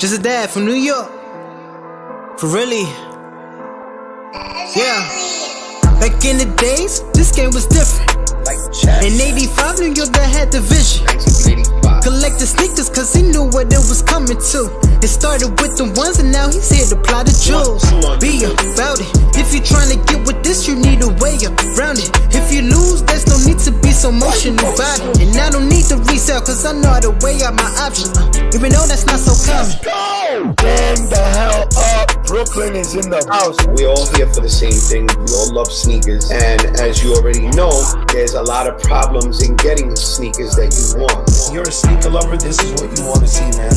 Just a dad from New York. For really. Yeah. Back in the days, this game was different. In 85, New York that had the vision. Collected sneakers cause he knew what it was coming to. It started with the ones and now he's here to ply the jewels. Be about it. If you're trying to get with this, you need a way around it. If you lose, there's no need to be so emotional about it. And I don't need to resell cause I know how to weigh out my options. Even though that's not so common. Stand the hell up. Brooklyn is in the house. We're all here for the same thing. We all love sneakers. And as you already know, there's a lot of problems in getting sneakers that you want. You're a sneaker lover, this is what you want to see, man.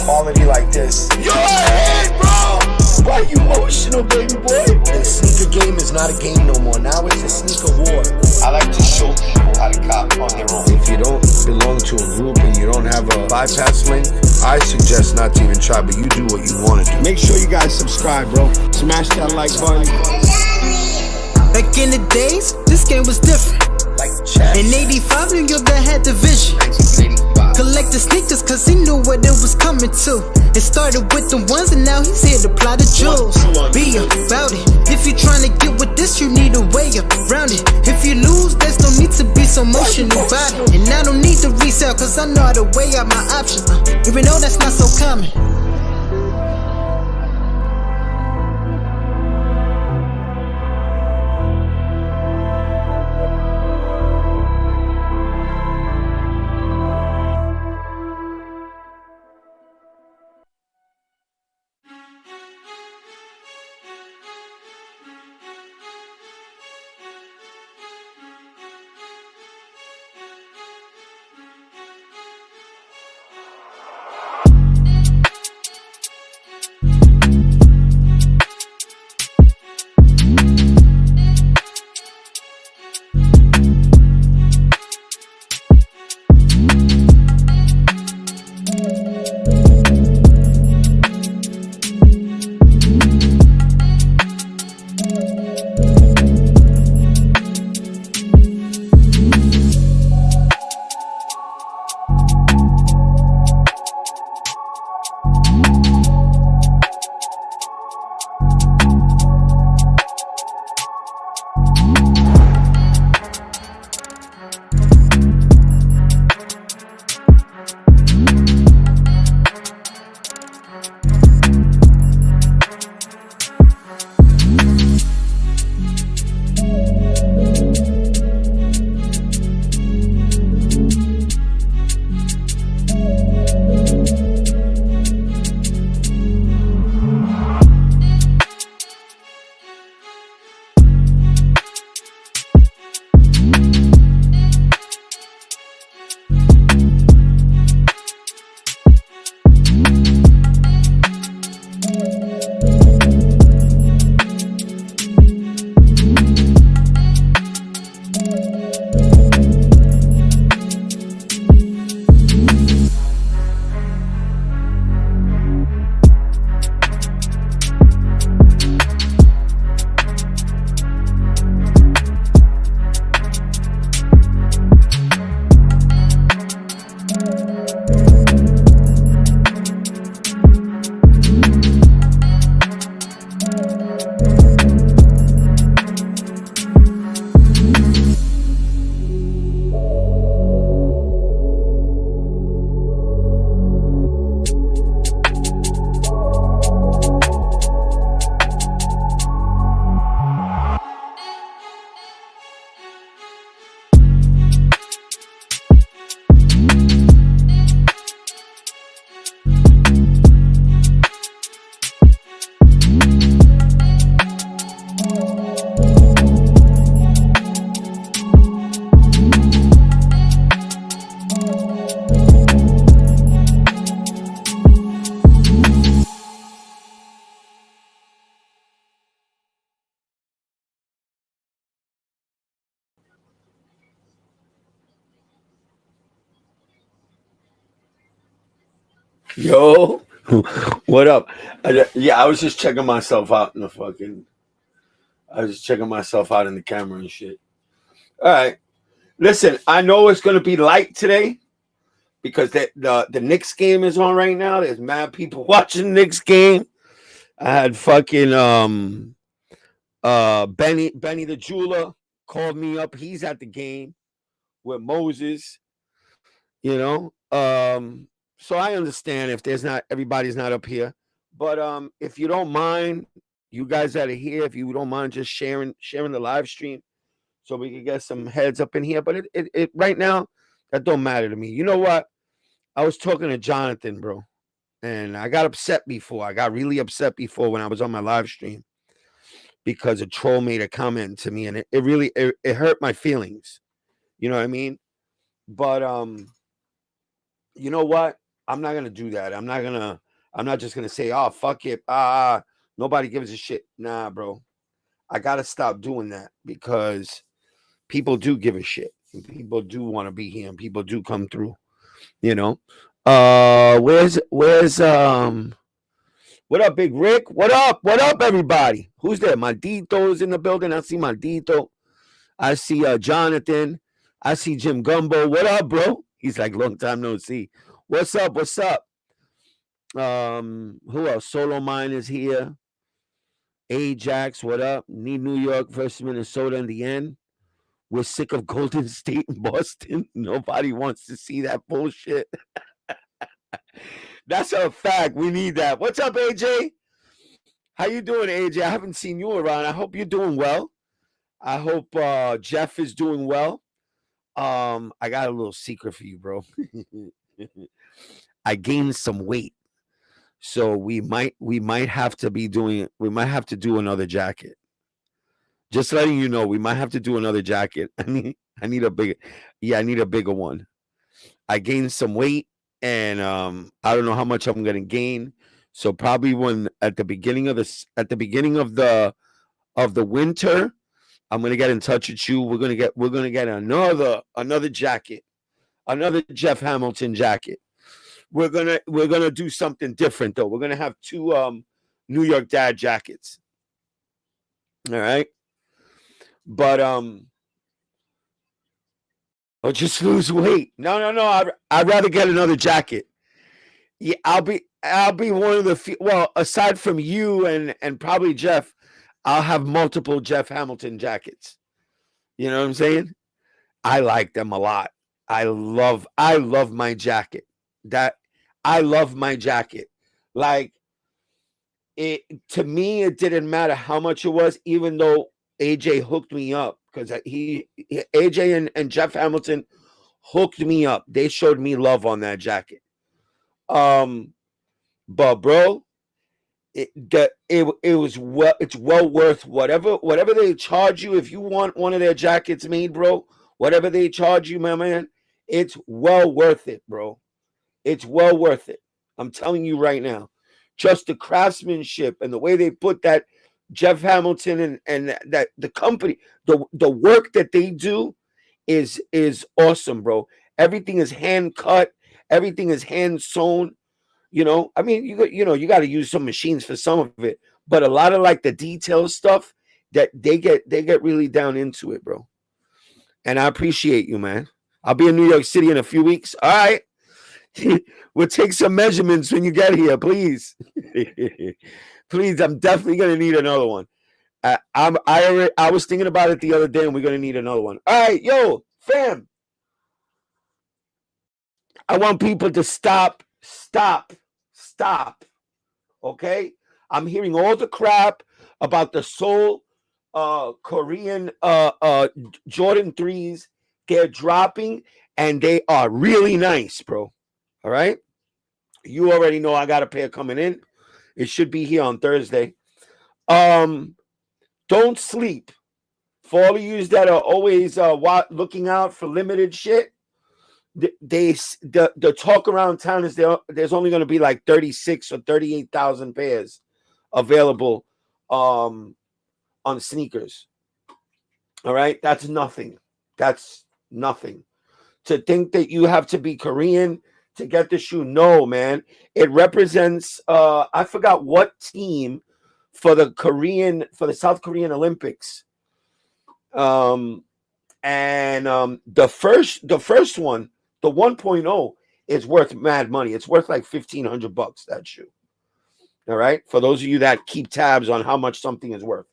Quality like this. You're ahead, bro! Why you emotional, baby boy? The sneaker game is not a game no more. Now it's a sneaker war. I like to show people how to cop on their own. If you don't belong to a group and you don't have a bypass link, I suggest not to even try, but you do what you want to do. Make sure you guys subscribe, bro. Smash that like button. Back in the days, this game was different. In 85, New York that had the vision. Collected sneakers cause he knew what it was coming to. It started with the ones and now he's here to ply the jewels. Be about it. If you're trying to get with this, you need a way around it. If you lose, there's no need to be so emotional about it. And I don't need to resell cause I know how to weigh out my options. Even though that's not so common. Yo, what up? I was just checking myself out in the fucking. I was just checking myself out in the camera and shit. All right. Listen, I know it's going to be light today. because the Knicks game is on right now. There's mad people watching the Knicks game. I had fucking Benny the jeweler called me up. He's at the game with Moses, you know. So I understand if there's not everybody's not up here. But if you don't mind, you guys that are here, if you don't mind just sharing the live stream so we can get some heads up in here. But it right now, that don't matter to me. You know what? I was talking to Jonathan, bro, and I got upset before. I got really upset before when I was on my live stream because a troll made a comment to me, and it really hurt my feelings. You know what I mean? But you know what? I'm not gonna do that. I'm not just gonna say, oh fuck it. Nobody gives a shit. Nah, bro. I gotta stop doing that because people do give a shit. And people do want to be here and people do come through. You know. Where's what up, Big Rick? What up, everybody? Who's there? Mandito's in the building. I see Mandito. I see Jonathan. I see Jim Gumbo. What up, bro? He's like, long time no see. What's up? What's up? Who else? Solo Mine is here. Ajax, what up? Need New York versus Minnesota in the end. We're sick of Golden State and Boston. Nobody wants to see that bullshit. That's a fact. We need that. What's up, AJ? How you doing, AJ? I haven't seen you around. I hope you're doing well. I hope Jeff is doing well. I got a little secret for you, bro. I gained some weight. So we might have to do another jacket. Just letting you know, we might have to do another jacket. I need a bigger one. I gained some weight and I don't know how much I'm gonna gain. So probably when at the beginning of the winter, I'm gonna get in touch with you. We're gonna get another jacket, another Jeff Hamilton jacket. We're gonna do something different though. We're gonna have 2 New York Dad jackets. All right, but I'll just lose weight. No. I'd rather get another jacket. Yeah, I'll be one of the few. Well, aside from you and probably Jeff, I'll have multiple Jeff Hamilton jackets. You know what I'm saying? I like them a lot. I love my jacket. I love my jacket. Like to me, it didn't matter how much it was, even though AJ hooked me up because AJ and Jeff Hamilton hooked me up. They showed me love on that jacket. But bro, it's well worth whatever they charge you. If you want one of their jackets made, bro, whatever they charge you, my man, it's well worth it, bro. It's well worth it. I'm telling you right now. Just the craftsmanship and the way they put that Jeff Hamilton and that the company, the work that they do is awesome, bro. Everything is hand cut. Everything is hand sewn. You know, I mean, you got to use some machines for some of it, but a lot of like the detail stuff that they get really down into it, bro. And I appreciate you, man. I'll be in New York City in a few weeks. All right. We'll take some measurements when you get here, please. Please, I'm definitely gonna need another one. I was thinking about it the other day, and we're gonna need another one. All right, yo, fam. I want people to stop. Okay, I'm hearing all the crap about the Seoul Korean Jordan 3s. They're dropping, and they are really nice, bro. All right. You already know I got a pair coming in. It should be here on Thursday. Don't sleep. For all of you that are always looking out for limited shit, the talk around town is there's only going to be like 36 or 38,000 pairs available on sneakers. All right. That's nothing. That's nothing. To think that you have to be Korean to get the shoe, no, man. It represents I forgot what team for the South Korean Olympics. The first one, the 1.0, it's worth mad money. It's worth like $1,500, that shoe. All right, for those of you that keep tabs on how much something is worth.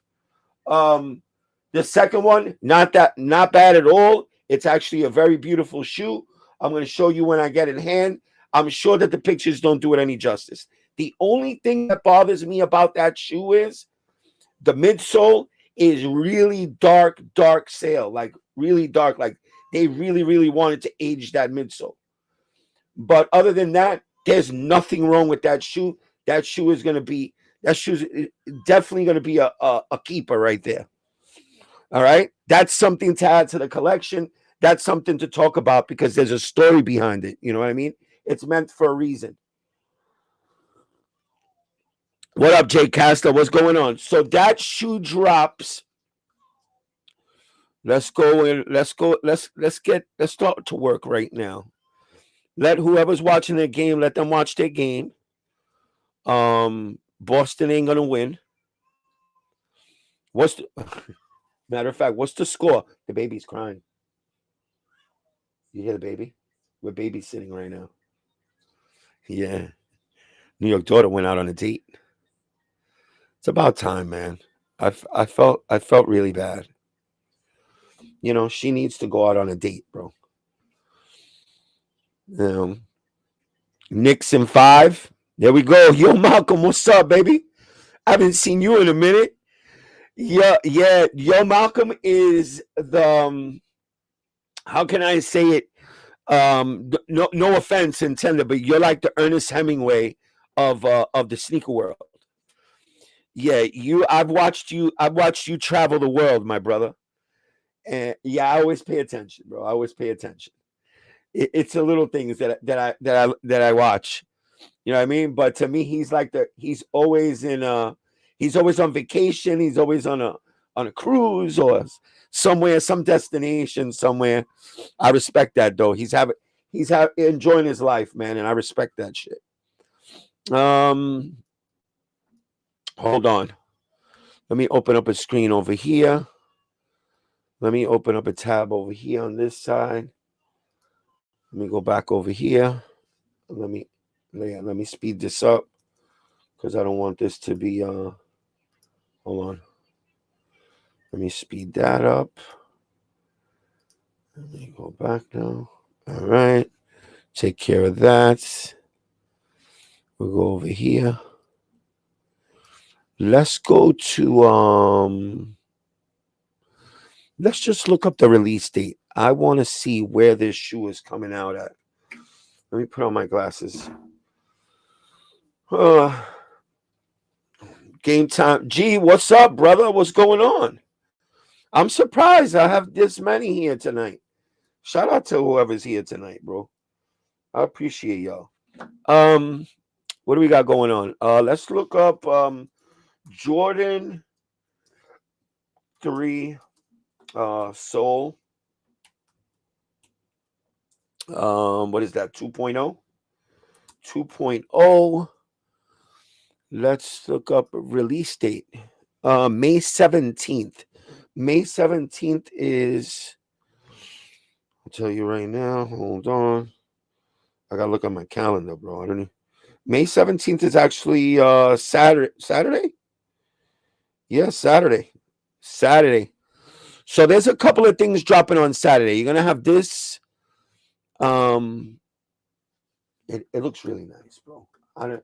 The second one, not bad at all. It's actually a very beautiful shoe. I'm going to show you when I get it in hand. I'm sure that the pictures don't do it any justice. The only thing that bothers me about that shoe is the midsole is really dark sail, like really dark. Like they really wanted to age that midsole. But other than that, there's nothing wrong with that shoe. That shoe is definitely going to be a keeper right there. All right. That's something to add to the collection. That's something to talk about because there's a story behind it. You know what I mean? It's meant for a reason. What up, Jay Castor? What's going on? So that shoe drops. Let's go in. Let's start to work right now. Let whoever's watching their game, let them watch their game. Boston ain't gonna win. Matter of fact, what's the score? The baby's crying. You hear the baby? We're babysitting right now. Yeah. New York daughter went out on a date. It's about time, man. I felt really bad. You know, she needs to go out on a date, bro. Knicks in 5. There we go. Yo, Malcolm, what's up, baby? I haven't seen you in a minute. Yeah. Yo, Malcolm is the how can I say it? No offense intended, but you're like the Ernest Hemingway of the sneaker world. Yeah, I've watched you travel the world, my brother. And yeah, I always pay attention, bro. I always pay attention. It's the little things that I watch. You know what I mean? But to me, he's always on vacation. He's always on a cruise or somewhere, some destination somewhere. I respect that though. He's enjoying his life, man, and I respect that shit. Hold on. Let me open up a screen over here. Let me open up a tab over here on this side. Let me go back over here. Let me speed this up because I don't want this to be hold on. Let me speed that up. Let me go back now. All right. Take care of that. We'll go over here. Let's go to let's just look up the release date. I want to see where this shoe is coming out at. Let me put on my glasses. Game time. G, what's up, brother? What's going on? I'm surprised I have this many here tonight. Shout out to whoever's here tonight, bro. I appreciate y'all. What do we got going on? Let's look up Jordan 3 Soul. What is that? 2.0? 2.0. Let's look up release date. May 17th. May 17th is, I'll tell you right now. Hold on. I gotta look at my calendar, bro. I don't know. May 17th is actually Saturday? Yeah, Saturday. So there's a couple of things dropping on Saturday. You're gonna have this. It looks really nice, bro. I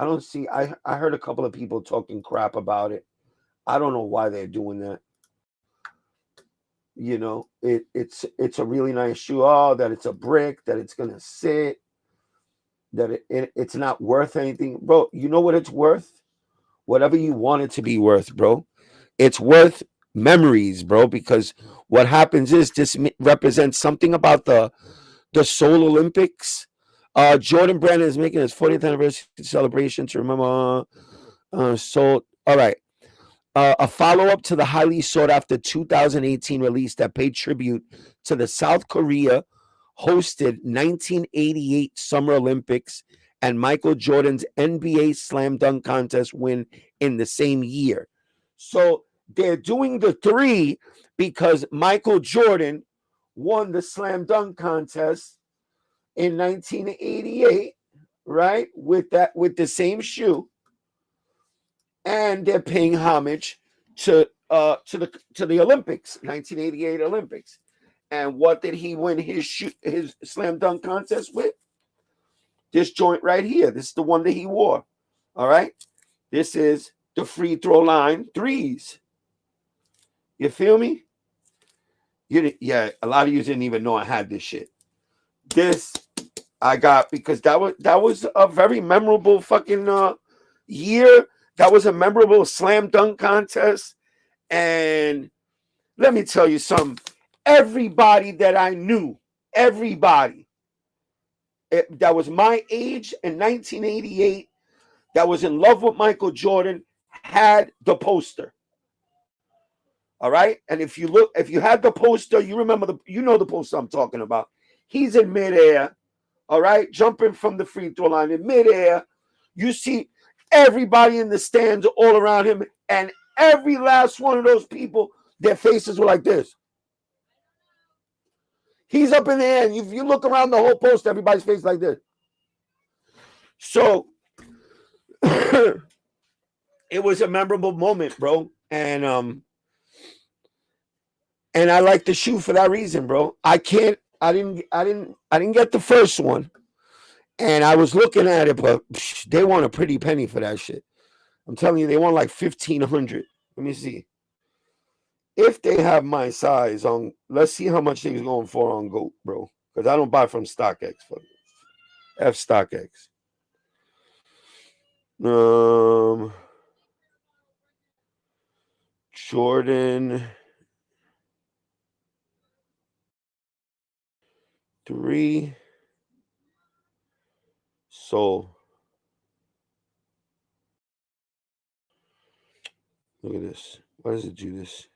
don't see. I heard a couple of people talking crap about it. I don't know why they're doing that. You know, it's a really nice shoe. Oh, that it's a brick, that it's gonna sit, that it's not worth anything, bro. You know what it's worth? Whatever you want it to be worth, bro. It's worth memories, bro. Because what happens is this represents something about the Seoul Olympics. Jordan Brand is making his 40th anniversary celebration to remember Seoul. All right. A follow-up to the highly sought-after 2018 release that paid tribute to the South Korea hosted 1988 Summer Olympics and Michael Jordan's NBA slam dunk contest win in the same year. So they're doing the 3 because Michael Jordan won the slam dunk contest in 1988, right? With the same shoe, and they're paying homage to the Olympics, 1988 Olympics. And what did he win his slam dunk contest with? This joint right here. This is the one that he wore. All right. This is the free throw line threes. You feel me? Yeah, a lot of you didn't even know I had this shit. This I got because that was a very memorable fucking year. That was a memorable slam dunk contest. And let me tell you something. Everybody that I knew, everybody that was my age in 1988, that was in love with Michael Jordan, had the poster. All right. And if you had the poster, you remember the poster I'm talking about. He's in midair. All right. Jumping from the free throw line in midair. You see everybody in the stands all around him. And every last one of those people, their faces were like this. He's up in the air. And if you look around the whole poster, everybody's face like this. So it was a memorable moment, bro. And I like the shoe for that reason, bro. I didn't get the first one. And I was looking at it, but they want a pretty penny for that shit. I'm telling you, they want like $1,500. Let me see. If they have my size on, let's see how much they was going for on GOOO, bro. Because I don't buy from StockX. F StockX. Jordan 3 sold. Look at this. Why does it do this?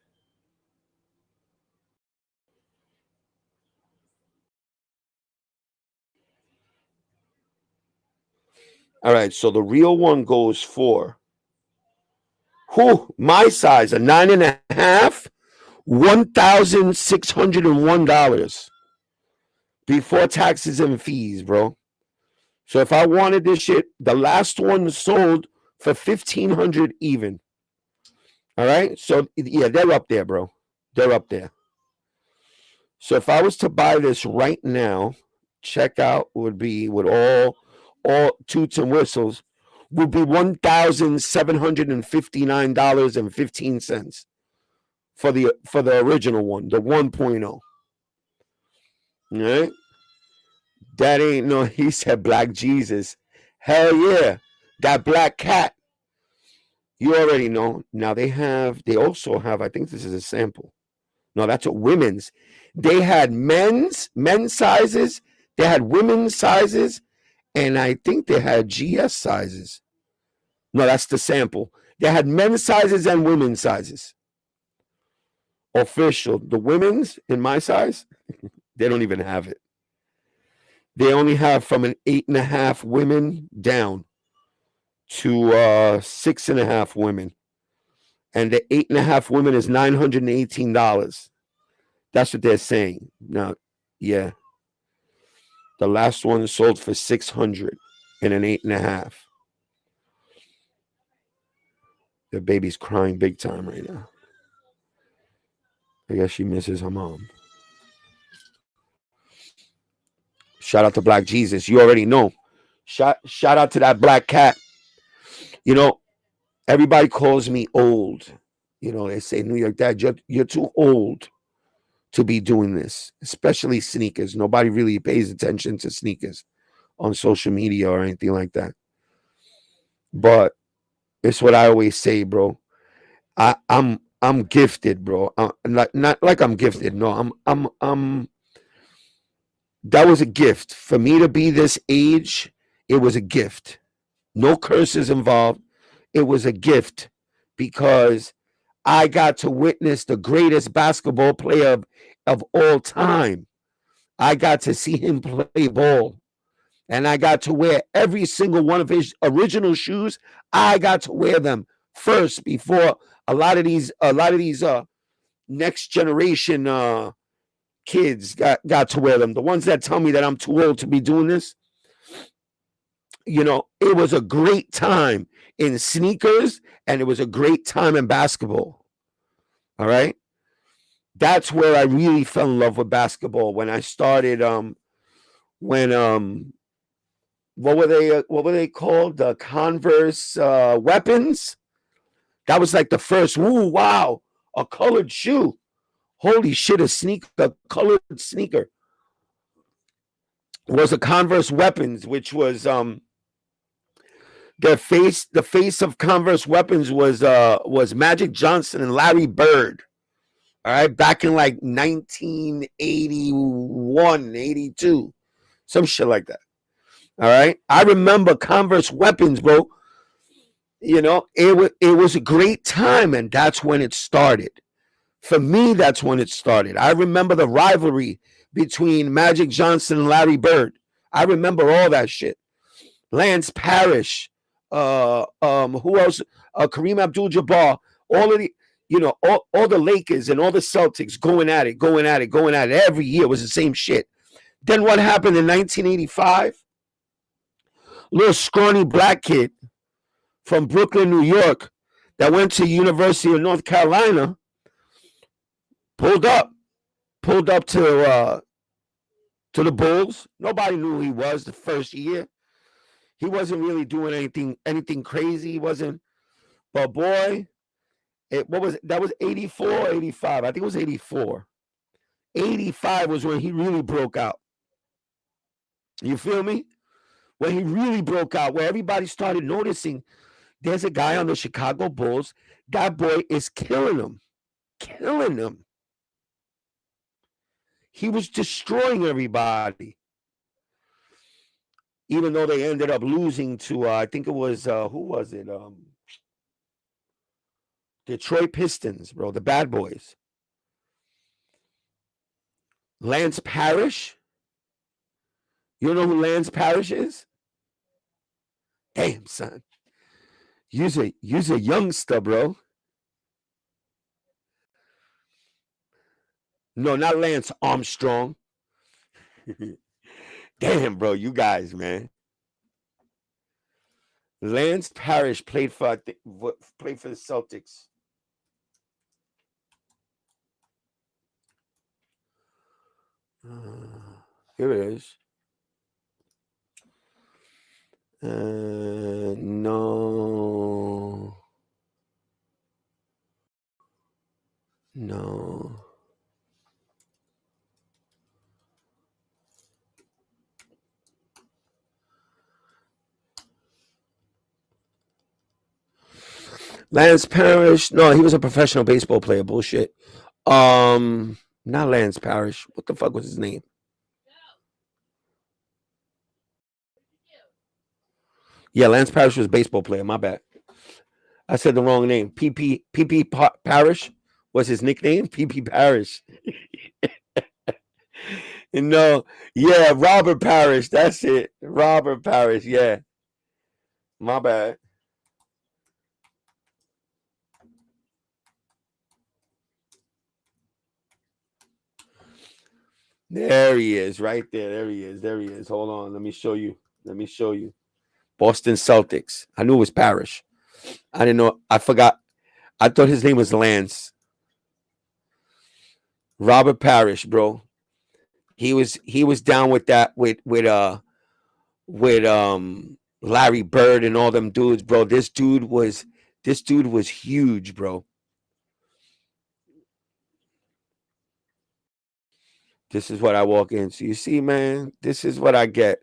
All right, so the real one goes for my size, a 9.5, $1,601 before taxes and fees, bro. So if I wanted this shit, the last one sold for $1,500 even. All right, so yeah, they're up there, bro. They're up there. So if I was to buy this right now, checkout would be with all toots and whistles would be $1,759.15 for the original one, the 1.0. All right. That ain't no, he said Black Jesus. Hell yeah. That black cat. You already know. Now they also have, I think this is a sample. No, that's a women's. They had men's sizes. They had women's sizes. And I think they had GS sizes. No, that's the sample. They had men's sizes and women's sizes. Official. The women's in my size, they don't even have it. They only have from an 8.5 women down to 6.5 women. And the 8.5 women is $918. That's what they're saying. Now, yeah. The last one sold for $600 in an 8.5. The baby's crying big time right now. I guess she misses her mom. Shout out to Black Jesus. You already know. Shout out to that black cat. You know, everybody calls me old. You know, they say, New York Dad, you're too old to be doing this, especially sneakers. Nobody really pays attention to sneakers on social media or anything like that. But it's what I always say, bro. I'm gifted, bro. Not like I'm gifted. No, I'm that was a gift. For me to be this age, it was a gift. No curses involved. It was a gift because I got to witness the greatest basketball player of all time. I got to see him play ball. And I got to wear every single one of his original shoes. I got to wear them first before a lot of these next generation kids got to wear them. The ones that tell me that I'm too old to be doing this, you know, it was a great time in sneakers and it was a great time in basketball. All right. That's where I really fell in love with basketball when I started. What were they called? The Converse Weapons. That was like the first. Ooh, wow, a colored shoe. Holy shit, a colored sneaker. Was a Converse Weapons, which was the face of Converse Weapons was Magic Johnson and Larry Bird. All right, back in like 1981, 82, some shit like that. All right, I remember Converse Weapons, bro. You know, it was a great time, and that's when it started. For me, that's when it started. I remember the rivalry between Magic Johnson and Larry Bird. I remember all that shit. Lance Parrish, who else? Kareem Abdul-Jabbar, all of the, you know, all the Lakers and all the Celtics going at it every year. It was the same shit. Then what happened in 1985? Little scrawny black kid from Brooklyn, New York, that went to University of North Carolina, pulled up to the Bulls. Nobody knew who he was the first year. He wasn't really doing anything crazy. He wasn't, but boy, that was 84, 85. I think it was 84. 85 was when he really broke out. You feel me? When he really broke out, where everybody started noticing there's a guy on the Chicago Bulls. That boy is killing them. He was destroying everybody. Even though they ended up losing to, I think it was, who was it? Detroit Pistons, bro, the bad boys. Lance Parrish. You know who Lance Parrish is? Damn, son. You's a youngster, bro. No, not Lance Armstrong. Damn, bro, you guys, man. Lance Parrish played for the Celtics. Here it is. No. Lance Parrish. No, he was a professional baseball player. Bullshit. Not Lance Parrish. What the fuck was his name? Yeah, Lance Parrish was a baseball player. My bad. I said the wrong name. PP Parrish was his nickname. PP Parrish. No, yeah, Robert Parrish. That's it. Robert Parrish. Yeah. My bad. There he is, right there. There he is. Hold on. Let me show you. Boston Celtics. I knew it was Parrish. I didn't know. I forgot. I thought his name was Lance. Robert Parrish, bro. He was down with that with Larry Bird and all them dudes, bro. This dude was huge, bro. This is what I walk into. You see, man, this is what I get.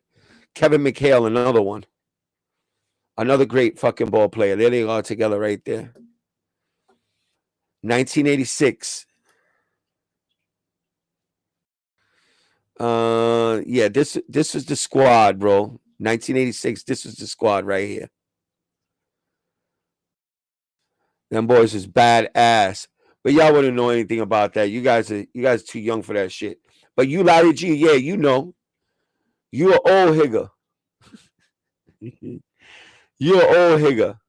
Kevin McHale, another one. Another great fucking ball player. There they are together right there. 1986. Yeah, this was the squad, bro. 1986. This was the squad right here. Them boys is badass. But y'all wouldn't know anything about that. You guys are too young for that shit. But you, Larry G, yeah, you know. You're old higger. You're old higger.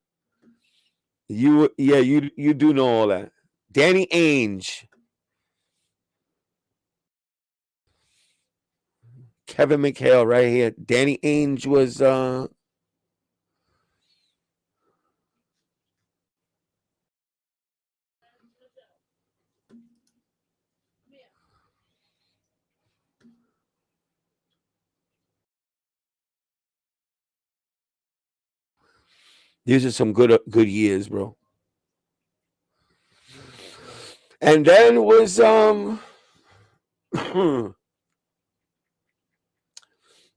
You do know all that. Danny Ainge. Kevin McHale right here. Danny Ainge was these are some good years, bro. And then was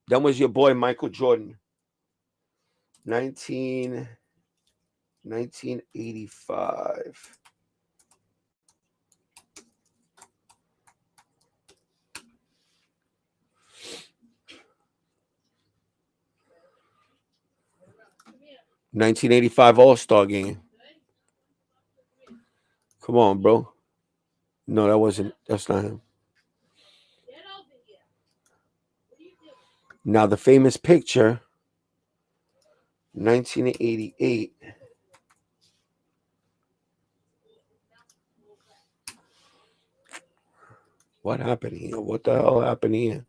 then was your boy Michael Jordan. 1985. $1985 All-Star game. Come on, bro. No, that wasn't. That's not him. Now the famous picture, 1988. What happened here? What the hell happened here?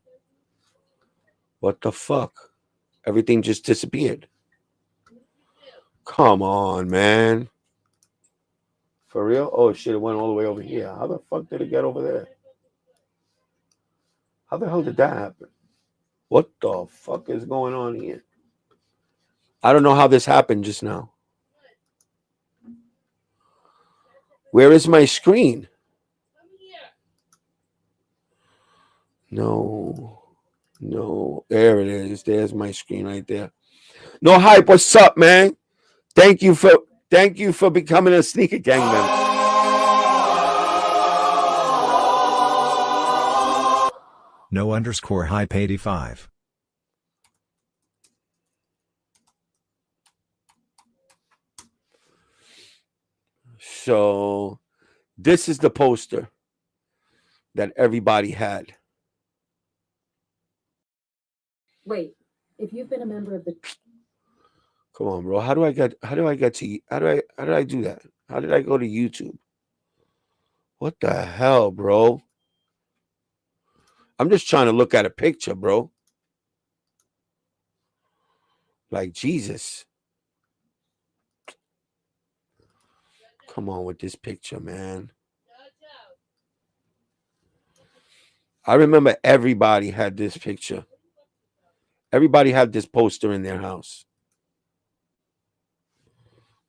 What the fuck? Everything just disappeared. Come on, man. For real? Oh, shit, it went all the way over here. How the fuck did it get over there? How the hell did that happen? What the fuck is going on here? I don't know how this happened just now. Where is my screen? No. There it is. There's my screen right there. No hype. What's up, man? Thank you for becoming a Sneaker Gang member. No_hype 85. So this is the poster that everybody had. Wait, if you've been a member of the... Come on, bro. How do I do that? How did I go to YouTube? What the hell, bro? I'm just trying to look at a picture, bro. Like Jesus. Come on with this picture, man. I remember everybody had this picture. Everybody had this poster in their house.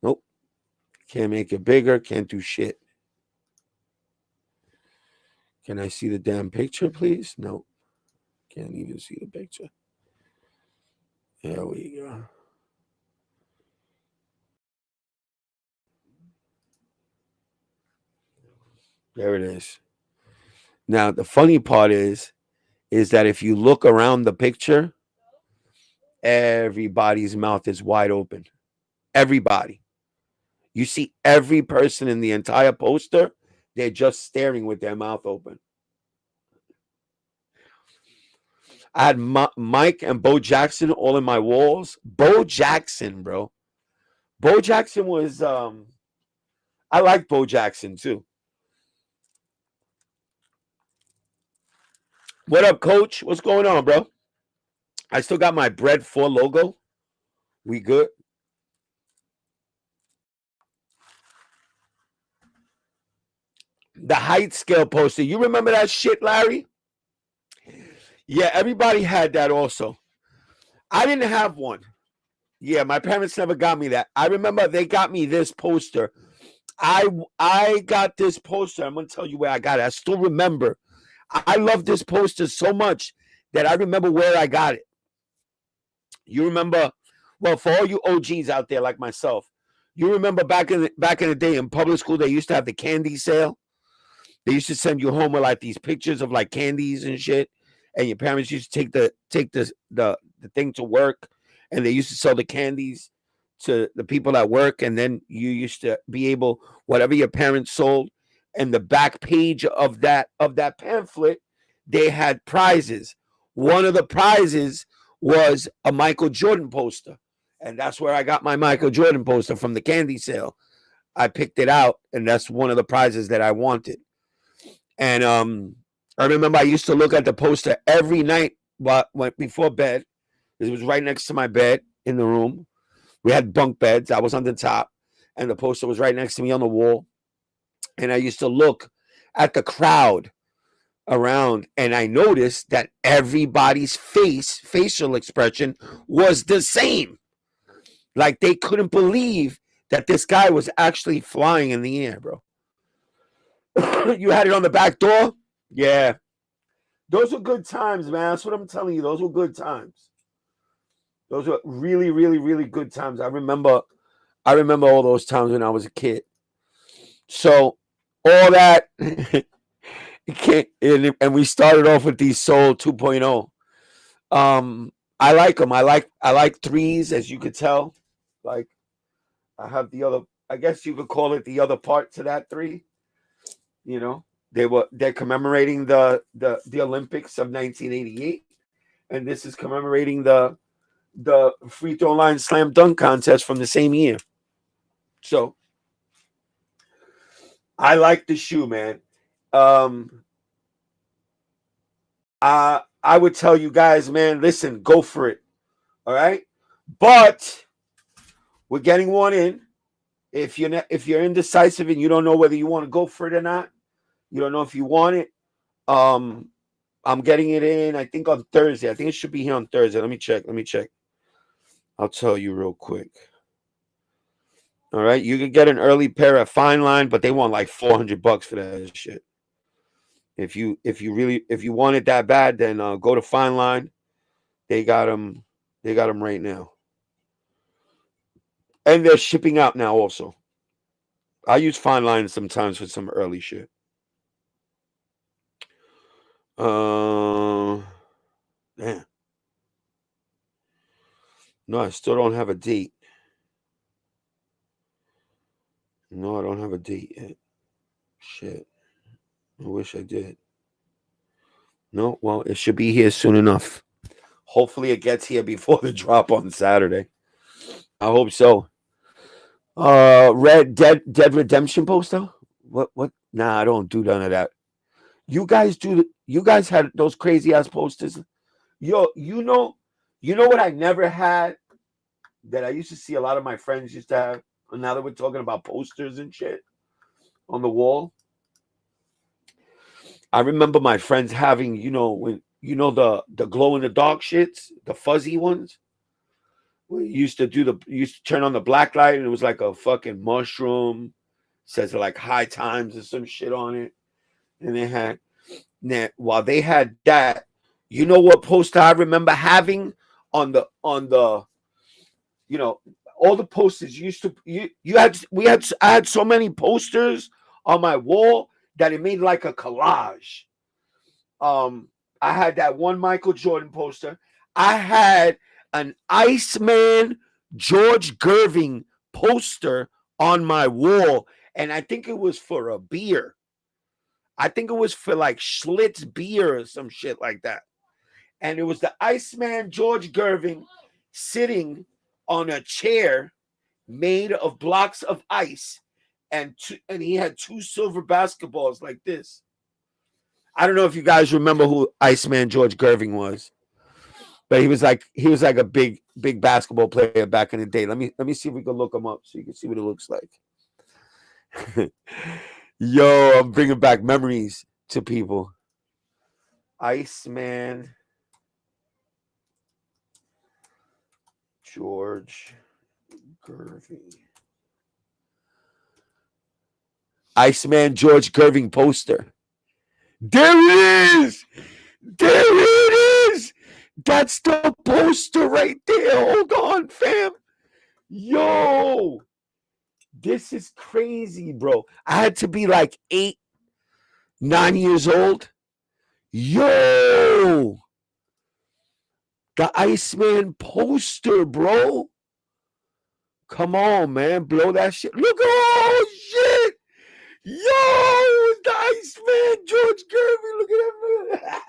Nope. Can't make it bigger. Can't do shit. Can I see the damn picture, please? Nope. Can't even see the picture. There we go. There it is. Now, the funny part is that if you look around the picture, everybody's mouth is wide open. Everybody. You see every person in the entire poster, they're just staring with their mouth open. I had Mike and Bo Jackson all in my walls. Bo Jackson, bro. Bo Jackson was, I like Bo Jackson too. What up, coach? What's going on, bro? I still got my Bread 4 logo. We good? The height scale poster. You remember that shit, Larry? Yeah, everybody had that also. I didn't have one. Yeah, my parents never got me that. I remember they got me this poster. I got this poster. I'm going to tell you where I got it. I still remember. I love this poster so much that I remember where I got it. You remember, well, for all you OGs out there like myself, you remember back in the day in public school, they used to have the candy sale. They used to send you home with like these pictures of like candies and shit. And your parents used to take the thing to work, and they used to sell the candies to the people at work. And then you used to be able, whatever your parents sold, and the back page of that pamphlet, they had prizes. One of the prizes was a Michael Jordan poster. And that's where I got my Michael Jordan poster, from the candy sale. I picked it out, and that's one of the prizes that I wanted. And I remember I used to look at the poster every night went before bed. It was right next to my bed in the room. We had bunk beds. I was on the top, and the poster was right next to me on the wall. And I used to look at the crowd around, and I noticed that everybody's facial expression was the same. Like they couldn't believe that this guy was actually flying in the air, bro. You had it on the back door? Yeah. Those were good times, man. That's what I'm telling you. Those were good times. Those were really, really, really good times. I remember all those times when I was a kid. So all that, and we started off with these Soul 2.0. I like them. I like threes, as you could tell. Like I have the other, I guess you could call it the other part to that three. You know, they're commemorating the Olympics of 1988, and this is commemorating the free throw line slam dunk contest from the same year. So I like the shoe, man. I would tell you guys, man, listen, go for it. All right, but we're getting one in. If you're indecisive and you don't know whether you want to go for it or not, you don't know if you want it. I'm getting it in, I think, on Thursday. I think it should be here on Thursday. Let me check. I'll tell you real quick. All right, you could get an early pair at Fine Line, but they want like $400 for that shit. If you want it that bad, then go to Fine Line. They got them right now, and they're shipping out now. Also, I use Fine Line sometimes for some early shit. Damn. No, I still don't have a date. No, I don't have a date yet. Shit. I wish I did. No, well, it should be here soon enough. Hopefully it gets here before the drop on Saturday. I hope so. Red Dead Redemption poster? What? Nah, I don't do none of that. You guys had those crazy ass posters. Yo, you know what I never had that I used to see a lot of my friends used to have? And now that we're talking about posters and shit on the wall. I remember my friends having, the glow in the dark shits, the fuzzy ones. We used to turn on the black light and it was like a fucking mushroom. Says like high times or some shit on it. And while they had that, you know what poster I remember having on the all the posters I had so many posters on my wall that it made like a collage. I had that one Michael Jordan poster. I had an Iceman George Gerving poster on my wall, and I think it was for a beer. I think it was for like Schlitz beer or some shit like that. And it was the Iceman George Gerving sitting on a chair made of blocks of ice, and he had two silver basketballs like this. I don't know if you guys remember who Iceman George Gerving was, but he was like a big basketball player back in the day. Let me see if we can look him up so you can see what it looks like. Yo, I'm bringing back memories to people. Iceman George Gerving. Iceman George Gerving poster. There it is! There it is! That's the poster right there. Hold on, fam. Yo! This is crazy, bro. I had to be like 8, 9 years old. Yo! The Iceman poster, bro. Come on, man. Blow that shit. Look, oh, shit. Yo, the Iceman George Gerving. Look at that.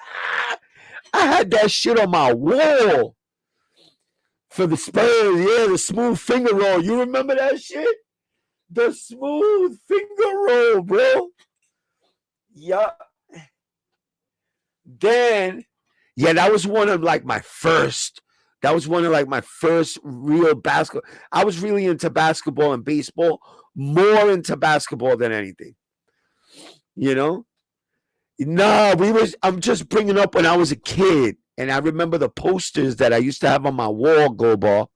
I had that shit on my wall for the Spurs. Yeah, the smooth finger roll. You remember that shit? The smooth finger roll, bro. Yeah. Then Yeah, that was one of like my first. That was one of like my first real basketball. I was really into basketball and baseball, more into basketball than anything. You know? No, I'm just bringing up when I was a kid, and I remember the posters that I used to have on my wall, Go Ball.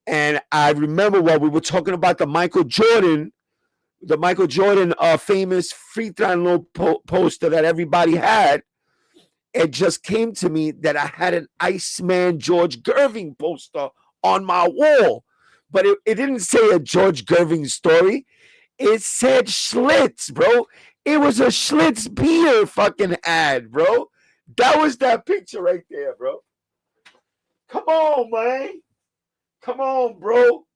And I remember while we were talking about the Michael Jordan famous free throw poster that everybody had. It just came to me that I had an Iceman George Gervin poster on my wall, but it didn't say a George Gervin story. It said Schlitz, bro. It was a Schlitz beer fucking ad, bro. That was that picture right there, bro. Come on, man. Come on, bro.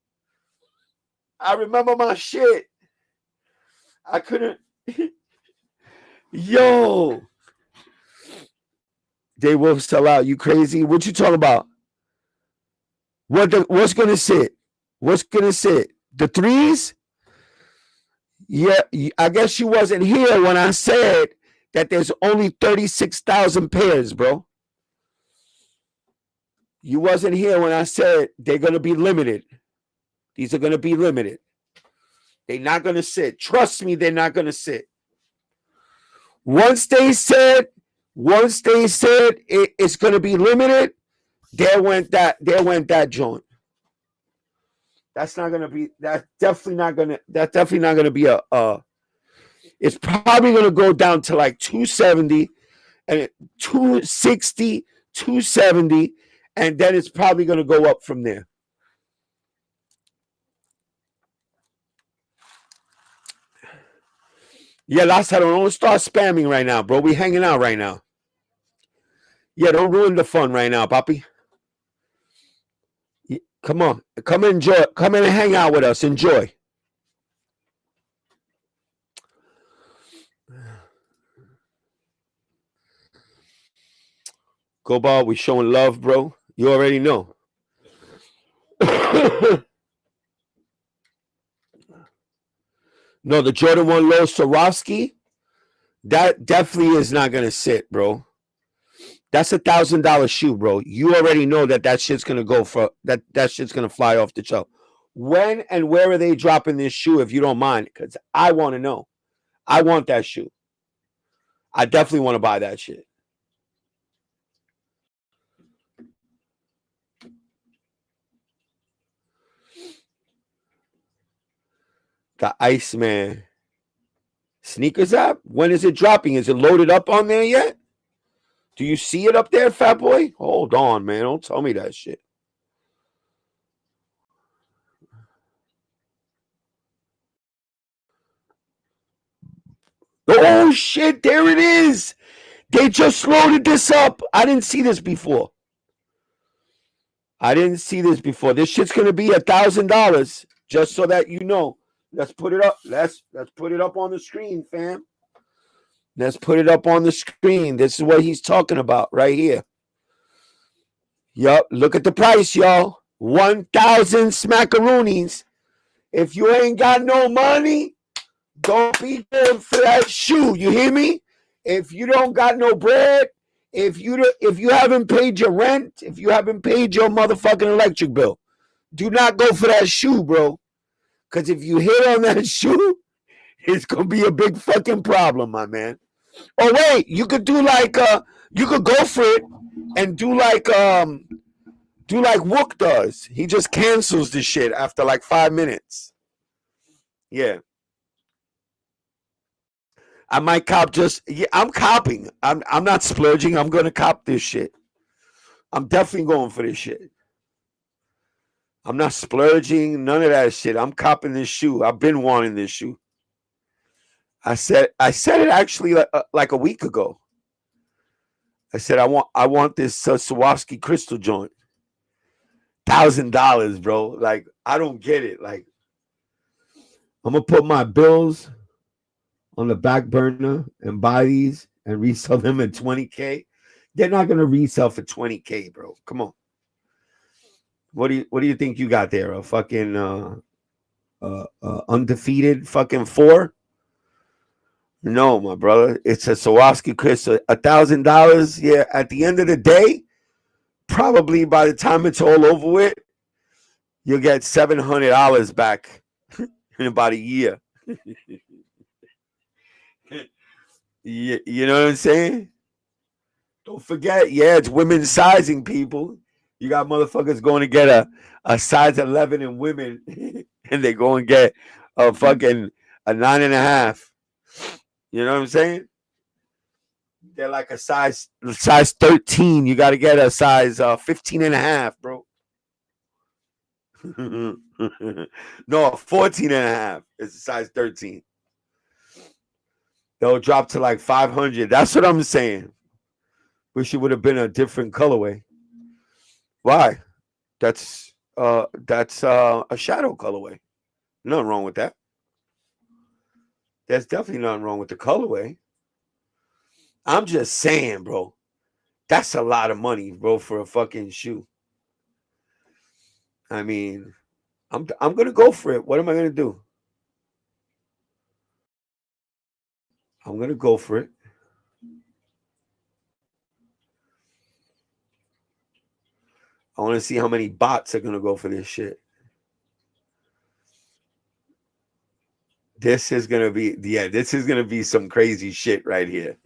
I remember my shit. I couldn't. Yo. They will sell out. You crazy? What you talking about? What's gonna sit? What's gonna sit? The threes? Yeah, I guess you wasn't here when I said that there's only 36,000 pairs, bro. You wasn't here when I said they're gonna be limited. These are gonna be limited. They're not gonna sit. Trust me, they're not gonna sit. Once they said it's gonna be limited, there went that joint. That's definitely not gonna be a it's probably gonna go down to like 270 and 260, 270, and then it's probably gonna go up from there. Yeah, Lázaro, don't start spamming right now, bro. We hanging out right now. Yeah, don't ruin the fun right now, papi. Come on. Come enjoy. Come in and hang out with us. Enjoy. Go ball, we showing love, bro. You already know. No, the Jordan 1 low Swarovski, that definitely is not going to sit, bro. That's $1,000 shoe, bro. You already know that shit's going to go for that shit's going to fly off the shelf. When and where are they dropping this shoe, if you don't mind? Because I want to know. I want that shoe. I definitely want to buy that shit. The Iceman sneakers app? When is it dropping? Is it loaded up on there yet? Do you see it up there, fat boy? Hold on, man. Don't tell me that shit. Oh, shit. There it is. They just loaded this up. I didn't see this before. This shit's going to be $1,000, just so that you know. Let's put it up. Let's put it up on the screen, fam. Let's put it up on the screen. This is what he's talking about right here. Yup. Look at the price, y'all. 1,000 smackaroonies. If you ain't got no money, don't be going for that shoe. You hear me? If you don't got no bread, if you haven't paid your rent, if you haven't paid your motherfucking electric bill, do not go for that shoe, bro. Because if you hit on that shoe, it's gonna be a big fucking problem, my man. Oh wait, you could do like you could go for it and do like Wook does. He just cancels the shit after like 5 minutes. Yeah. I might cop I'm copping. I'm not splurging. I'm gonna cop this shit. I'm definitely going for this shit. I'm not splurging, none of that shit. I'm copping this shoe. I've been wanting this shoe. I said it actually like a week ago. I said I want this Swarovski crystal joint. $1,000, bro. Like, I don't get it. Like, I'm gonna put my bills on the back burner and buy these and resell them at $20K. They're not gonna resell for $20K, bro. Come on. What do you think you got there? A fucking undefeated fucking 4? No, my brother. It's a Swarovski crystal. $1,000. Yeah. At the end of the day, probably by the time it's all over with, you'll get $700 back in about a year. You know what I'm saying? Don't forget, yeah, it's women sizing, people. You got motherfuckers going to get a size 11 in women, and they go and get a fucking a 9.5. You know what I'm saying? They're like a size 13. You got to get a size 15.5, bro. No, 14.5 is a size 13. They'll drop to like 500. That's what I'm saying. Wish it would have been a different colorway. Why? That's a shadow colorway. Nothing wrong with that. There's definitely nothing wrong with the colorway. I'm just saying, bro. That's a lot of money, bro, for a fucking shoe. I mean, I'm gonna go for it. What am I gonna do? I'm gonna go for it. I want to see how many bots are gonna go for this shit. This is gonna be some crazy shit right here.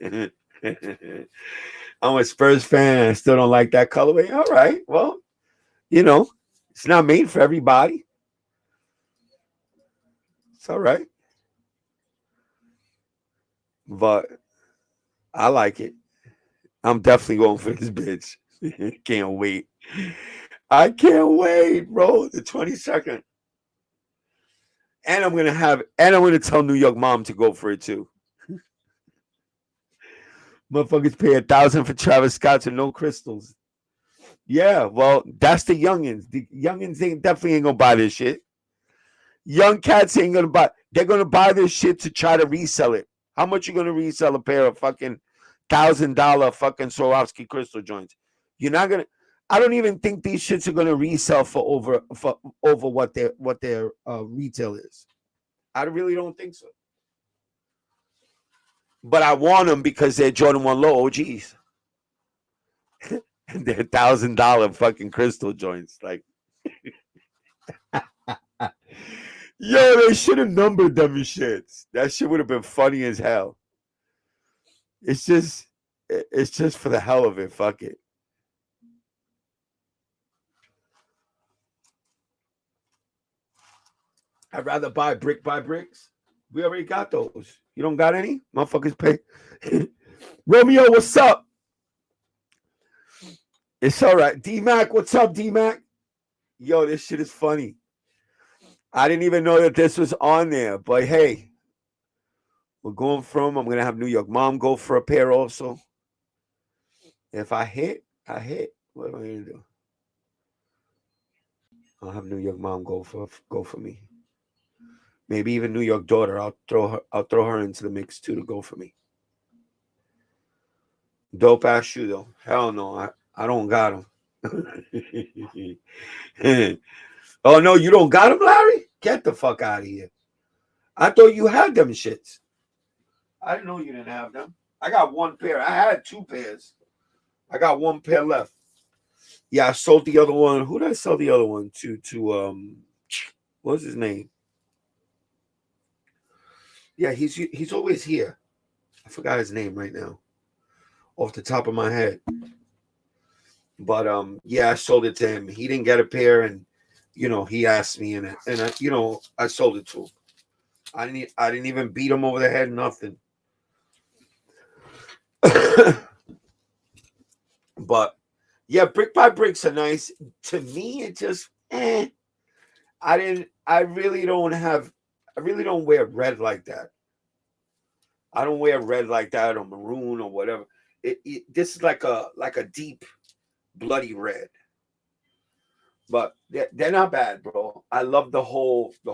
I'm a Spurs fan. I still don't like that colorway. All right, well, you know, it's not made for everybody. It's all right, but I like it. I'm definitely going for this bitch. Can't wait. I can't wait, bro. The 22nd. And I'm gonna tell New York mom to go for it too. Motherfuckers pay $1,000 for Travis Scott and no crystals. Yeah, well, that's the youngins. The youngins definitely ain't gonna buy this shit. Young cats ain't gonna buy. They're gonna buy this shit to try to resell it. How much you gonna resell a pair of fucking $1,000 fucking Swarovski crystal joints? You're not gonna. I don't even think these shits are gonna resell for over what their retail is. I really don't think so. But I want them because they're Jordan 1 Low OGs. They're $1,000 fucking crystal joints. Like, yo, they should have numbered them shits. That shit would have been funny as hell. It's just for the hell of it. Fuck it. I'd rather buy brick by bricks. We already got those. You don't got any? Motherfuckers pay. Romeo, what's up? It's all right. D-Mac, what's up, D-Mac? Yo, this shit is funny. I didn't even know that this was on there. But hey, we're going from, I'm going to have New York mom go for a pair also. If I hit, I hit. What am I going to do? I'll have New York mom go for me. Maybe even New York daughter. I'll throw her into the mix too to go for me. Dope ass shoe though. Hell no, I don't got them. Oh no, you don't got them, Larry? Get the fuck out of here. I thought you had them shits. I didn't know you didn't have them. I got one pair. I had two pairs. I got one pair left. Yeah, I sold the other one. Who did I sell the other one to what's his name? Yeah, he's always here. I forgot his name right now, off the top of my head. But yeah, I sold it to him. He didn't get a pair, and he asked me, and I sold it to him. I didn't even beat him over the head, nothing. But yeah, brick by bricks are nice. To me, it just I really don't wear red like that. I don't wear red like that or maroon or whatever. This is like a deep bloody red. But they're not bad, bro. I love the whole the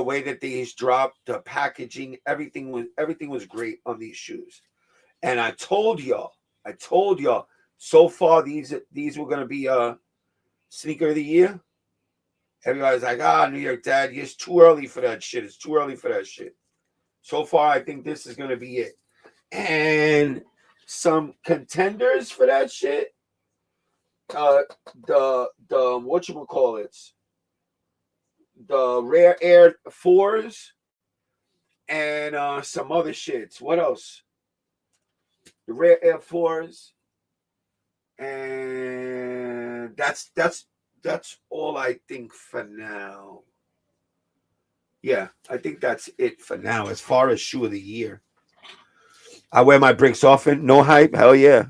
way that these dropped, the packaging, everything was great on these shoes. And I told y'all, so far these were gonna be sneaker of the year. Everybody's like, New York Dad, it's too early for that shit. It's too early for that shit. So far, I think this is gonna be it. And some contenders for that shit. The whatchamacallits, the Rare Air 4s, and some other shits. What else? The Rare Air 4s, and that's all I think for now. Yeah, I think that's it for now as far as shoe of the year. I wear my bricks often. No hype. Hell yeah.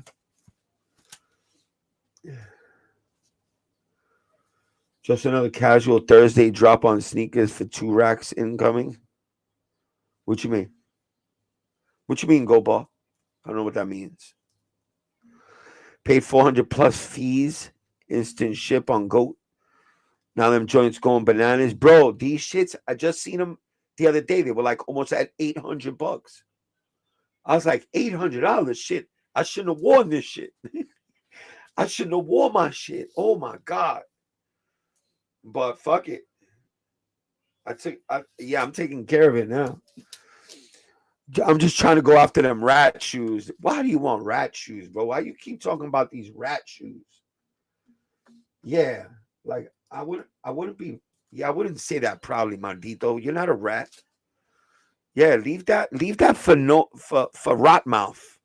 Just another casual Thursday drop on sneakers for 2 racks incoming. What you mean? What you mean, Go Ball? I don't know what that means. Paid 400 plus fees. Instant ship on GOAT. Now them joints going bananas. Bro, these shits, I just seen them the other day. They were like almost at $800. I was like, $800? Shit. I shouldn't have worn this shit. I shouldn't have worn my shit. Oh my God. But fuck it. I'm taking care of it now. I'm just trying to go after them rat shoes. Why do you want rat shoes, bro? Why you keep talking about these rat shoes? Yeah, like I wouldn't say that proudly, Mandito. You're not a rat. Yeah, leave that for rot mouth.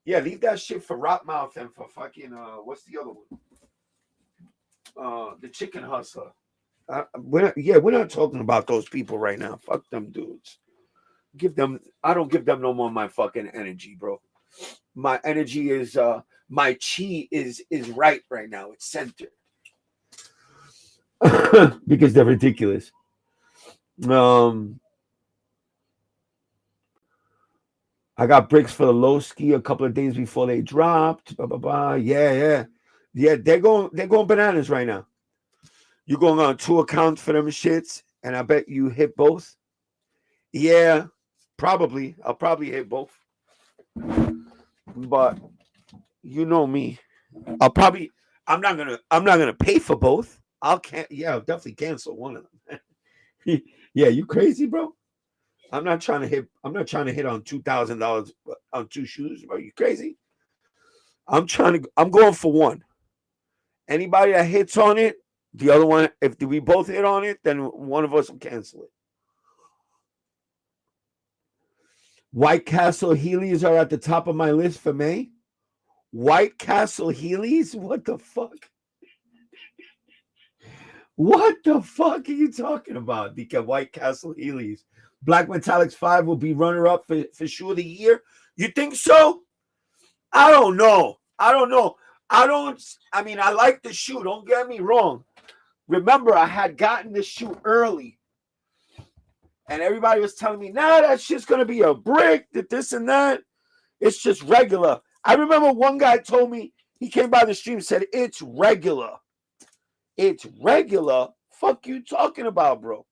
Yeah, leave that shit for rot mouth and for fucking what's the other one? The chicken hustler. We're not talking about those people right now. Fuck them dudes. I don't give them no more of my fucking energy, bro. My energy is my chi is right now. It's centered. Because they're ridiculous. I got bricks for the low ski a couple of days before they dropped. Yeah. They're going bananas right now. You're going on 2 accounts for them shits, and I bet you hit both. Yeah, probably. I'll probably hit both. But you know me. I'm not gonna pay for both. I'll definitely cancel one of them. Yeah, you crazy, bro? I'm not trying to hit on $2,000 on 2 shoes. Are you crazy? I'm going for one. Anybody that hits on it, the other one, if we both hit on it, then one of us will cancel it. White Castle Heelys are at the top of my list for May. White Castle Heelys? What the fuck? What the fuck are you talking about? Because White Castle Heelys. Black Metallics 5 will be runner-up for shoe of the year. You think so? I don't know. I mean, I like the shoe. Don't get me wrong. Remember, I had gotten the shoe early. And everybody was telling me, nah, that shit's going to be a brick, that this and that. It's just regular. I remember one guy told me, he came by the stream and said, it's regular. It's regular? Fuck you talking about, bro?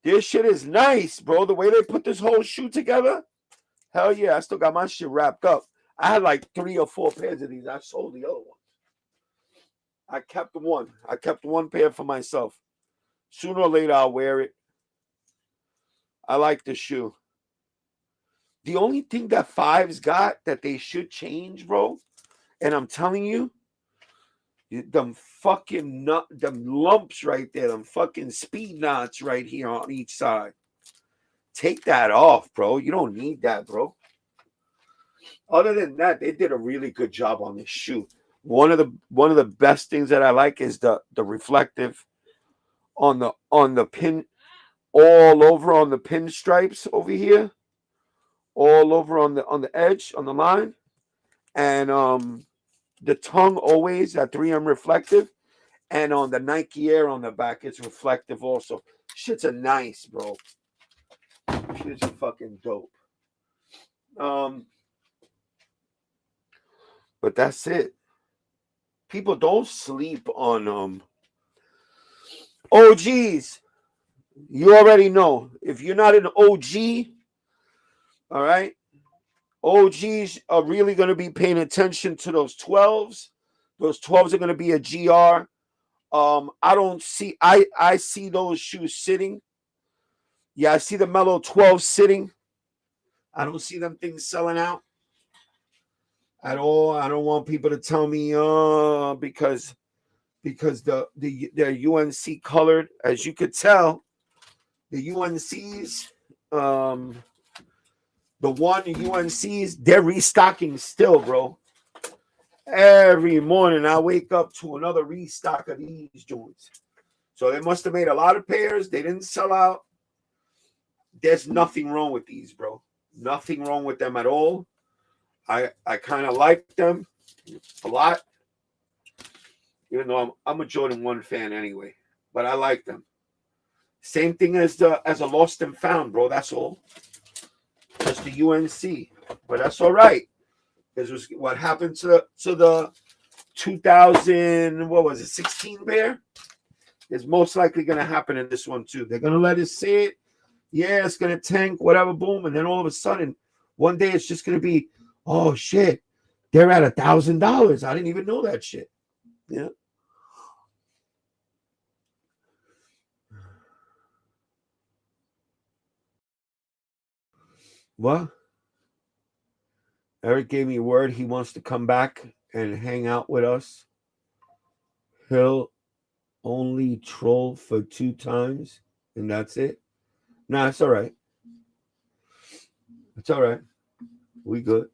This shit is nice, bro. The way they put this whole shoe together. Hell yeah, I still got my shit wrapped up. I had like 3 or 4 pairs of these. I sold the other ones. I kept one. I kept one pair for myself. Sooner or later, I'll wear it. I like the shoe. The only thing that 5's got that they should change, bro, and I'm telling you, them fucking them lumps right there, them fucking speed knots right here on each side. Take that off, bro. You don't need that, bro. Other than that, they did a really good job on this shoe. One of the best things that I like is the reflective on the pin, all over on the pinstripes over here, all over on the edge, on the line, and the tongue always at 3M reflective, and on the Nike Air on the back, it's reflective also. Shit's a nice, bro. Shit's fucking dope. But that's it. People don't sleep on OGs. You already know. If you're not an OG, all right, OGs are really going to be paying attention to those 12s. Those 12s are going to be a GR. I see those shoes sitting Yeah, I see the Mellow 12 sitting. I don't see them things selling out at all. I don't want people to tell me because they're UNC colored. As you could tell, the UNCs, the one UNCs, they're restocking still, bro. Every morning I wake up to another restock of these joints. So they must have made a lot of pairs. They didn't sell out. There's nothing wrong with these, bro. Nothing wrong with them at all. I kind of like them a lot. Even though I'm a Jordan 1 fan anyway. But I like them. Same thing as a Lost and Found, bro. That's all. Just the UNC. But that's all right. This was what happened to the 2000, what was it, 16 bear? Is most likely going to happen in this one too. They're going to let it sit. Yeah, it's going to tank, whatever, boom. And then all of a sudden, one day it's just going to be, oh, shit, they're at $1,000. I didn't even know that shit. Yeah. What? Eric gave me word he wants to come back and hang out with us. He'll only troll for 2 times, and that's it. Nah, it's all right. It's all right. We good.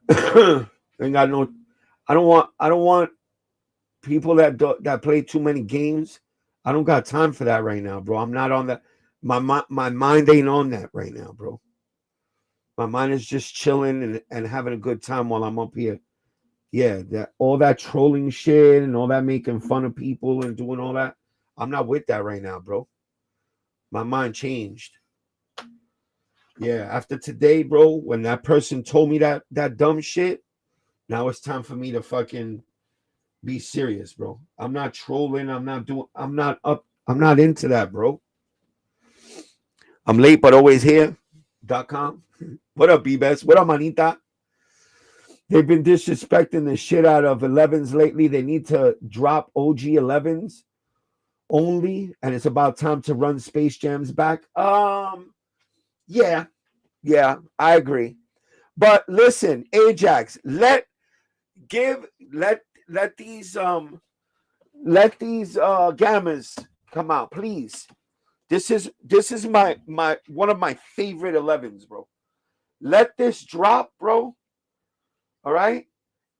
Ain't got no. I don't want people that play too many games. I don't got time for that right now, bro. I'm not on that. My mind ain't on that right now, bro. My mind is just chilling and having a good time while I'm up here. Yeah, that all that trolling shit and all that making fun of people and doing all that. I'm not with that right now, bro. My mind changed. Yeah, after today, bro, when that person told me that dumb shit, now it's time for me to fucking be serious, bro. I'm not trolling. I'm not into that, bro. I'm late, but always here.com. What up, B-Best? What up, Manita? They've been disrespecting the shit out of 11s lately. They need to drop OG 11s only, and it's about time to run Space Jams back. Yeah, I agree. But listen, Ajax, let these gammas come out, please. This is my one of my favorite 11s, bro. Let this drop, bro. All right,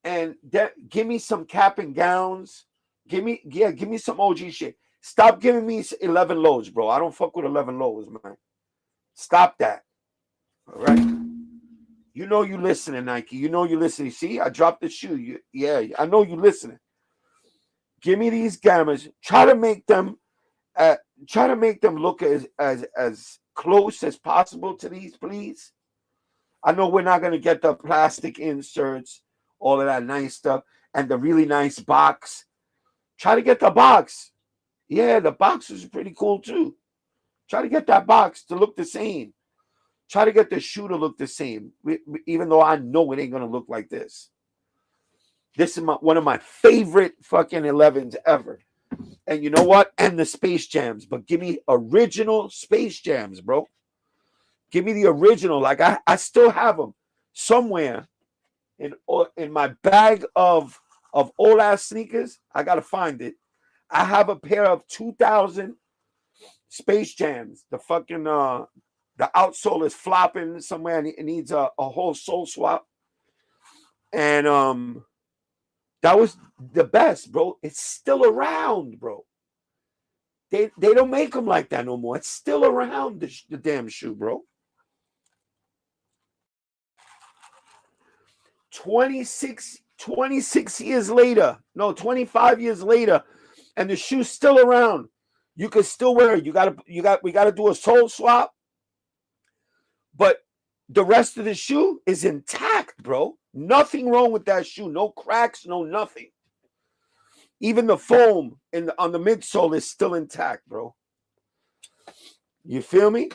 and give me some cap and gowns. Give me some OG shit. Stop giving me 11 lows, bro. I don't fuck with 11 lows, man. Stop that. All right. You know you listening, Nike. You know you listening. See, I dropped the shoe. Yeah, I know you listening. Give me these gammas. Try to make them look as close as possible to these, please. I know we're not gonna get the plastic inserts, all of that nice stuff, and the really nice box. Try to get the box. Yeah, the box is pretty cool too. Try to get that box to look the same. Try to get the shoe to look the same, even though I know it ain't gonna look like this. This is one of my favorite fucking 11s ever. And you know what? And the Space Jams, but give me original Space Jams, bro. Give me the original. Like I still have them somewhere in my bag of old ass sneakers. I gotta find it. I have a pair of 2000 Space Jams. The fucking the outsole is flopping somewhere and it needs a whole sole swap. And that was the best, bro. It's still around, bro. They don't make them like that no more. It's still around, the damn shoe, bro. 26 years later, no, 25 years later, and the shoe's still around. You can still wear it. We gotta do a sole swap. But the rest of the shoe is intact, bro. Nothing wrong with that shoe. No cracks, no nothing. Even the foam on the midsole is still intact, bro. You feel me?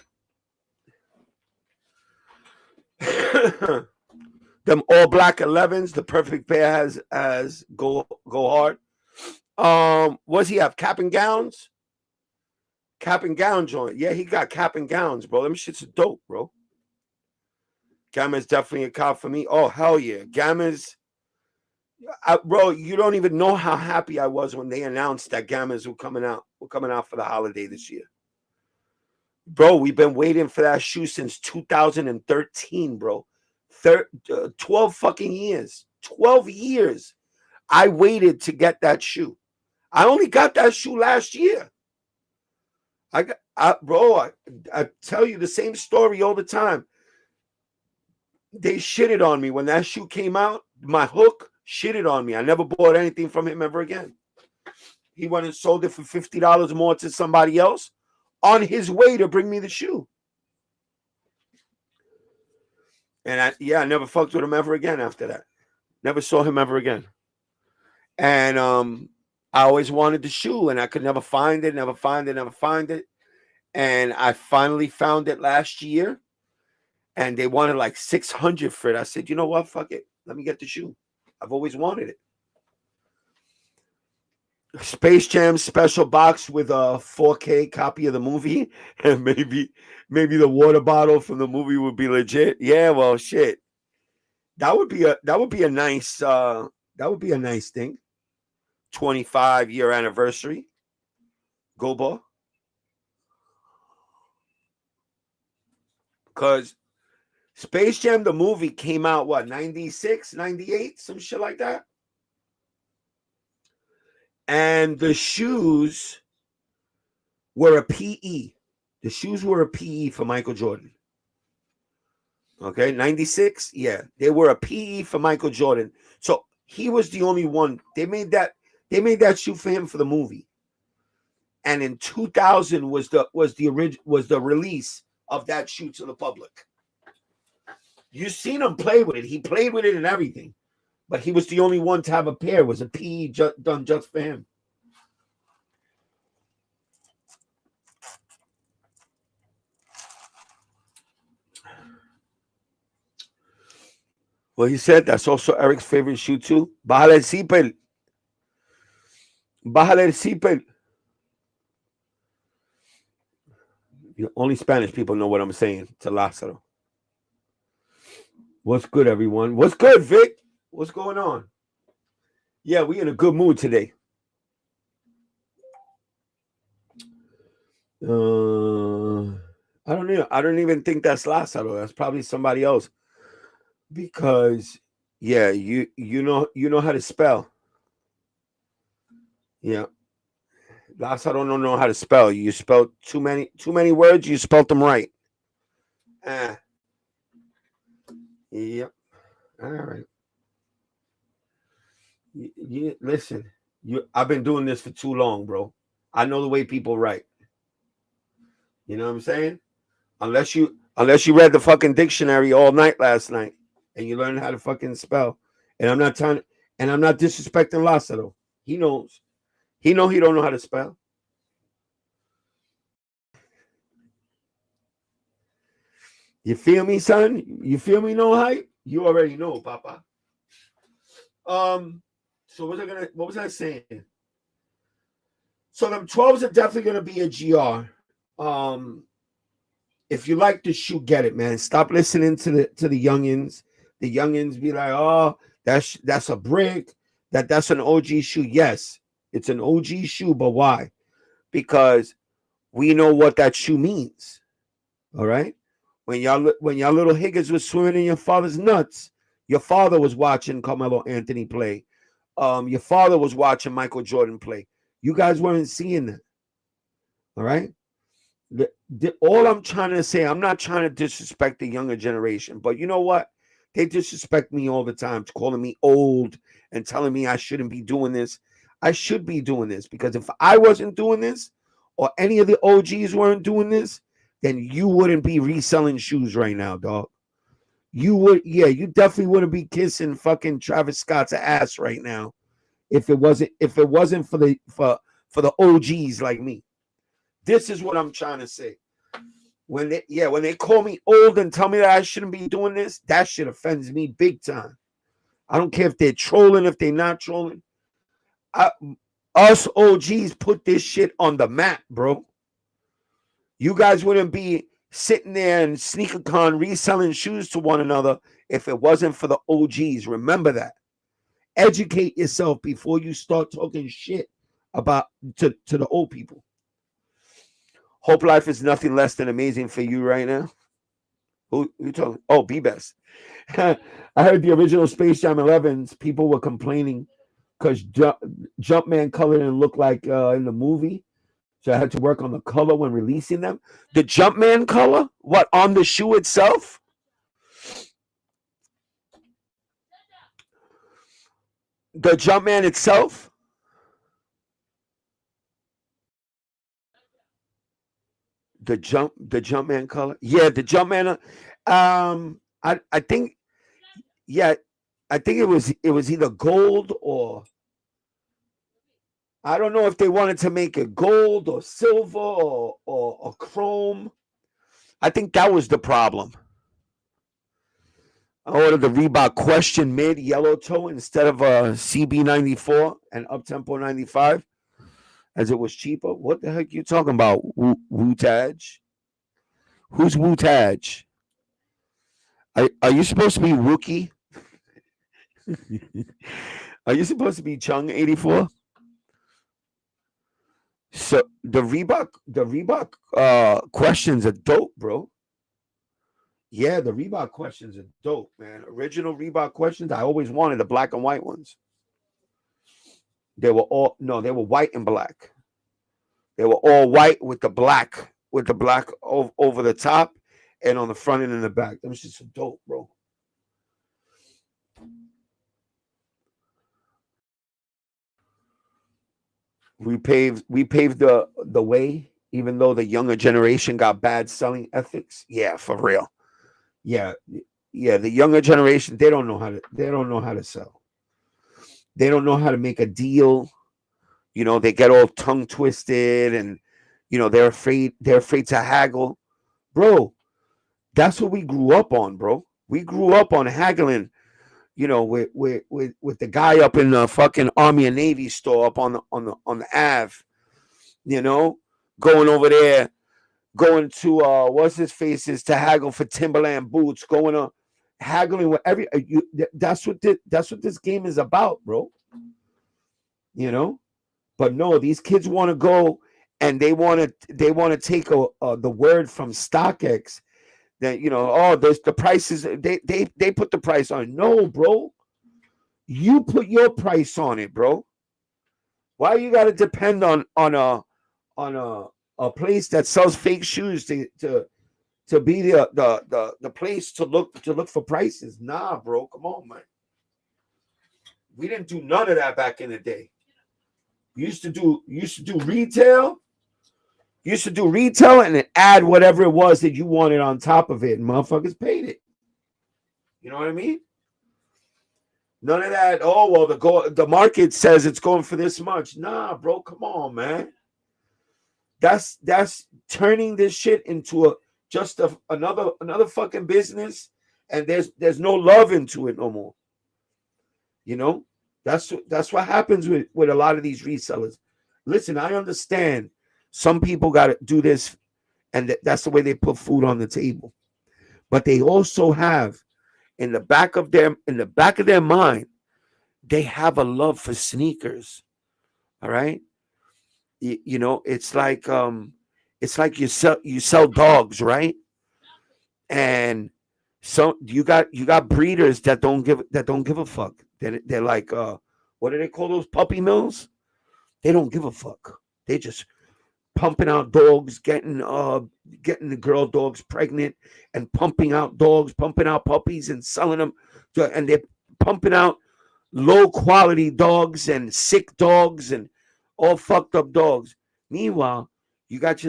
Them all black 11s, the perfect pair has go hard. What does he have? Cap and gowns? Cap and gown joint. Yeah, he got cap and gowns, bro. Them shit's dope, bro. Gamma's definitely a cop for me. Oh, hell yeah. Gamma's, bro, you don't even know how happy I was when they announced that Gammas were coming out for the holiday this year. Bro, we've been waiting for that shoe since 2013, bro. 12 fucking years. 12 years. I waited to get that shoe. I only got that shoe last year. I tell you the same story all the time. They shitted on me when that shoe came out. My hook shitted on me. I never bought anything from him ever again. He went and sold it for $50 more to somebody else on his way to bring me the shoe. And I never fucked with him ever again after that. Never saw him ever again. And I always wanted the shoe, and I could never find it. And I finally found it last year, and they wanted like $600 for it. I said, you know what? Fuck it. Let me get the shoe. I've always wanted it. Space Jam special box with a 4K copy of the movie, and maybe the water bottle from the movie would be legit. Yeah, well, shit. That would be a nice thing. 25-year anniversary. Go ball. Because Space Jam, the movie, came out, what, 96, 98, some shit like that? And the shoes were a PE. The shoes were a PE for Michael Jordan. Okay, 96? Yeah, they were a PE for Michael Jordan. So he was the only one. They made that shoe for him for the movie. And in 2000 was the release of that shoe to the public. You seen him play with it. He played with it and everything. But he was the only one to have a pair. It was a PE done just for him. Well, he said that's also Eric's favorite shoe too. Bájale el zipper. Only Spanish people know what I'm saying to Lázaro. What's good, everyone? What's good, Vic? What's going on? Yeah, we in a good mood today. I don't even think that's Lázaro. That's probably somebody else. Because yeah, you know how to spell. Yeah. Lázaro don't know how to spell. You spelled too many words, you spelled them right. Yep. All right. Listen, I've been doing this for too long, bro. I know the way people write. You know what I'm saying? Unless you read the fucking dictionary all night last night and you learned how to fucking spell. And I'm not disrespecting Lázaro. He knows. He don't know how to spell. You feel me, son? You feel me, no hype? You already know, Papa. So what was I saying? So them 12s are definitely gonna be a GR. If you like the shoe, get it, man. Stop listening to the youngins. The youngins be like, oh, that's a brick. That's an OG shoe. Yes, it's an OG shoe, but why? Because we know what that shoe means. All right. When y'all little Higgins was swimming in your father's nuts, your father was watching Carmelo Anthony play. Your father was watching Michael Jordan play. You guys weren't seeing that. All right. All I'm trying to say, I'm not trying to disrespect the younger generation, but you know what? They disrespect me all the time, calling me old and telling me I shouldn't be doing this. I should be doing this because if I wasn't doing this or any of the OGs weren't doing this, then you wouldn't be reselling shoes right now, dog. You would, yeah, you definitely wouldn't be kissing fucking Travis Scott's ass right now if it wasn't for the OGs like me. This is what I'm trying to say. When they call me old and tell me that I shouldn't be doing this, that shit offends me big time. I don't care if they're trolling, if they're not trolling. Us OGs put this shit on the map, bro. You guys wouldn't be sitting there and sneaker con reselling shoes to one another if it wasn't for the OGs. Remember that. Educate yourself before you start talking shit about to the old people. Hope life is nothing less than amazing for you right now. Who you talking? Oh, B-Best. I heard the original Space Jam 11s. People were complaining because Jumpman color didn't look like in the movie. So I had to work on the color when releasing them. The Jumpman color? What, on the shoe itself? The Jumpman itself? The Jumpman color? Yeah, the Jumpman. I think, yeah, I think it was either gold or I don't know if they wanted to make it gold or silver or chrome. I think that was the problem. I ordered the Reebok Question Mid yellow toe instead of a CB94 and Uptempo 95 as it was cheaper. What the heck are you talking about, Wu-Taj? Who's Wu-Taj? Are you supposed to be Wookie? Are you supposed to be Chung 84? So the Reebok questions are dope, bro. Yeah, the Reebok questions are dope, man. Original Reebok questions. I always wanted the black and white ones. They were white and black. They were all white with the black over the top and on the front and in the back. That was just so dope, bro. We paved the way, even though the younger generation got bad selling ethics. Yeah, for real. Yeah. The younger generation, they don't know how to sell. They don't know how to make a deal. You know, they get all tongue twisted and they're afraid to haggle. Bro, that's what we grew up on, bro. We grew up on haggling, with the guy up in the fucking Army and Navy store up on the Ave, going over there, going to what's his faces to haggle for Timberland boots, going on haggling with that's what this game is about, bro. But no, these kids want to go and they want to take the word from StockX that there's the prices, they put the price on it. No, bro, you put your price on it, bro. Why you got to depend on a place that sells fake shoes to be the place to look for prices? Nah, bro, come on, man. We didn't do none of that back in the day. You used to do retail. You used to do retail and then add whatever it was that you wanted on top of it, and motherfuckers paid it. You know what I mean? None of that. Oh well, the market says it's going for this much. Nah, bro, come on, man. That's turning this shit into just another fucking business, and there's no love into it no more. That's what happens with a lot of these resellers. Listen, I understand some people got to do this, and that's the way they put food on the table. But they also have in the back of their mind, they have a love for sneakers. All right, it's like you sell dogs, right? And so you got breeders that don't give a fuck. They're like, what do they call those puppy mills? They don't give a fuck. They just pumping out dogs, getting the girl dogs pregnant, and pumping out puppies and selling them. And they're pumping out low quality dogs and sick dogs and all fucked up dogs. Meanwhile, you got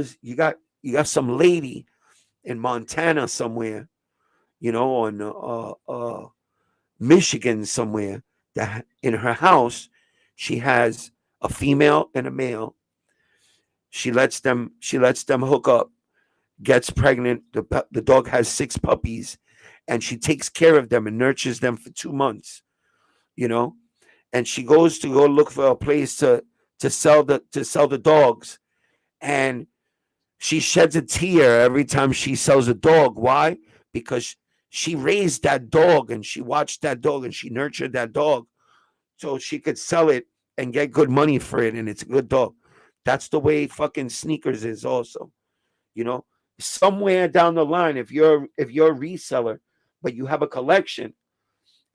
some lady in Montana somewhere, on Michigan somewhere, that in her house she has a female and a male. She lets them hook up, gets pregnant. The dog has 6 puppies, and she takes care of them and nurtures them for 2 months. And she goes to look for a place to sell the dogs, and She sheds a tear every time she sells a dog. Why? Because she raised that dog and she watched that dog and she nurtured that dog so she could sell it and get good money for it. And it's a good dog. That's the way fucking sneakers is also. You know, somewhere down the line, if you're a reseller, but you have a collection,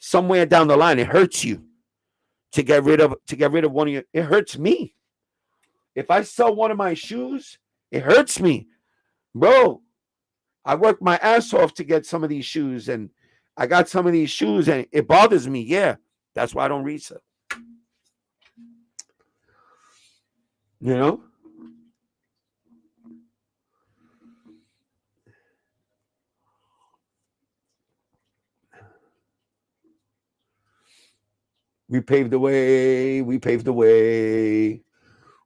somewhere down the line, it hurts you to get rid of one of your. It hurts me. If I sell one of my shoes, it hurts me, bro. I worked my ass off to get some of these shoes, and I got some of these shoes, and it bothers me. Yeah, that's why I don't resell. You know. We paved the way. We paved the way.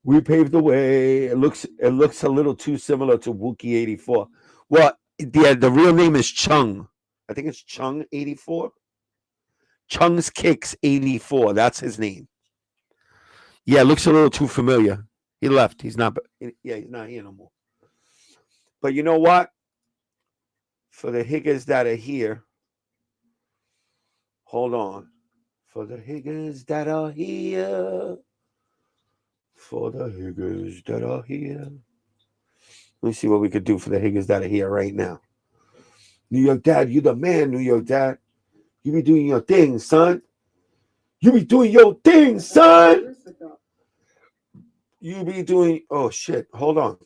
We paved the way. It looks a little too similar to Wookie 84. Well, the real name is Chung. I think it's Chung 84. Chung's Kicks 84. That's his name. Yeah, it looks a little too familiar. He left. He's not. Yeah, he's not here no more. But you know what? For the higgers that are here, hold on. For the higgers that are here. For the higgers that are here. Let me see what we could do for the higgers that are here right now. New York Dad, you the man, New York Dad. You be doing your thing, son. You be doing your thing, son. You be doing, oh shit, hold on.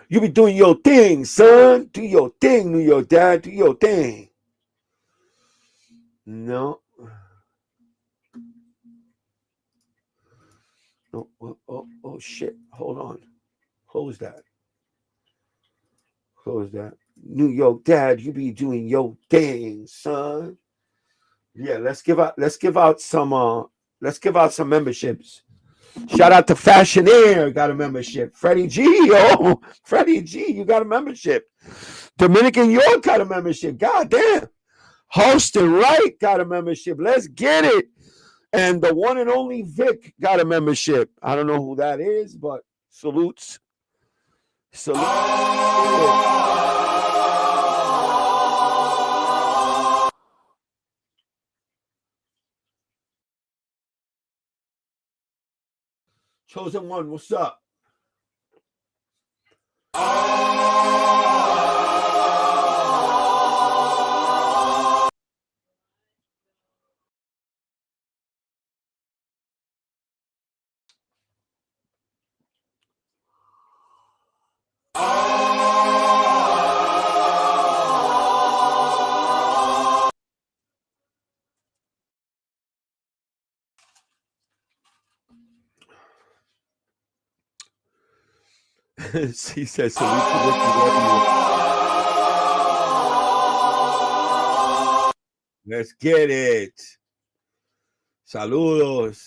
You be doing your thing, son. Do your thing, New York Dad. Do your thing. No. Oh, shit. Hold on. Close that. Close that. New York Dad, you be doing your thing, son. Yeah, let's give out some memberships. Shout out to Fashionaire, got a membership. Freddie G, yo. Freddie G, you got a membership. Dominican York got a membership. God damn. Holston Wright got a membership. Let's get it. And the one and only Vic got a membership. I don't know who that is, but salutes. Salutes. Chosen One, what's up? He says, let's get it. Saludos.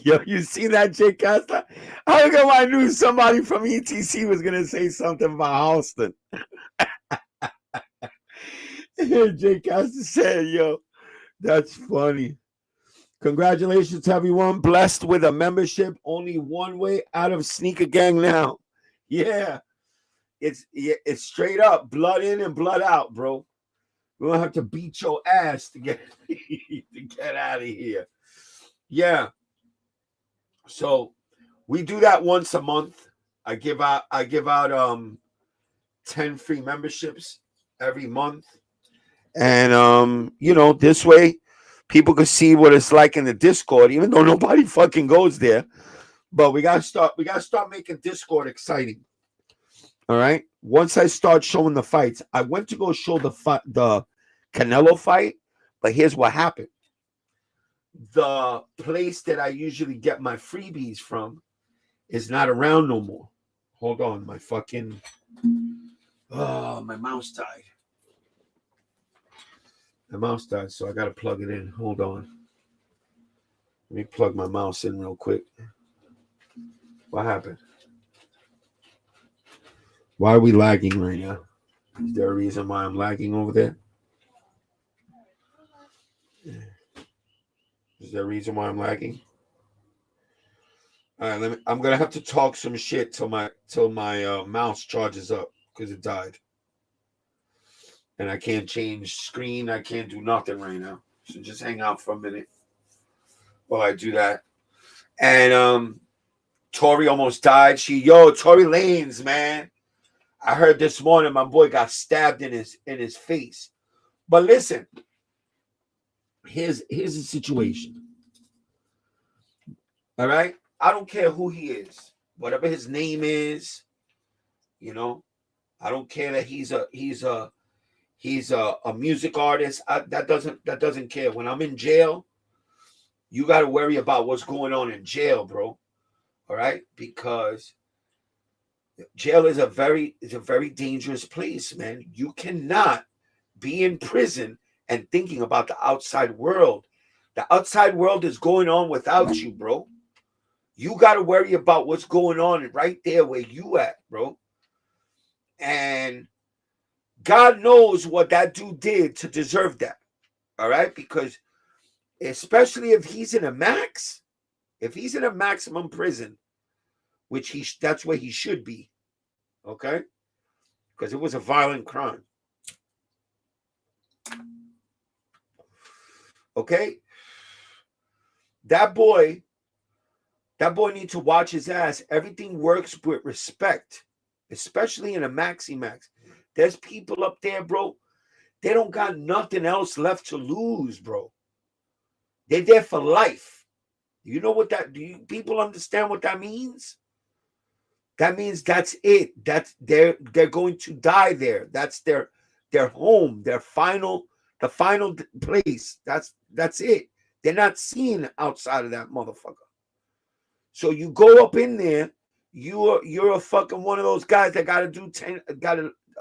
Yo, you seen that, Jay Costa? How come I knew somebody from ETC was going to say something about Halston? Jay Costa said, yo, that's funny. Congratulations to everyone blessed with a membership. Only one way out of Sneaker Gang now. Yeah, it's straight up blood in and blood out, bro. We're gonna have to beat your ass to get out of here. Yeah. So we do that once a month. I give out 10 free memberships every month, and this way people can see what it's like in the Discord, even though nobody fucking goes there. But we gotta start making Discord exciting. All right. Once I start showing the fights, I went to go show the Canelo fight, but here's what happened. The place that I usually get my freebies from is not around no more. Hold on, my mouse died. The mouse died, so I gotta plug it in. Hold on. Let me plug my mouse in real quick. What happened? Why are we lagging right now? Is there a reason why I'm lagging over there? Is there a reason why I'm lagging? All right, I'm gonna have to talk some shit till my mouse charges up because it died, and I can't change screen. I can't do nothing right now. So just hang out for a minute while I do that. And Tory almost died. Tory Lanez, man. I heard this morning my boy got stabbed in his face. But listen, here's the situation. All right, I don't care who he is, whatever his name is. You know, I don't care that he's a music artist. That doesn't care. When I'm in jail, you got to worry about what's going on in jail, bro. All right, because jail is a very dangerous place, man. You cannot be in prison and thinking about the outside world. The outside world is going on without you, bro. You got to worry about what's going on right there where you at, bro. And God knows what that dude did to deserve that. All right, because especially if he's in a maximum prison, which that's where he should be. Okay, because it was a violent crime. Okay, that boy needs to watch his ass. Everything works with respect, especially in a maxi max. There's people up there, bro. They don't got nothing else left to lose, bro. They're there for life. You know what that? Do you people understand what that means? That means that's it. That's they're going to die there. That's their home, the final place. That's it. They're not seeing outside of that motherfucker. So you go up in there, you're a fucking one of those guys that got a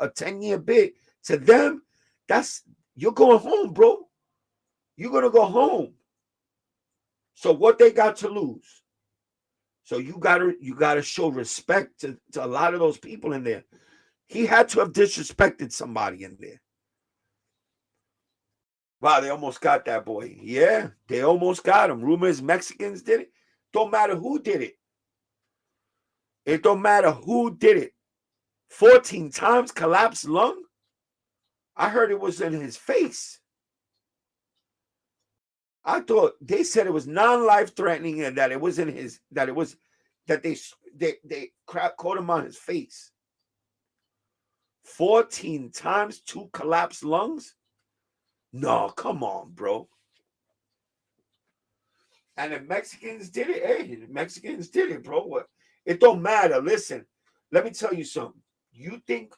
10-year bid. To them, you're going home, bro. You're gonna go home. So what they got to lose? So you gotta show respect to a lot of those people in there. He had to have disrespected somebody in there. Wow, they almost got that boy. Yeah, they almost got him. Rumor is Mexicans did it. Don't matter who did it. It don't matter who did it. 14 times collapsed lung. I heard it was in his face. I thought they said it was non-life threatening and that it was in his, that they caught him on his face. 14 times, 2 collapsed lungs? No, come on, bro. And the Mexicans did it. Hey, the Mexicans did it, bro. What? It don't matter. Listen, let me tell you something. You think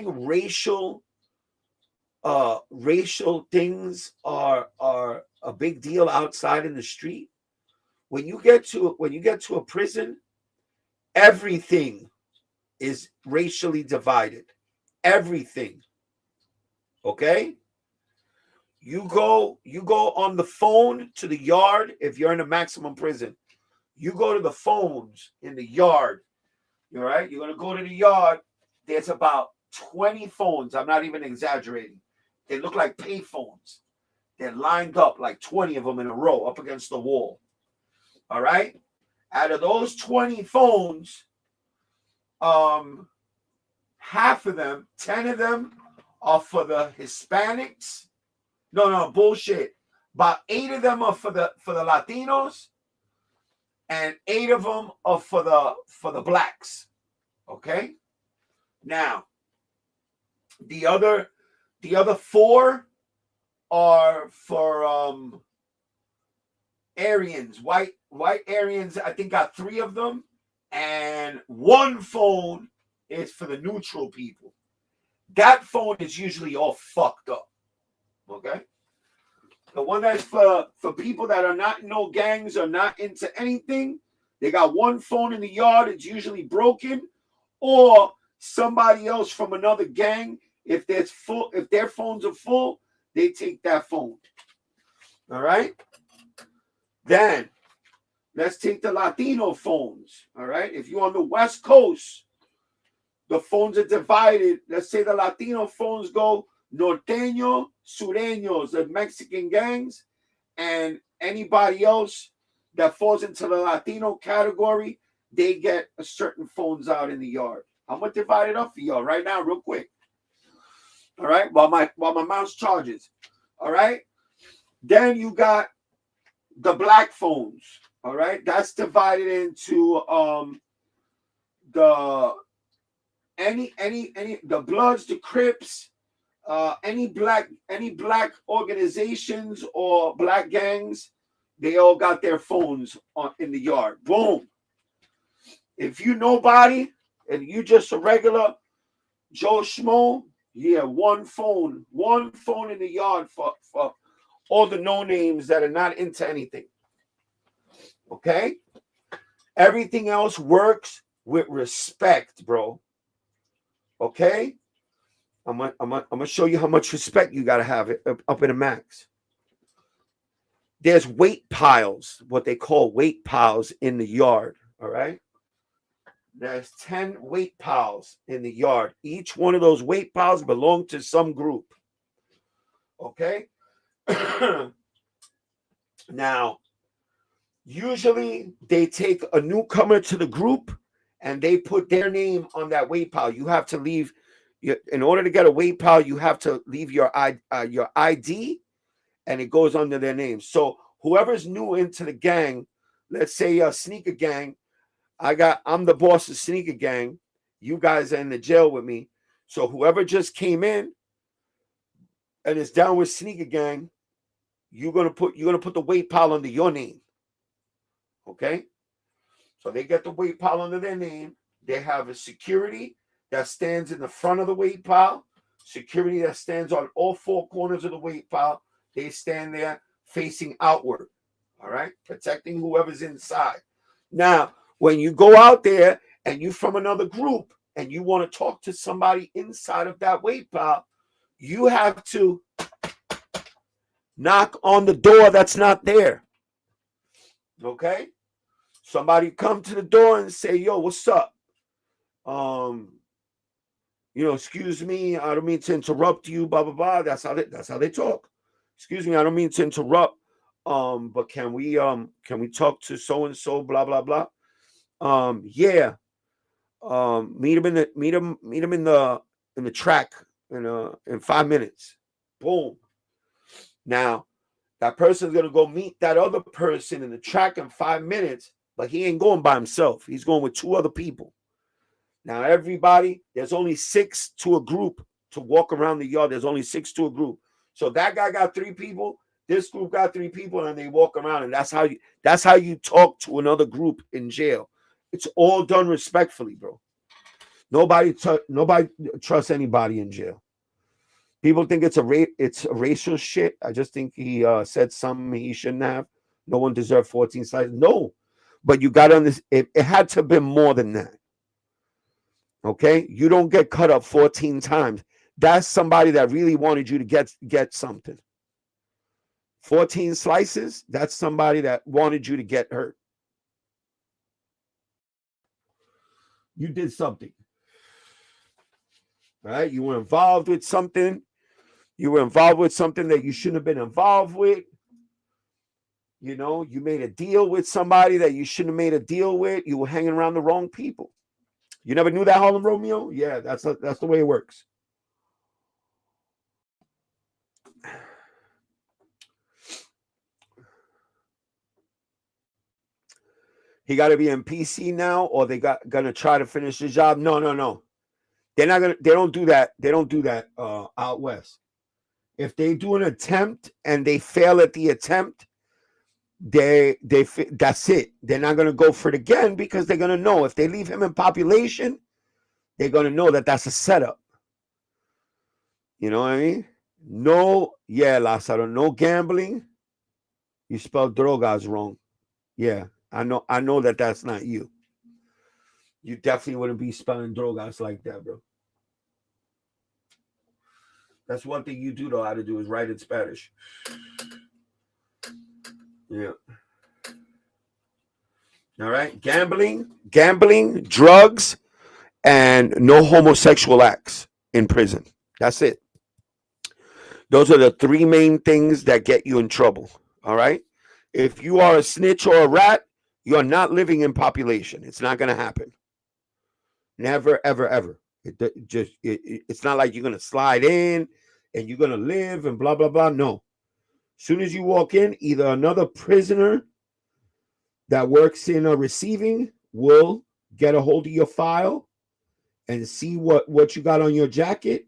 racial things are a big deal outside in the street? When you get to a prison, everything is racially divided. Everything. Okay? You go on the phone to the yard if you're in a maximum prison. You go to the phones in the yard. All right? You're going to go to the yard. There's about 20 phones. I'm not even exaggerating. They look like pay phones. They're lined up like 20 of them in a row up against the wall. All right? Out of those 20 phones, half of them, 10 of them are for the Hispanics. No, bullshit. About 8 of them are for the Latinos, and 8 of them are for the blacks. Okay? Now, the other 4 are for Aryans, white Aryans. I think got 3 of them, and 1 phone is for the neutral people. That phone is usually all fucked up. Okay, the one that's for people that are not in no gangs or not into anything, they got 1 phone in the yard. It's usually broken, or somebody else from another gang. If their phones are full, they take that phone. All right. Then let's take the Latino phones. All right. If you're on the West Coast, the phones are divided. Let's say the Latino phones go norteño, sureños, the Mexican gangs, and anybody else that falls into the Latino category, they get a certain phones out in the yard. I'm gonna divide it up for y'all right now, real quick. All right, while my mouse charges. All right. Then you got the black phones. All right, that's divided into the the Bloods, the Crips, any black organizations or black gangs, they all got their phones in the yard. Boom. If you nobody and you just a regular Joe Schmo, yeah, one phone in the yard for all the no names that are not into anything. Okay? Everything else works with respect, bro. Okay? I'm gonna show you how much respect you gotta have it up in the max. There's weight piles, what they call weight piles in the yard. All right. There's 10 weight piles in the yard. Each one of those weight piles belong to some group. Okay. Now, usually they take a newcomer to the group and they put their name on that weight pile. You have to leave. In order to get a weight pile, you have to leave your ID, and it goes under their name. So whoever's new into the gang, let's say a sneaker gang, I'm the boss of sneaker gang. You guys are in the jail with me. So whoever just came in and is down with sneaker gang, you're gonna put the weight pile under your name. Okay? So they get the weight pile under their name. They have a security that stands in the front of the weight pile, security that stands on all four corners of the weight pile. They stand there facing outward, all right, protecting whoever's inside. Now, when you go out there and you're from another group and you want to talk to somebody inside of that weight pile, you have to knock on the door that's not there. Okay? Somebody come to the door and say, yo, what's up? Excuse me, I don't mean to interrupt you, blah, blah, blah. That's how they talk. Excuse me, I don't mean to interrupt. But can we talk to so and so, blah, blah, blah. Yeah. Meet him in the track in 5 minutes. Boom. Now, that person's gonna go meet that other person in the track in 5 minutes, but he ain't going by himself. He's going with 2 other people. Now, everybody, there's only 6 to a group to walk around the yard. There's only 6 to a group. So that guy got 3 people. This group got 3 people, and they walk around, and that's how you talk to another group in jail. It's all done respectfully, bro. Nobody trusts anybody in jail. People think it's a racial shit. I just think he said something he shouldn't have. No one deserved 14 slices. No, but you got to understand. It had to have been more than that. Okay, you don't get cut up 14 times. That's somebody that really wanted you to get something. 14 slices, that's somebody that wanted you to get hurt. You did something. Right? You were involved with something. You were involved with something that you shouldn't have been involved with. You made a deal with somebody that you shouldn't have made a deal with. You were hanging around the wrong people. You never knew that, Harlem Romeo? Yeah, that's the way it works. He got to be in PC now, or they gonna try to finish the job. No. They're not gonna. They don't do that. They don't do that out west. If they do an attempt and they fail at the attempt, that's it. They're not gonna go for it again because they're gonna know if they leave him in population, they're gonna know that that's a setup. You know what I mean? No, yeah, Lázaro, no gambling. You spelled drogas wrong. Yeah. I know that that's not you. You definitely wouldn't be spelling drogas like that, bro. That's one thing you do know how to do is write in Spanish. Yeah. All right. Gambling, drugs, and no homosexual acts in prison. That's it. Those are the 3 main things that get you in trouble. All right. If you are a snitch or a rat, you're not living in population. It's not going to happen. Never, ever, ever. It's not like you're going to slide in and you're going to live and blah, blah, blah. No. As soon as you walk in, either another prisoner that works in a receiving will get a hold of your file and see what you got on your jacket.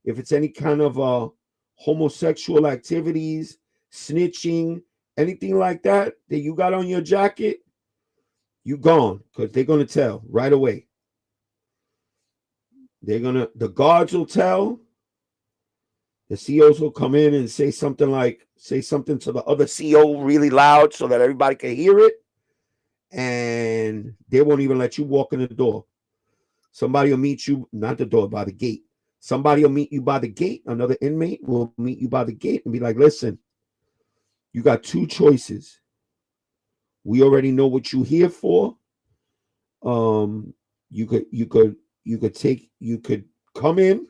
If it's any kind of homosexual activities, snitching, anything like that you got on your jacket, you gone, because they're going to tell right away. The guards will tell. The COs will come in and say something to the other CO really loud so that everybody can hear it. And they won't even let you walk in the door. Somebody will meet you, not the door, by the gate. Somebody will meet you by the gate. Another inmate will meet you by the gate and be like, listen, you got two choices. We already know what you're here for. You could come in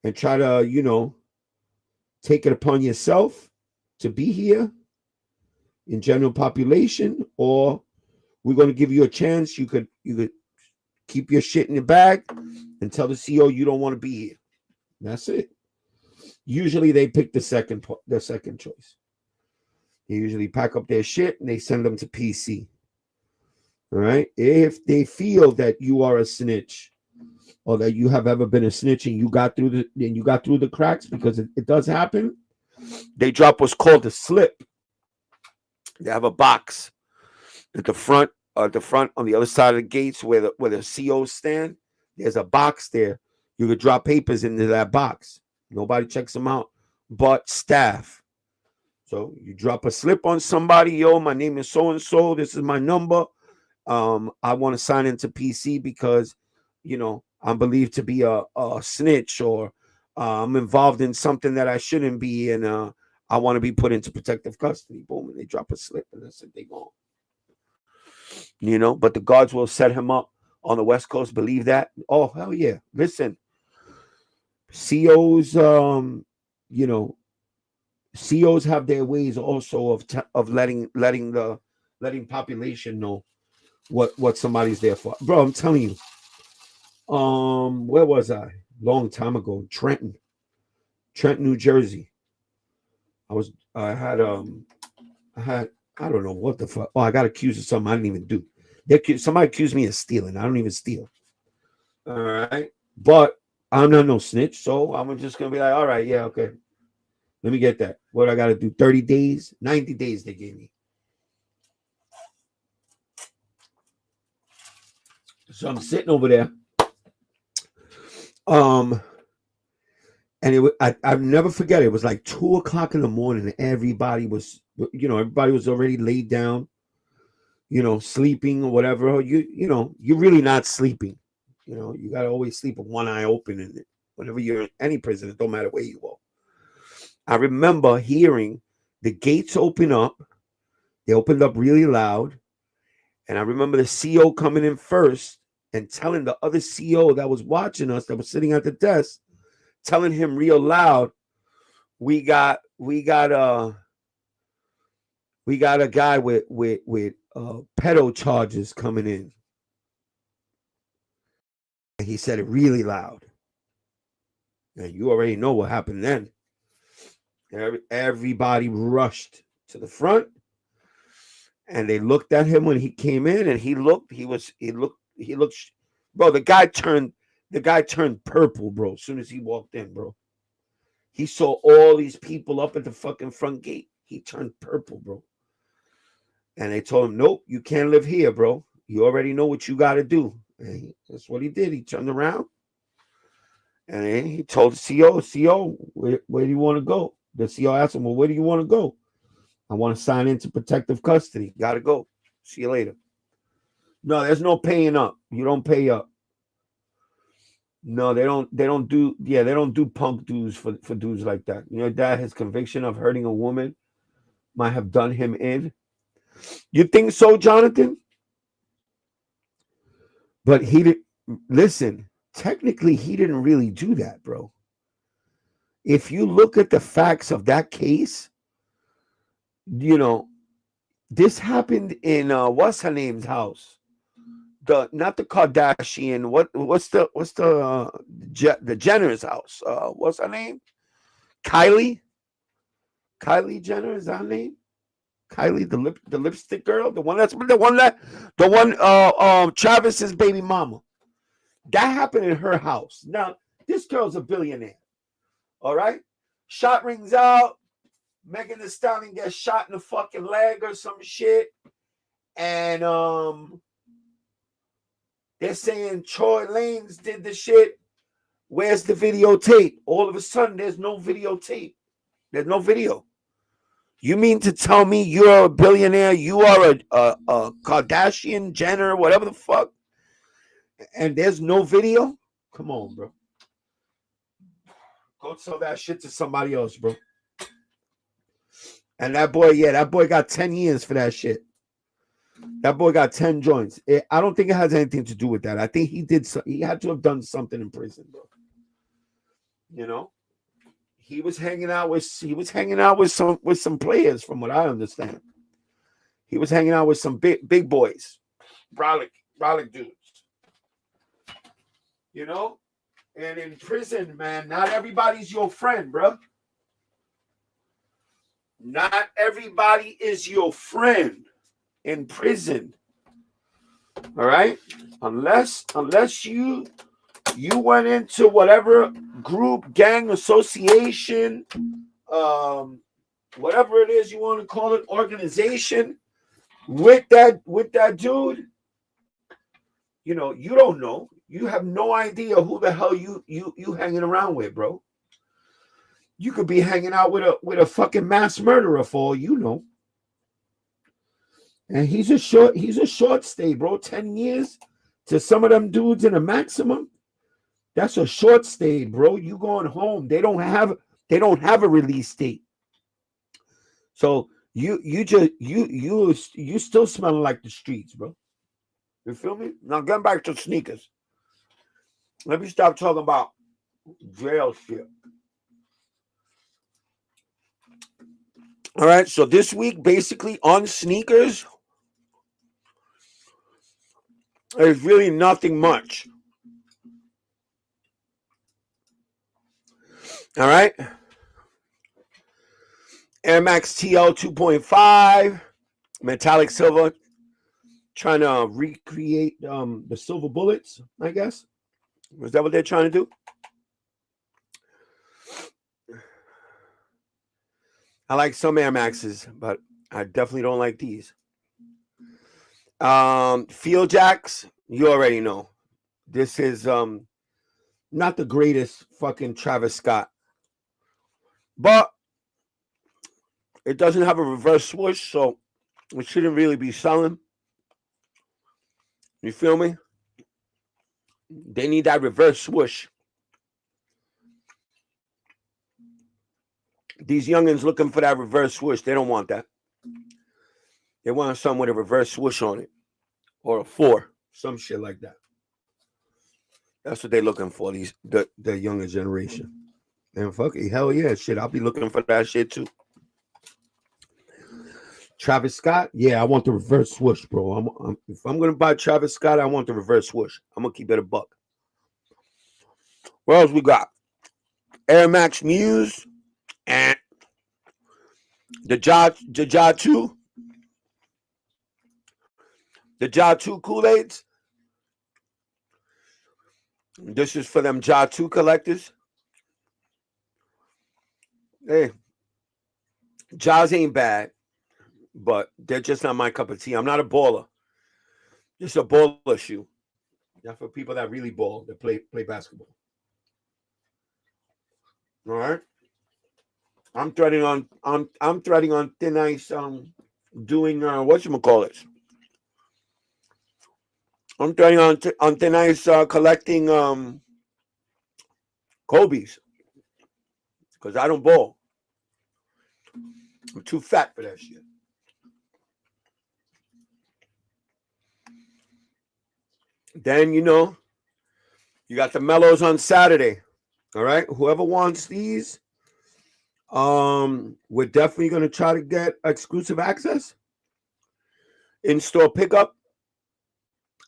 and try to, take it upon yourself to be here in general population, or we're going to give you a chance. You could keep your shit in your bag and tell the CO you don't want to be here. That's it. Usually they pick the second choice. They usually pack up their shit and they send them to PC. All right. If they feel that you are a snitch or that you have ever been a snitch and you got through the cracks, because it does happen, they drop what's called a slip. They have a box at the front on the other side of the gates where the COs stand. There's a box there. You could drop papers into that box. Nobody checks them out but staff. So you drop a slip on somebody. Yo, my name is so and so. This is my number. I want to sign into PC because, I'm believed to be a snitch, or I'm involved in something that I shouldn't be, and I want to be put into protective custody. Boom, and they drop a slip, and that's it. They gone. But the guards will set him up on the West Coast. Believe that? Oh, hell yeah! Listen, COs, COs have their ways also of letting population know what somebody's there for. Bro, I'm telling you. Where was I? Long time ago, Trenton, New Jersey. I had I don't know what the fuck. Oh, I got accused of something I didn't even do. Somebody accused me of stealing. I don't even steal. All right, but I'm not no snitch, so I'm just gonna be like, all right, yeah, okay. Let me get that. What I got to do? 30 days, 90 days they gave me. So I'm sitting over there. And I'll never forget it. It was like 2:00 in the morning, and everybody was already laid down, sleeping or whatever. You're really not sleeping. You gotta always sleep with one eye open, and whenever you're in any prison, it don't matter where you go. I remember hearing the gates open up. They opened up really loud, and I remember the CO coming in first and telling the other CO that was watching us, that was sitting at the desk, telling him real loud, we got a guy with pedo charges coming in. And he said it really loud. And you already know what happened then. Everybody rushed to the front, and they looked at him when he came in, and he looked, bro, the guy turned purple, bro, as soon as he walked in, bro. He saw all these people up at the fucking front gate. He turned purple, bro. And they told him, nope, you can't live here, bro. You already know what you got to do. And that's what he did. He turned around, and then he told the CO, where do you want to go? The CO asked him, well, where do you want to go? I want to sign into protective custody. Got to go. See you later. No, there's no paying up. You don't pay up. No, they don't do punk dudes for dudes like that. That his conviction of hurting a woman might have done him in. You think so, Jonathan? But technically he didn't really do that, bro. If you look at the facts of that case, This happened in what's her name's house? Not the Kardashian. What's the Jenner's house? What's her name? Kylie Jenner, is that her name? Kylie, the lipstick girl, the one Travis's baby mama. That happened in her house. Now, this girl's a billionaire. All right? Shot rings out. Megan Thee Stallion gets shot in the fucking leg or some shit. And they're saying Troy Lanez did the shit. Where's the videotape? All of a sudden, there's no videotape. There's no video. You mean to tell me you're a billionaire? You are a Kardashian, Jenner, whatever the fuck, and there's no video? Come on, bro. Go tell that shit to somebody else, bro. And that boy got 10 years for that shit. That boy got 10 joints. I don't think it has anything to do with that. I think he had to have done something in prison, bro. You know? He was hanging out with some players, from what I understand. He was hanging out with some big boys, brolic dudes. You know, and in prison, man, not everybody's your friend, bro. Not everybody is your friend in prison. All right, unless you went into whatever group, gang, association, whatever it is you want to call it, organization, with that dude, you know, you don't know. You have no idea who the hell you hanging around with, bro. You could be hanging out with a fucking mass murderer for all you know. And he's a short stay, bro. 10 years to some of them dudes in a maximum. That's a short stay, bro. You going home. They don't have a release date. So you still smelling like the streets, bro. You feel me? Now getting back to sneakers. Let me stop talking about jail shit. All right, so this week, basically on sneakers, there's really nothing much. All right. Air Max TL 2.5, metallic silver, trying to recreate the silver bullets, I guess. Is that what they're trying to do? I like some Air Maxes, but I definitely don't like these. Field Jacks, you already know. This is not the greatest fucking Travis Scott. But it doesn't have a reverse swoosh, so it shouldn't really be selling. You feel me? They need that reverse swoosh. These youngins looking for that reverse swoosh. They don't want that. They want something with a reverse swoosh on it. Or a 4. Some shit like that. That's what they're looking for, the younger generation. And fuck it, hell yeah, shit. I'll be looking for that shit too. Travis Scott, yeah, I want the reverse swoosh, bro. If I'm gonna buy Travis Scott, I want the reverse swoosh. I'm gonna keep it $1. What else we got? Air Max Muse and the Ja 2. The Ja 2 Kool-Aids. This is for them Ja 2 collectors. Hey, Jaws ain't bad, but they're just not my cup of tea. I'm not a baller. Just a baller shoe. Not for people that really ball, that play basketball. All right. I'm threading on thin ice. Doing whatchamacallit. I'm threading on thin ice. Collecting Kobe's because I don't ball. I'm too fat for that shit. Then, you know, you got the mellows on Saturday. All right. Whoever wants these, we're definitely going to try to get exclusive access. in-store pickup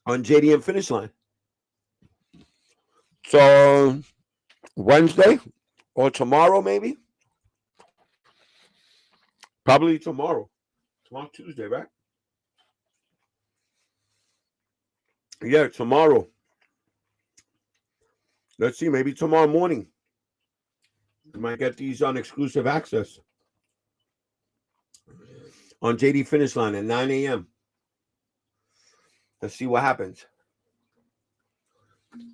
on JDM Finish Line. So Wednesday or tomorrow, maybe. Probably tomorrow. Tomorrow, Tuesday, right? Yeah, tomorrow. Let's see, maybe tomorrow morning. You might get these on exclusive access on JD Finish Line at 9 a.m. Let's see what happens.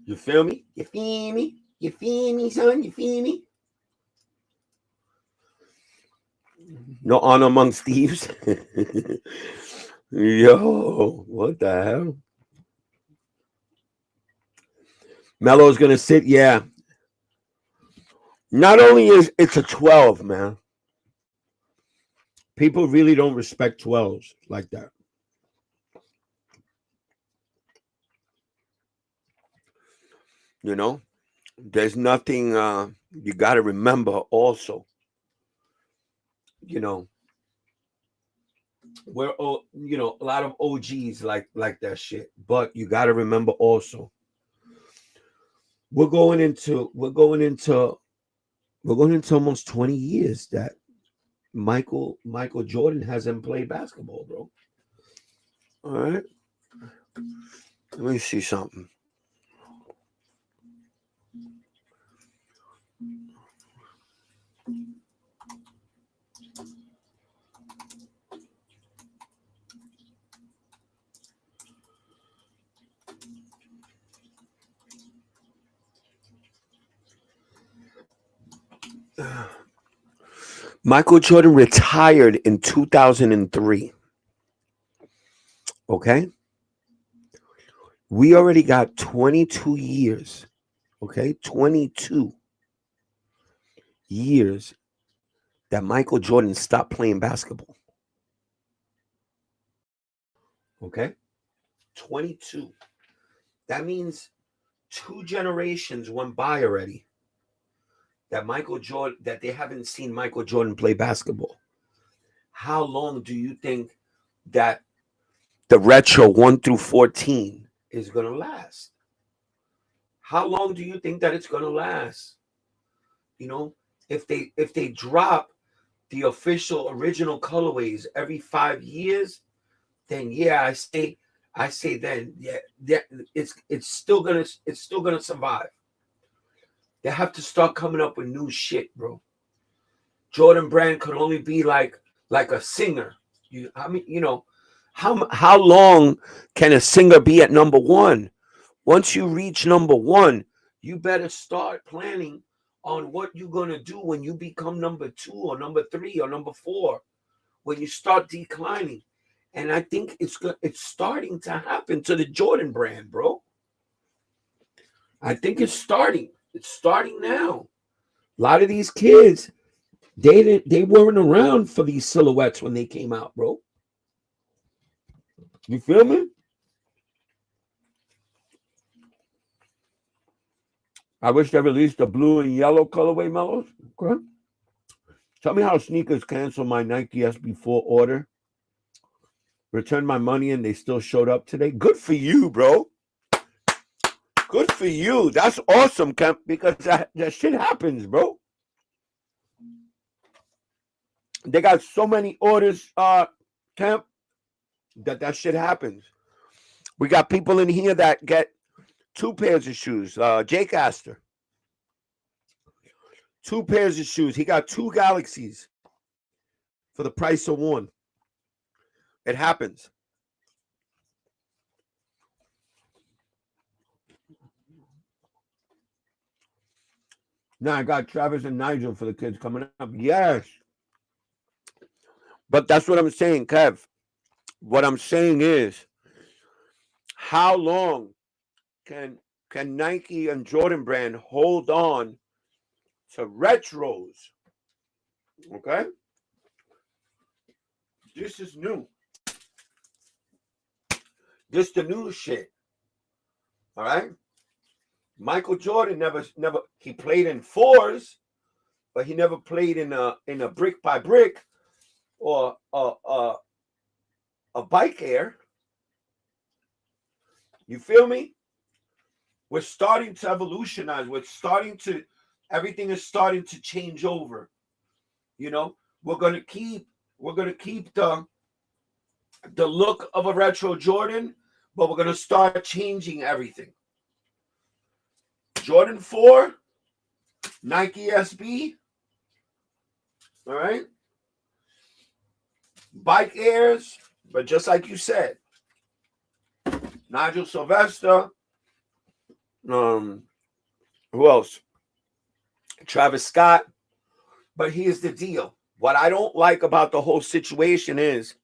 You feel me? You feel me? You feel me, son? You feel me? No honor amongst thieves. Yo, what the hell? Melo's gonna sit, yeah. Not only is it's a 12, man. People really don't respect 12s like that. You know, there's nothing you got to remember also. You know, we're all, you know, a lot of OGs like that shit, but you got to remember also we're going into almost 20 years that Michael Jordan hasn't played basketball, bro. All right. Let me see something. Michael Jordan retired in 2003. Okay. We already got 22 years. Okay. 22 years that Michael Jordan stopped playing basketball. Okay. 22. That means 2 generations went by already that they haven't seen Michael Jordan play basketball. How long do you think that the retro 1 through 14 is going to last? How long do you think that it's going to last? You know, if they drop the official original colorways every 5 years, then yeah, I say then yeah, it's still gonna survive. They have to start coming up with new shit, bro. Jordan Brand could only be like a singer. How long can a singer be at number 1? Once you reach number 1, you better start planning on what you're gonna do when you become number 2 or number 3 or number 4, when you start declining. And I think it's starting to happen to the Jordan Brand, bro. I think it's starting. It's starting now. A lot of these kids, they weren't around for these silhouettes when they came out, bro. You feel me? I wish they released the blue and yellow colorway mellows. Okay. Tell me how sneakers canceled my Nike SB4 order. Returned my money and they still showed up today. Good for you, bro. Good for you. That's awesome, Kemp, because that shit happens, bro. They got so many orders, Kemp, that shit happens. We got people in here that get 2 pairs of shoes. Jake Astor. 2 pairs of shoes. He got 2 Galaxies for the price of 1. It happens. Now I got Travis and Nigel for the kids coming up. Yes. But that's what I'm saying, Kev. What I'm saying is, how long can Nike and Jordan Brand hold on to retros? Okay? This is new. This the new shit. All right? Michael Jordan never he played in 4s, but he never played in a brick by brick or a bike air. You feel me? We're starting to evolutionize. Everything is starting to change over. You know, we're gonna keep the look of a retro Jordan, but we're gonna start changing everything. Jordan 4, Nike SB. All right. Bike Airs, but just like you said, Nigel Sylvester. Who else? Travis Scott. But here's the deal. What I don't like about the whole situation is,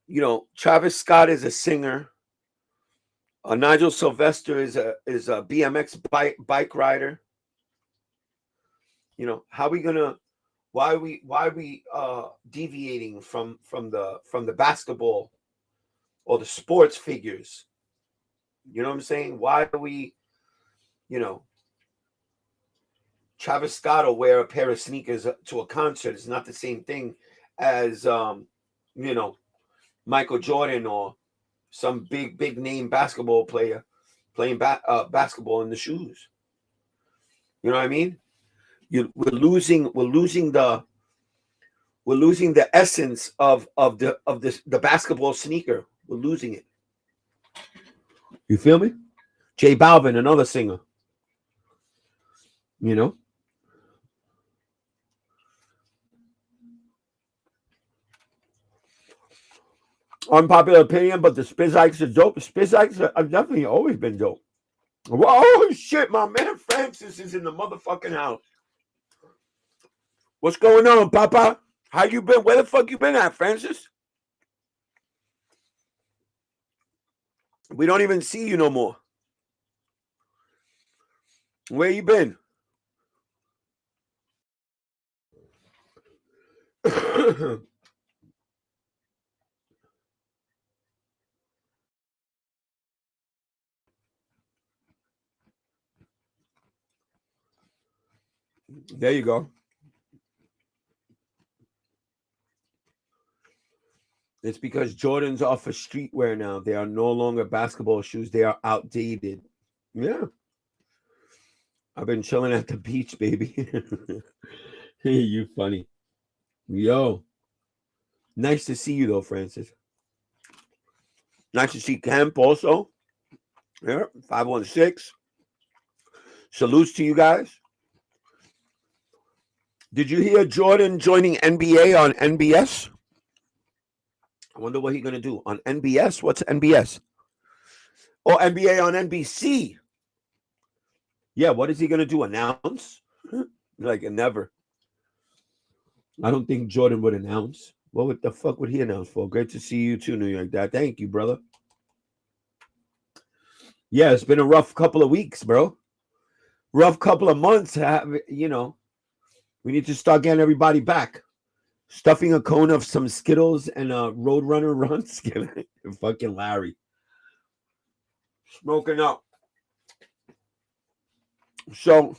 you know, Travis Scott is a singer. Nigel Sylvester is a BMX bike rider. You know, why are we deviating from the basketball or the sports figures? You know what I'm saying? Why are we, you know, Travis Scott will wear a pair of sneakers to a concert. It's not the same thing as, you know, Michael Jordan or some big name basketball player playing basketball in the shoes. You know what I mean? We're losing the essence of the basketball sneaker. We're losing it. You feel me? J Balvin, another singer. You know? Unpopular opinion, but the Spizikes are dope. Spizikes have definitely always been dope. Oh shit, my man Francis is in the motherfucking house. What's going on, Papa? How you been? Where the fuck you been at, Francis? We don't even see you no more. Where you been? There you go. It's because Jordans are for streetwear now. They are no longer basketball shoes. They are outdated. Yeah. I've been chilling at the beach, baby. Hey, you funny. Yo. Nice to see you, though, Francis. Nice to see Kemp also. Yeah, 516. Salutes to you guys. Did you hear Jordan joining NBA on NBS? I wonder what he's going to do on NBS. What's NBS? Oh, NBA on NBC. Yeah, what is he going to do? Announce? Like, never. I don't think Jordan would announce. What the fuck would he announce for? Great to see you too, New York Dad. Thank you, brother. Yeah, it's been a rough couple of weeks, bro. Rough couple of months. You know, we need to start getting everybody back. Stuffing a cone of some Skittles and a Roadrunner runs. Fucking Larry. Smoking up. So,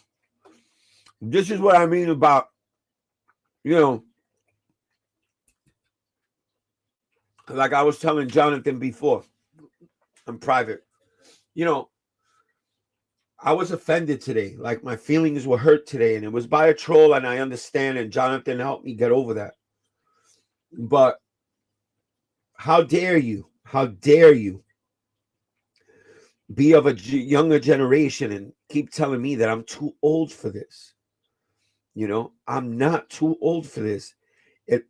this is what I mean about, you know, like I was telling Jonathan before in private, you know, I was offended today. Like my feelings were hurt today, and it was by a troll, and I understand, and Jonathan helped me get over that. But how dare you? How dare you be of a younger generation and keep telling me that I'm too old for this? You know, I'm not too old for this.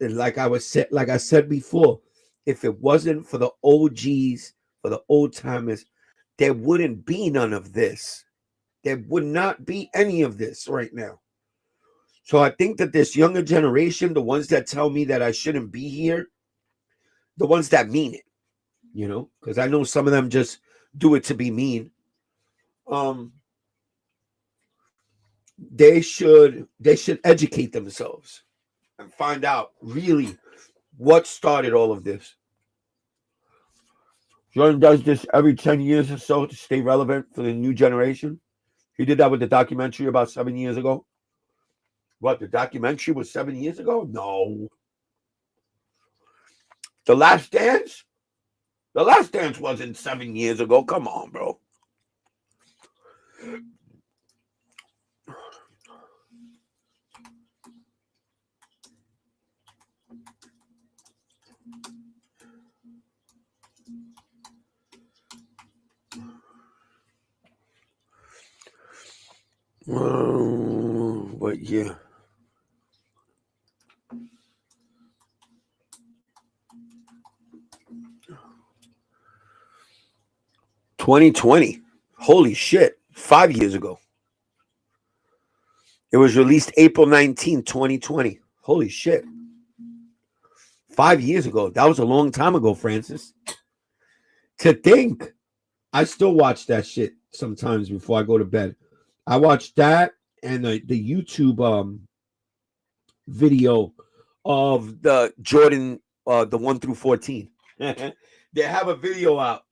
Like I said before, if it wasn't for the OGs, for the old timers, there wouldn't be none of this. There would not be any of this right now. So I think that this younger generation, the ones that tell me that I shouldn't be here, the ones that mean it, you know, because I know some of them just do it to be mean. They should educate themselves and find out really what started all of this. Jordan does this every 10 years or so to stay relevant for the new generation. He did that with the documentary about 7 years ago. What, the documentary was 7 years ago? No. The Last Dance? The Last Dance wasn't 7 years ago. Come on, bro. But yeah. $2020. Holy shit. 5 years ago. It was released April 19, 2020. Holy shit. 5 years ago. That was a long time ago, Francis. To think, I still watch that shit sometimes before I go to bed. I watch that and the YouTube video of the Jordan, the 1 through 14. They have a video out.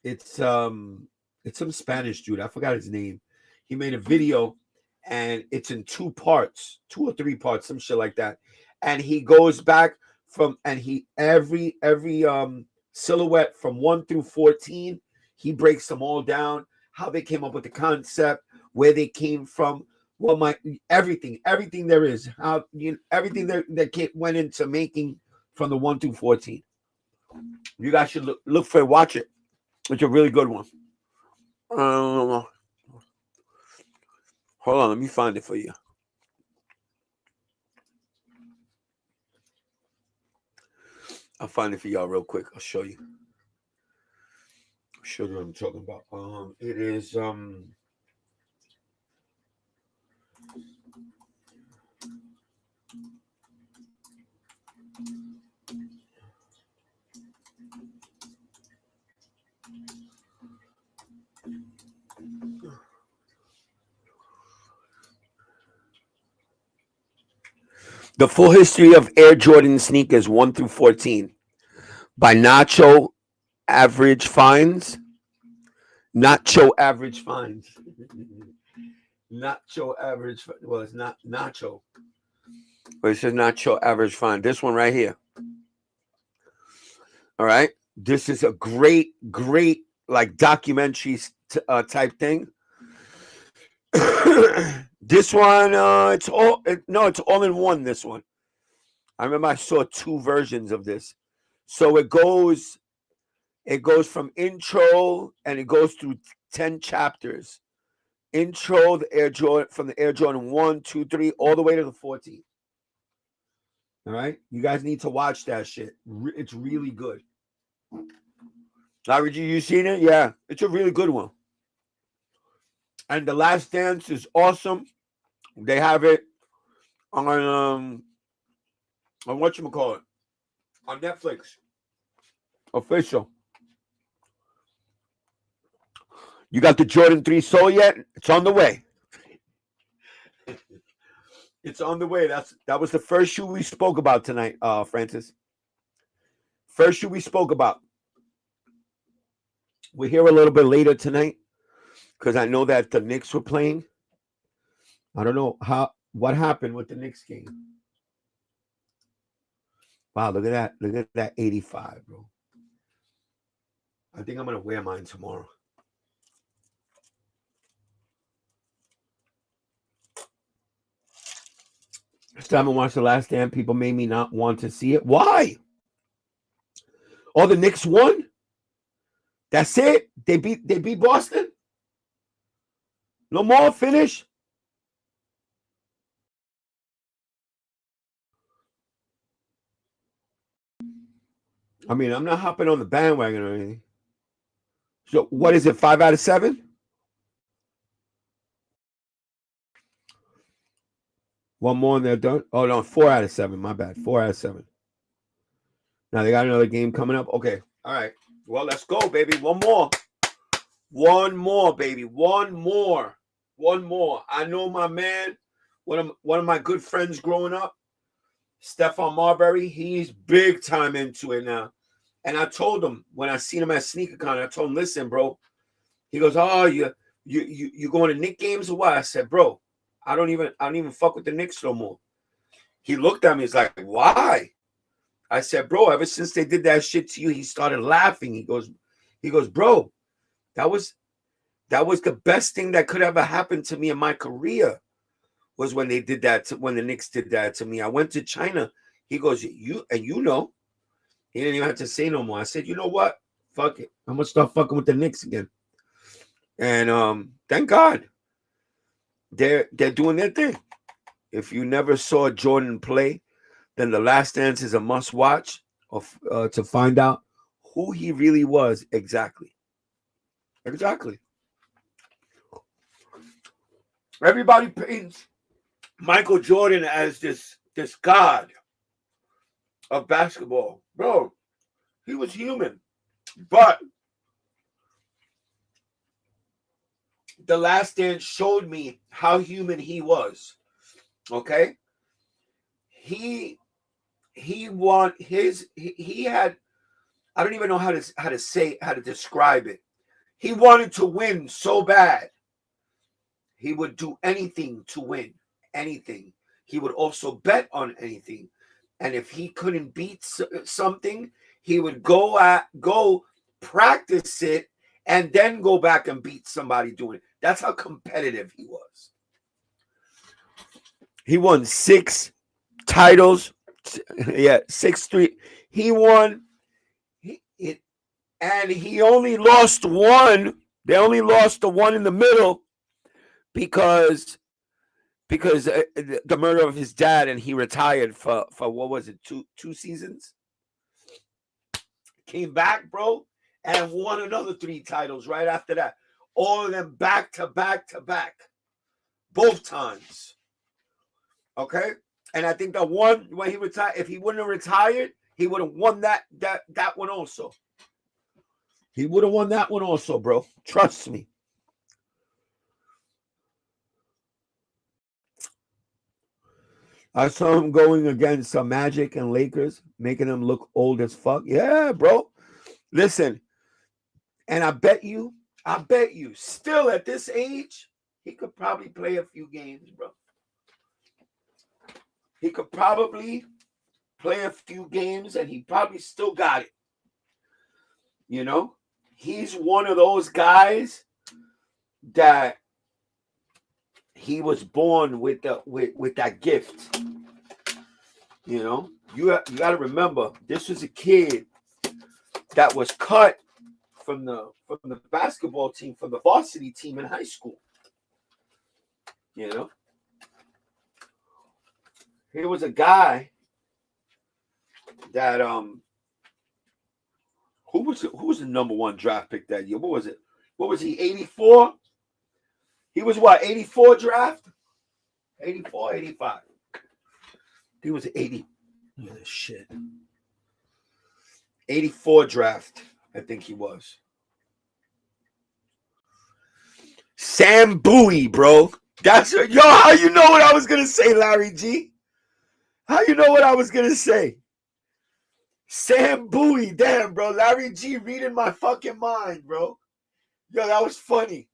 It's some Spanish dude. I forgot his name. He made a video and it's in 2 parts, 2 or 3 parts, some shit like that. And he goes back from, and he every silhouette from 1 through 14, he breaks them all down, how they came up with the concept, where they came from, everything there is, how everything that went into making from the 1 through 14. You guys should look for it, watch it. It's a really good one. Hold on, let me find it for you. I'll find it for y'all real quick. I'll show you. I'll show you what I'm talking about. It is The Full History of Air Jordan Sneakers 1 through 14 by Nacho Average Finds. Nacho Average Finds. Nacho Average. Well, it's not Nacho. But it says Nacho Average Find. This one right here. All right. This is a great like documentary type thing. This one, it's all in one. This one, I remember I saw 2 versions of this. So it goes from intro and it goes through 10 chapters. Intro, the Air Jordan, from the Air Jordan 1, 2, 3, all the way to the 14. All right, you guys need to watch that shit. It's really good. Larry G, you seen it? Yeah, it's a really good one. And The Last Dance is awesome. They have it on whatchamacallit, on Netflix. Official. You got the Jordan 3 Soul yet? It's on the way. It's on the way. That was the first shoe we spoke about tonight, Francis. First shoe we spoke about. We're here a little bit later tonight because I know that the Knicks were playing. I don't know what happened with the Knicks game. Wow, look at that. Look at that 85, bro. I think I'm going to wear mine tomorrow. Still haven't watched The Last Stand. People made me not want to see it. Why? Oh, the Knicks won? That's it? They beat Boston? No more? Finish? I mean, I'm not hopping on the bandwagon or anything. So what is it, 5 out of 7? One more and they're done. Oh, no, 4 out of 7. My bad. 4 out of 7. Now they got another game coming up. Okay. All right. Well, let's go, baby. One more. One more, baby. One more. One more. I know my man, one of my good friends growing up, Stephon Marbury, he's big time into it now. And I told him when I seen him at SneakerCon, I told him, listen, bro. He goes, oh, you going to Knicks games or what? I said, bro, I don't even fuck with the Knicks no more. He looked at me, he's like, why? I said, bro, ever since they did that shit to you, he started laughing. He goes, bro, that was the best thing that could ever happen to me in my career, was when they did that when the Knicks did that to me. I went to China. He goes, you know, he didn't even have to say no more. I said, you know what? Fuck it. I'm gonna start fucking with the Knicks again. And thank God they're doing their thing. If you never saw Jordan play, then The Last Dance is a must watch to find out who he really was exactly. Exactly. Everybody paints Michael Jordan as this god of basketball. Bro, he was human. But The Last Dance showed me how human he was. Okay? He had, I don't even know how to describe it. He wanted to win so bad. He would do anything to win. Anything. He would also bet on anything. And if he couldn't beat something, he would go practice it and then go back and beat somebody doing it. That's how competitive he was. He won 6 titles. Yeah, 6-3. He won it, and he only lost one. They only lost the one in the middle because the murder of his dad, and he retired for what was it, two seasons? Came back, bro, and won another 3 titles right after that. All of them back to back to back, both times. Okay, and I think that one when he retired, if he wouldn't have retired, he would have won that one also. He would have won that one also, bro. Trust me. I saw him going against Magic and Lakers, making them look old as fuck. Yeah, bro. Listen, and I bet you, still at this age, he could probably play a few games, bro. He could probably play a few games, and he probably still got it. You know, he's one of those guys that he was born with that gift. You know, you got to remember, this was a kid that was cut from the basketball team, from the varsity team in high school. You know, he was a guy that who was the number 1 draft pick that year? What was it? What was he? 84? He was what? 84 draft? 84, 85. He was 80. Look at this shit. 84 draft, I think he was. Sam Bowie, bro. That's yo. How you know what I was gonna say, Larry G? How you know what I was gonna say? Sam Bowie, damn, bro. Larry G reading my fucking mind, bro. Yo, that was funny.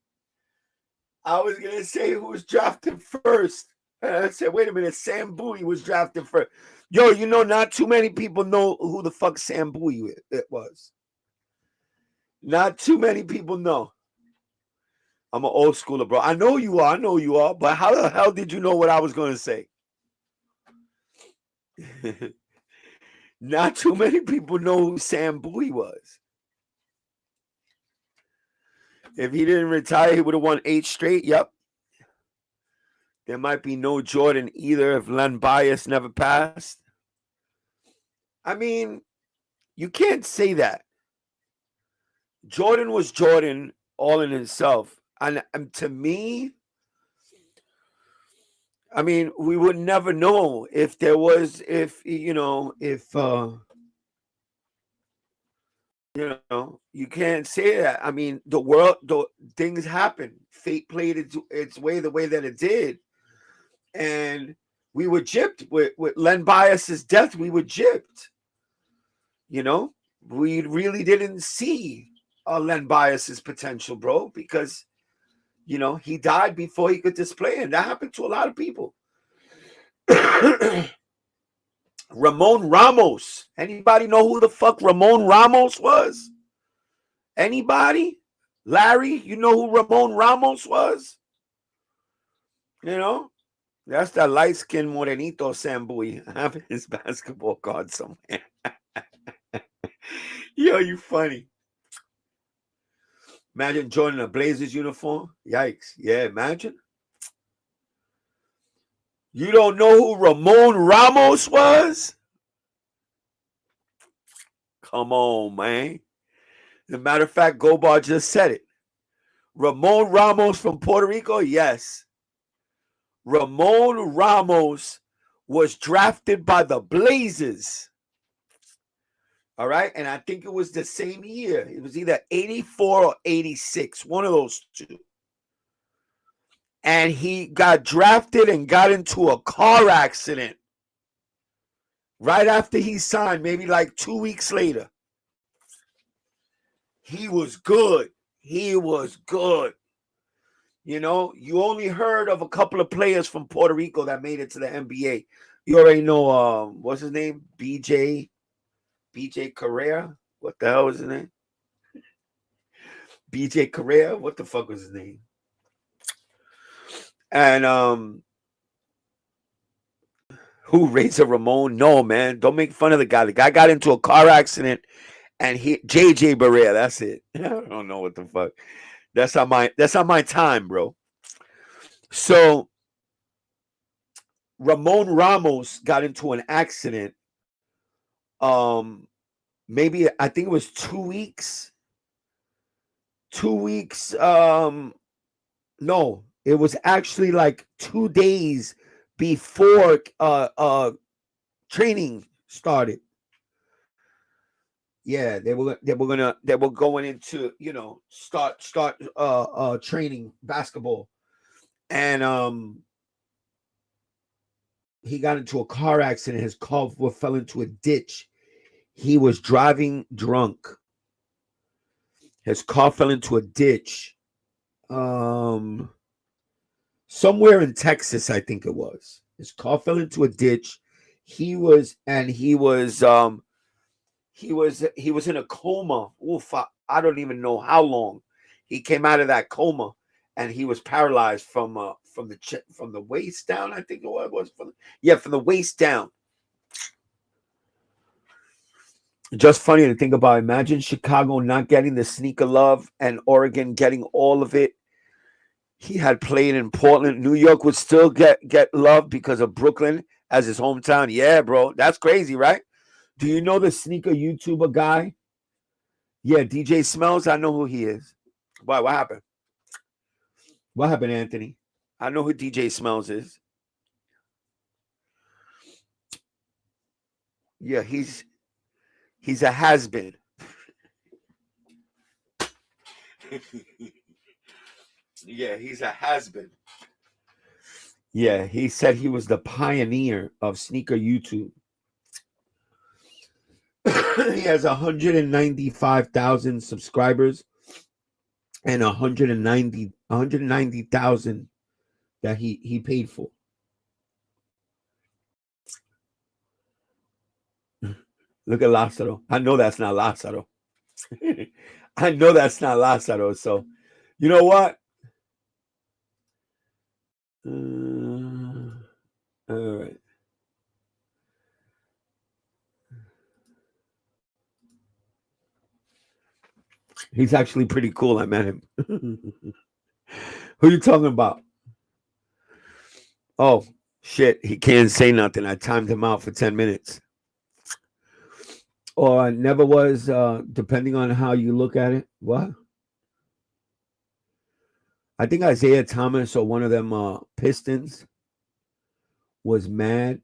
I was gonna say who was drafted first. And I said, wait a minute, Sam Bowie was drafted first. Yo, you know, not too many people know who the fuck Sam Bowie it was. Not too many people know. I'm an old schooler, bro. I know you are, but how the hell did you know what I was going to say? Not too many people know who Sam Bowie was. If he didn't retire, he would have won 8 straight. Yep. There might be no Jordan either if Len Bias never passed. I mean, you can't say that. Jordan was Jordan all in himself. And to me, I mean, we would never know if there was, you can't say that. I mean, things happen. Fate played its way the way that it did. And we were gypped with Len Bias's death. We were gypped. You know, we really didn't see Len Bias's potential, bro, because, you know, he died before he could display, and that happened to a lot of people. Ramon Ramos. Anybody know who the fuck Ramon Ramos was? Anybody? Larry, you know who Ramon Ramos was? You know? That's that light-skinned Morenito Sambui. I have his basketball card somewhere. Yo, you funny. Imagine joining a Blazers uniform. Yikes. Yeah, imagine. You don't know who Ramon Ramos was? Come on, man. As a matter of fact, Gobar just said it. Ramon Ramos from Puerto Rico? Yes. Ramon Ramos was drafted by the Blazers. All right. And I think it was the same year. It was either 84 or 86, one of those two. And he got drafted and got into a car accident right after he signed, maybe like 2 weeks later. He was good. He was good. You know, you only heard of a couple of players from Puerto Rico that made it to the NBA. You already know, what's his name? BJ Correa. What the hell was his name? BJ Correa. What the fuck was his name? And who, Razor Ramon? No, man. Don't make fun of the guy. The guy got into a car accident, and JJ Barea. That's it. I don't know what the fuck. That's not my time, bro. So Ramon Ramos got into an accident. Maybe I think it was 2 weeks. 2 weeks. No, it was actually like 2 days before training started. Yeah, they were going into, you know, start training basketball. And he got into a car accident. His car fell into a ditch. He was driving drunk. His car fell into a ditch. Somewhere in Texas, I think it was. His car fell into a ditch. He was in a coma. Oof, I don't even know how long. He came out of that coma, and he was paralyzed from the waist down. I think it was from the waist down. Just funny to think about. Imagine Chicago not getting the sneaker love and Oregon getting all of it. He had played in Portland. New York would still get love because of Brooklyn as his hometown. Yeah, bro. That's crazy, right? Do you know the sneaker YouTuber guy? Yeah, DJ Smells. I know who he is. Why? What happened? What happened, Anthony? I know who DJ Smells is. Yeah, he's a has-been. Yeah, he's a has-been. Yeah, he said he was the pioneer of sneaker YouTube. He has 195,000 subscribers and 190,000 that he paid for. Look at Lázaro. I know that's not Lázaro. I know that's not Lázaro. So, you know what? All right. He's actually pretty cool. I met him. Who you talking about? Oh, shit. He can't say nothing. I timed him out for 10 minutes. Or never was, depending on how you look at it. What? I think Isaiah Thomas or one of them Pistons was mad.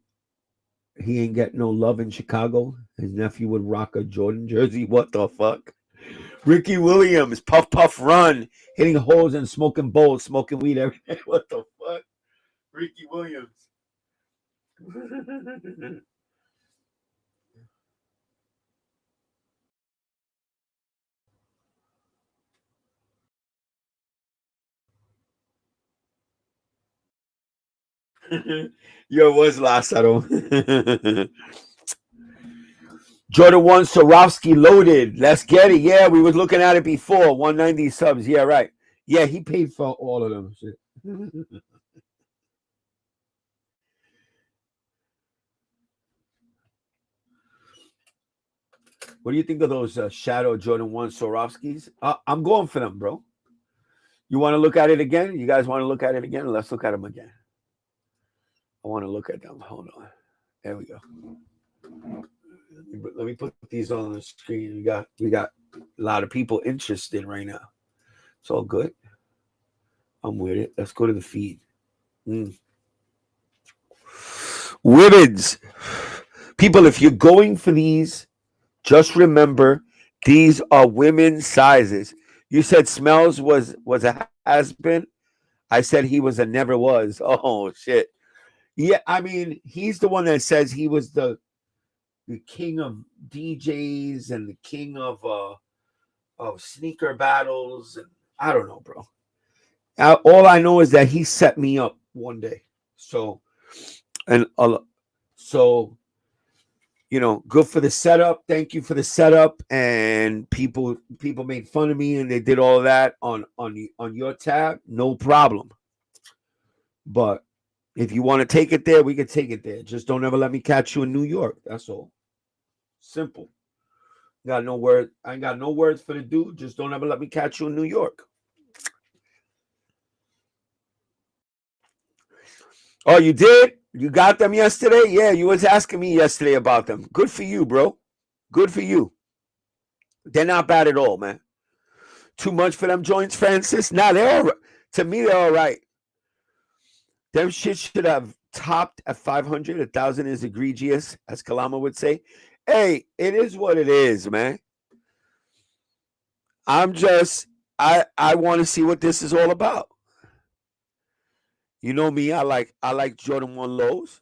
He ain't get no love in Chicago. His nephew would rock a Jordan jersey. What the fuck? Ricky Williams, puff, puff, run, hitting holes and smoking bowls, smoking weed every day. What the fuck? Ricky Williams. Yo, was Lázaro. Jordan 1 Swarovski loaded. Let's get it. Yeah, we was looking at it before. 190 subs. Yeah, right. Yeah, he paid for all of them. Shit. What do you think of those Shadow Jordan 1 Swarovskis? I'm going for them, bro. You want to look at it again? You guys want to look at it again? Let's look at them again. I want to look at them. Hold on. There we go. Let me put these on the screen. We got a lot of people interested right now. It's all good. I'm with it. Let's go to the feed. Women's. People, if you're going for these, just remember these are women's sizes. You said Smells was a has-been. I said he was a never was. Oh, shit. Yeah, I mean, he's the one that says he was the king of DJs and the king of sneaker battles. And I don't know, bro. All I know is that he set me up one day. So, you know, good for the setup. Thank you for the setup. And people made fun of me and they did all that on your tab. No problem. But if you want to take it there, we can take it there. Just don't ever let me catch you in New York. That's all. Simple. Got no word. I ain't got no words for the dude. Just don't ever let me catch you in New York. Oh, you did? You got them yesterday? Yeah, you was asking me yesterday about them. Good for you, bro. Good for you. They're not bad at all, man. Too much for them joints, Francis? Nah, they're all right. To me, they're all right. Them shit should have topped at 500. 1,000 is egregious, as Kalama would say. Hey, it is what it is, man. I want to see what this is all about. You know me, I like Jordan 1 lows,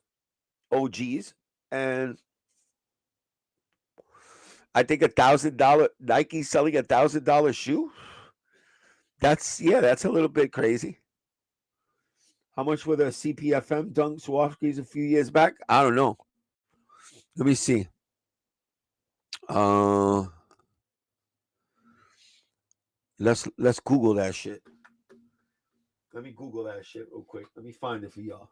OGs, and I think $1,000 Nike selling $1,000 shoe. That's a little bit crazy. How much were the CPFM Dunk Swarovskis a few years back? I don't know. Let me see. Let's Google that shit. Let me Google that shit real quick. Let me find it for y'all.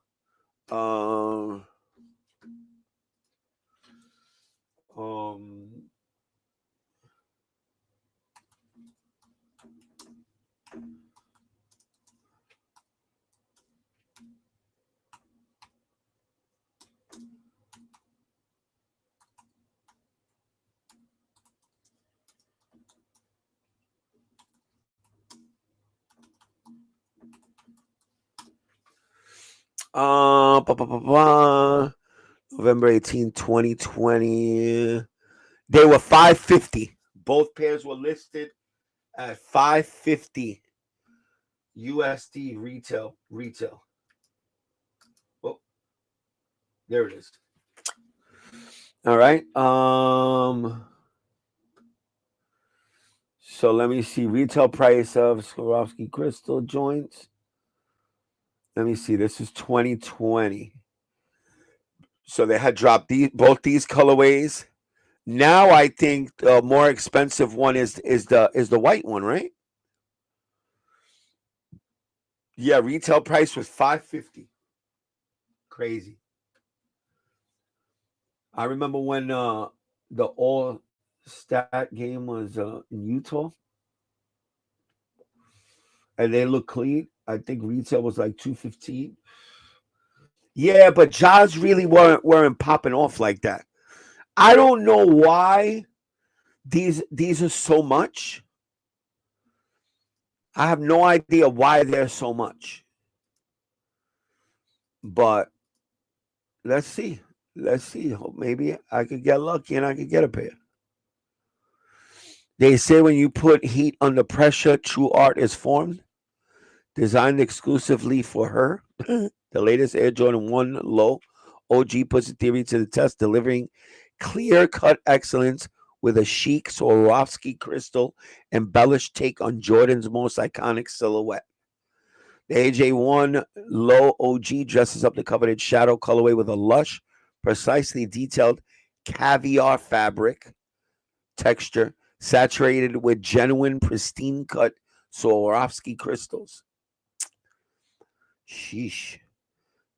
November 18, 2020. They were $550. Both pairs were listed at $550 USD retail. Oh, there it is. All right. So let me see retail price of Swarovski crystal joints. Let me see. This is 2020. So they had dropped both these colorways. Now I think the more expensive one is the white one, right? Yeah, retail price was $550. Crazy. I remember when the all-stat game was in Utah, and they look clean. I think retail was like $215. Yeah, but Jaws really weren't popping off like that. I don't know why these are so much. I have no idea why they're so much. But let's see. Maybe I could get lucky and I could get a pair. They say when you put heat under pressure, true art is formed. Designed exclusively for her. The latest Air Jordan 1 low. OG puts the theory to the test, delivering clear-cut excellence with a chic Swarovski crystal embellished take on Jordan's most iconic silhouette. The AJ1 low OG dresses up the coveted shadow colorway with a lush, precisely detailed caviar fabric texture, saturated with genuine pristine cut Swarovski crystals. Sheesh.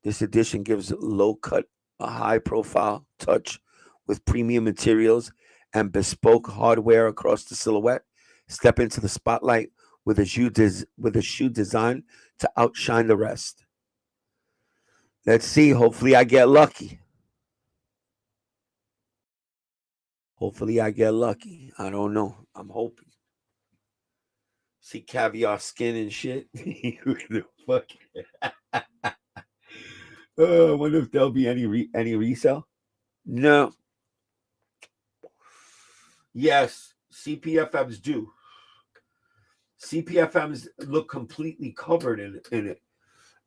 This edition gives low cut a high profile touch with premium materials and bespoke hardware across the silhouette. Step into the spotlight with a shoe designed to outshine the rest. Let's see. Hopefully I get lucky. Hopefully I get lucky. I don't know. I'm hoping. See caviar skin and shit. Who the fuck? I wonder if there'll be any resale. No. Yes, CPFMs do. CPFMs look completely covered in it.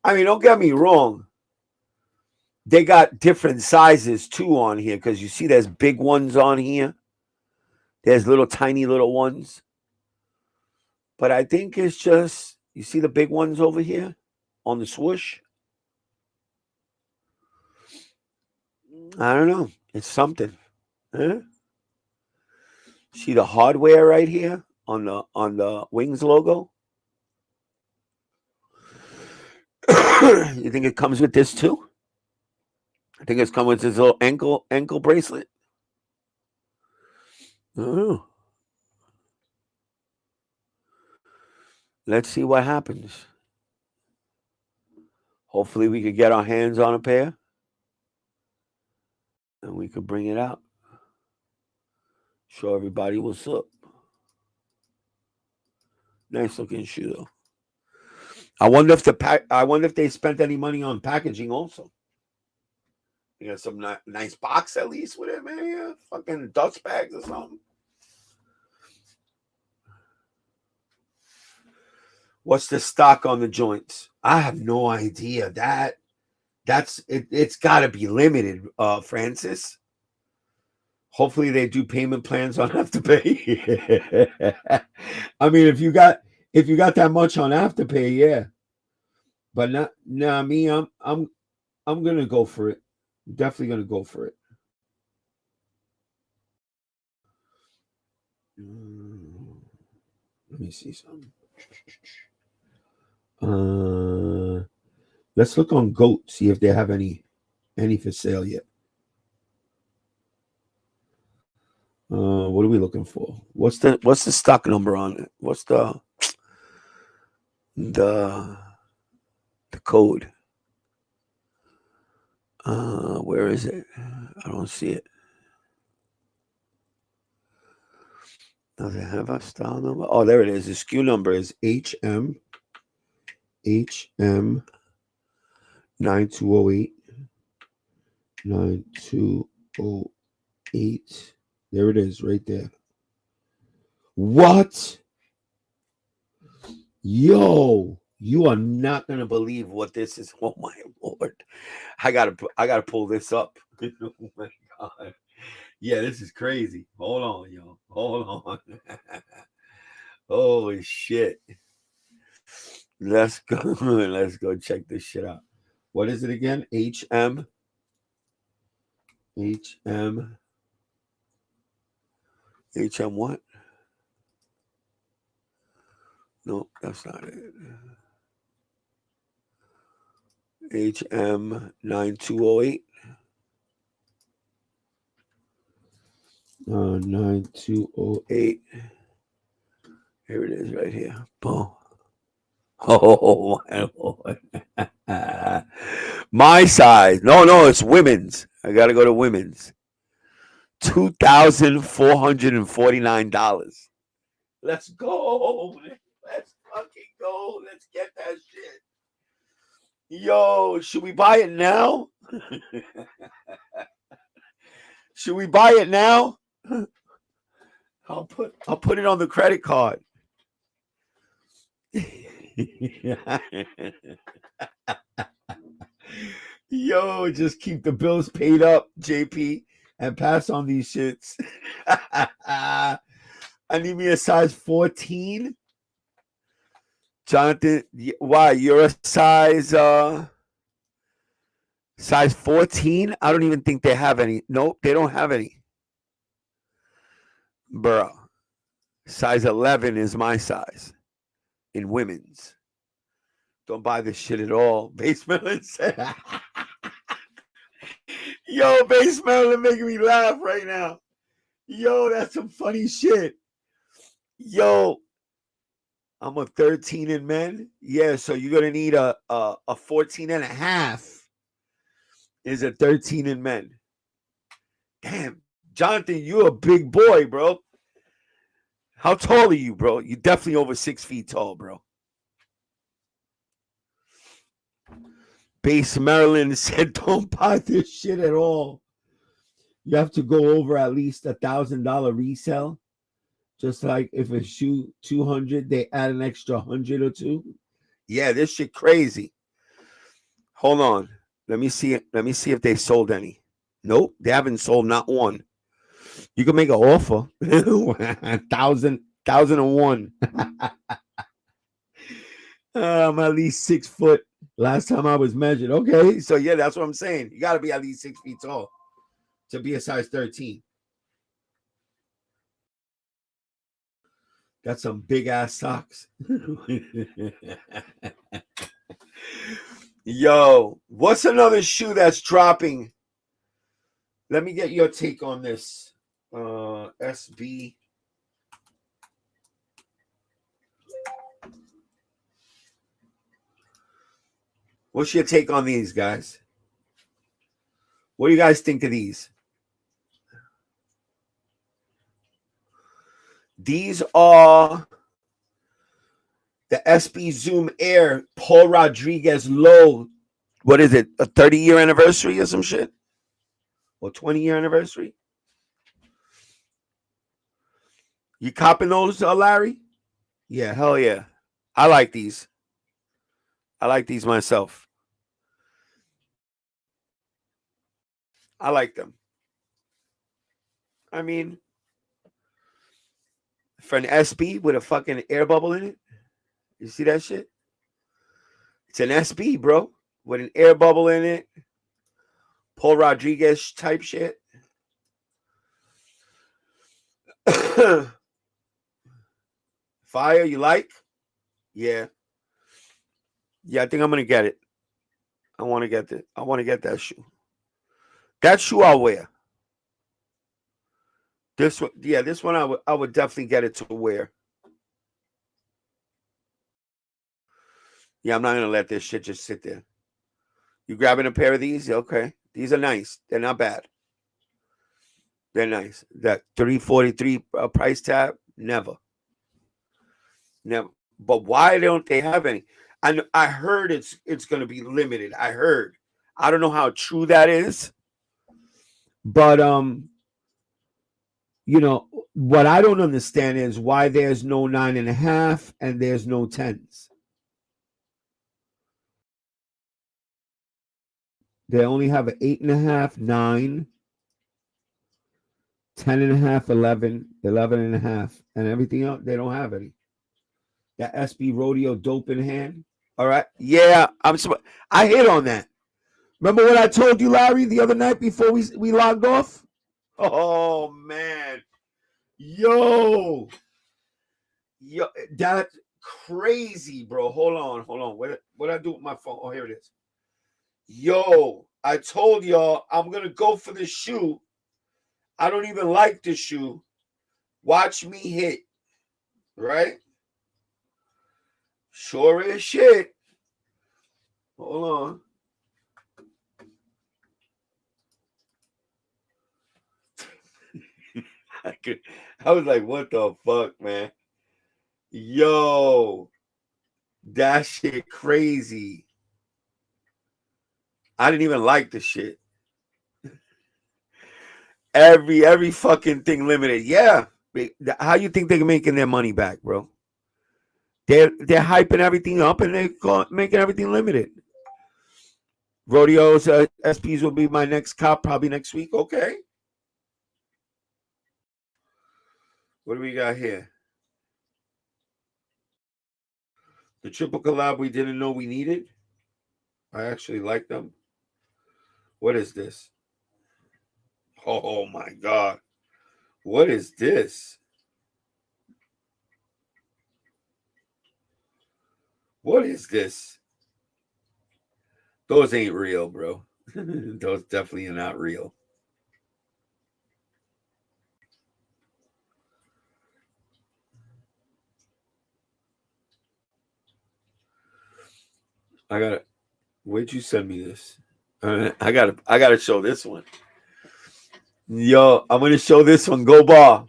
I mean, don't get me wrong. They got different sizes too on here, because you see there's big ones on here. There's little tiny little ones. But I think it's just, you see the big ones over here on the swoosh? I don't know. It's something. Huh? See the hardware right here on the Wings logo? You think it comes with this too? I think it's coming with this little ankle bracelet. I don't know. Let's see what happens. Hopefully we could get our hands on a pair and we could bring it out. Show everybody what's up. Nice looking shoe though. I wonder if they spent any money on packaging also. You got some nice box at least with it, man. Yeah, fucking dust bags or something. What's the stock on the joints? I have no idea. That's it. It's got to be limited, Francis. Hopefully they do payment plans on Afterpay. I mean, if you got that much on Afterpay, yeah. But me. I'm gonna go for it. Definitely gonna go for it. Let me see something. Let's look on GOAT, see if they have any for sale yet. What are we looking for? What's the stock number on it? What's the code? Where is it? I don't see it. Does it have a style number? Oh, there it is. The SKU number is HM 9208 9208. There it is, right there. What? Yo, you are not gonna believe what this is. Oh my Lord, I gotta pull this up. Oh my God. Yeah, this is crazy. Hold on, yo. Hold on. Holy shit. Let's go. Let's go check this shit out. What is it again? HM what? No, that's not it. HM 9208. 9208. Here it is right here. Boom. Oh my Lord. My size. No, it's women's. I gotta go to women's. $2,449. Let's go. Let's fucking go. Let's get that shit. Yo, should we buy it now? Should we buy it now? I'll put it on the credit card. Yo, just keep the bills paid up, JP, and pass on these shits. I need me a size 14. Jonathan, why? You're a size Size 14? I don't even think they have any. Nope, they don't have any. Bro, size 11 is my size in women's. Don't buy this shit at all. Base Maryland said. Yo, Base Maryland making me laugh right now. Yo, that's some funny shit. Yo, I'm a 13 in men. Yeah, so you're going to need a 14 and a half is a 13 in men. Damn, Jonathan, you're a big boy, bro. How tall are you, bro? You're definitely over 6 feet tall, bro. Base Maryland said, don't buy this shit at all. You have to go over at least $1,000 resale. Just like if a shoe 200, they add an extra 100 or 2. Yeah, this shit crazy. Hold on. Let me see it. Let me see if they sold any. Nope, they haven't sold not one. You can make an offer. 1,001. I'm at least 6 foot. Last time I was measured. Okay, so yeah, that's what I'm saying. You got to be at least 6 feet tall to be a size 13. Got some big ass socks. Yo, what's another shoe that's dropping? Let me get your take on this. SB. What's your take on these, guys? What do you guys think of these? These are the SB Zoom Air Paul Rodriguez Low. What is it? A 30-year anniversary or some shit? Or 20-year anniversary? You copping those, Larry? Yeah, hell yeah. I like these. I like these myself. I like them. I mean, for an SB with a fucking air bubble in it, you see that shit? It's an SB, bro, with an air bubble in it. Paul Rodriguez type shit. Fire, you like? Yeah. Yeah, I think I'm gonna get it. I want to get that shoe. That shoe I'll wear. This one, yeah, this one I would definitely get it to wear. Yeah, I'm not gonna let this shit just sit there. You grabbing a pair of these? Okay. These are nice. They're not bad. They're nice. That $343 price tag, never. But why don't they have any? I heard it's going to be limited. I heard. I don't know how true that is. But you know, what I don't understand is why there's no 9.5 and there's no 10s. They only have an 8.5, 9, 10.5, 11, 11.5, and everything else. They don't have any. That SB Rodeo dope in hand. All right. Yeah, I hit on that. Remember what I told you, Larry, the other night before we logged off? Oh man. Yo, that's crazy, bro. Hold on. What I do with my phone? Oh, here it is. Yo, I told y'all I'm gonna go for the shoe. I don't even like the shoe. Watch me hit. Right? Sure as shit. Hold on. I was like, what the fuck, man? Yo, that shit crazy. I didn't even like the shit. Every fucking thing limited. Yeah. How you think they're making their money back, bro? They're hyping everything up and they're making everything limited. Rodeos, SPs will be my next cop probably next week. Okay. What do we got here? The triple collab we didn't know we needed. I actually like them. What is this? Oh my God. What is this? What is this? Those ain't real, bro. Those definitely are not real. I gotta. Where'd you send me this? I gotta show this one. Yo, I'm gonna show this one. Go Bar.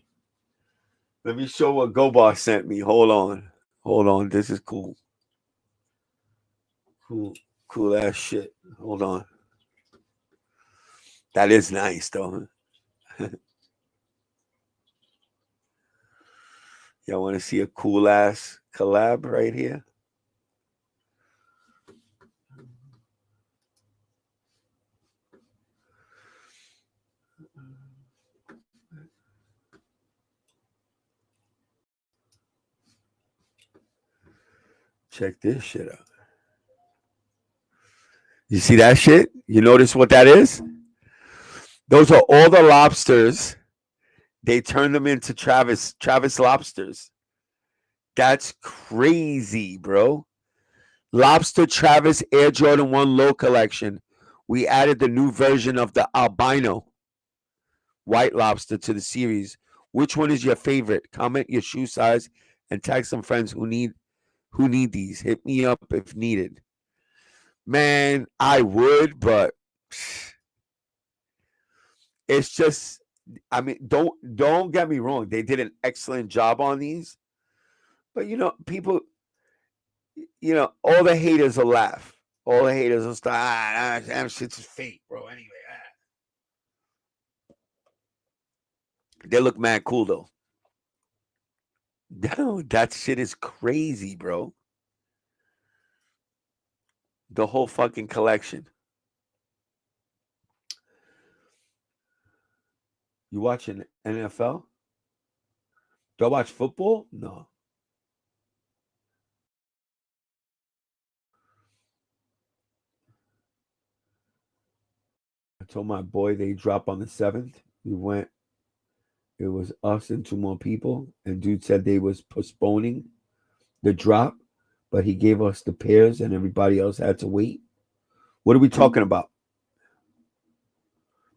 Let me show what Go Bar sent me. Hold on. This is cool. Cool ass shit. Hold on. That is nice though. Y'all want to see a cool ass collab right here? Check this shit out. You see that shit? You notice what that is? Those are all the lobsters. They turned them into Travis lobsters. That's crazy, bro. Lobster Travis Air Jordan 1 Low collection. We added the new version of the albino white lobster to the series. Which one is your favorite? Comment your shoe size and tag some friends who need these. Hit me up if needed. Man, I would, but it's just, I mean, don't get me wrong. They did an excellent job on these. But people, all the haters will laugh. All the haters will start, that shit's fake, bro. Anyway. They look mad cool though. No, that shit is crazy, bro. The whole fucking collection. You watching NFL? Do I watch football? No. I told my boy they drop on the 7th. We went. It was us and 2 more people. And dude said they was postponing the drop, but he gave us the pairs and everybody else had to wait. What are we talking about?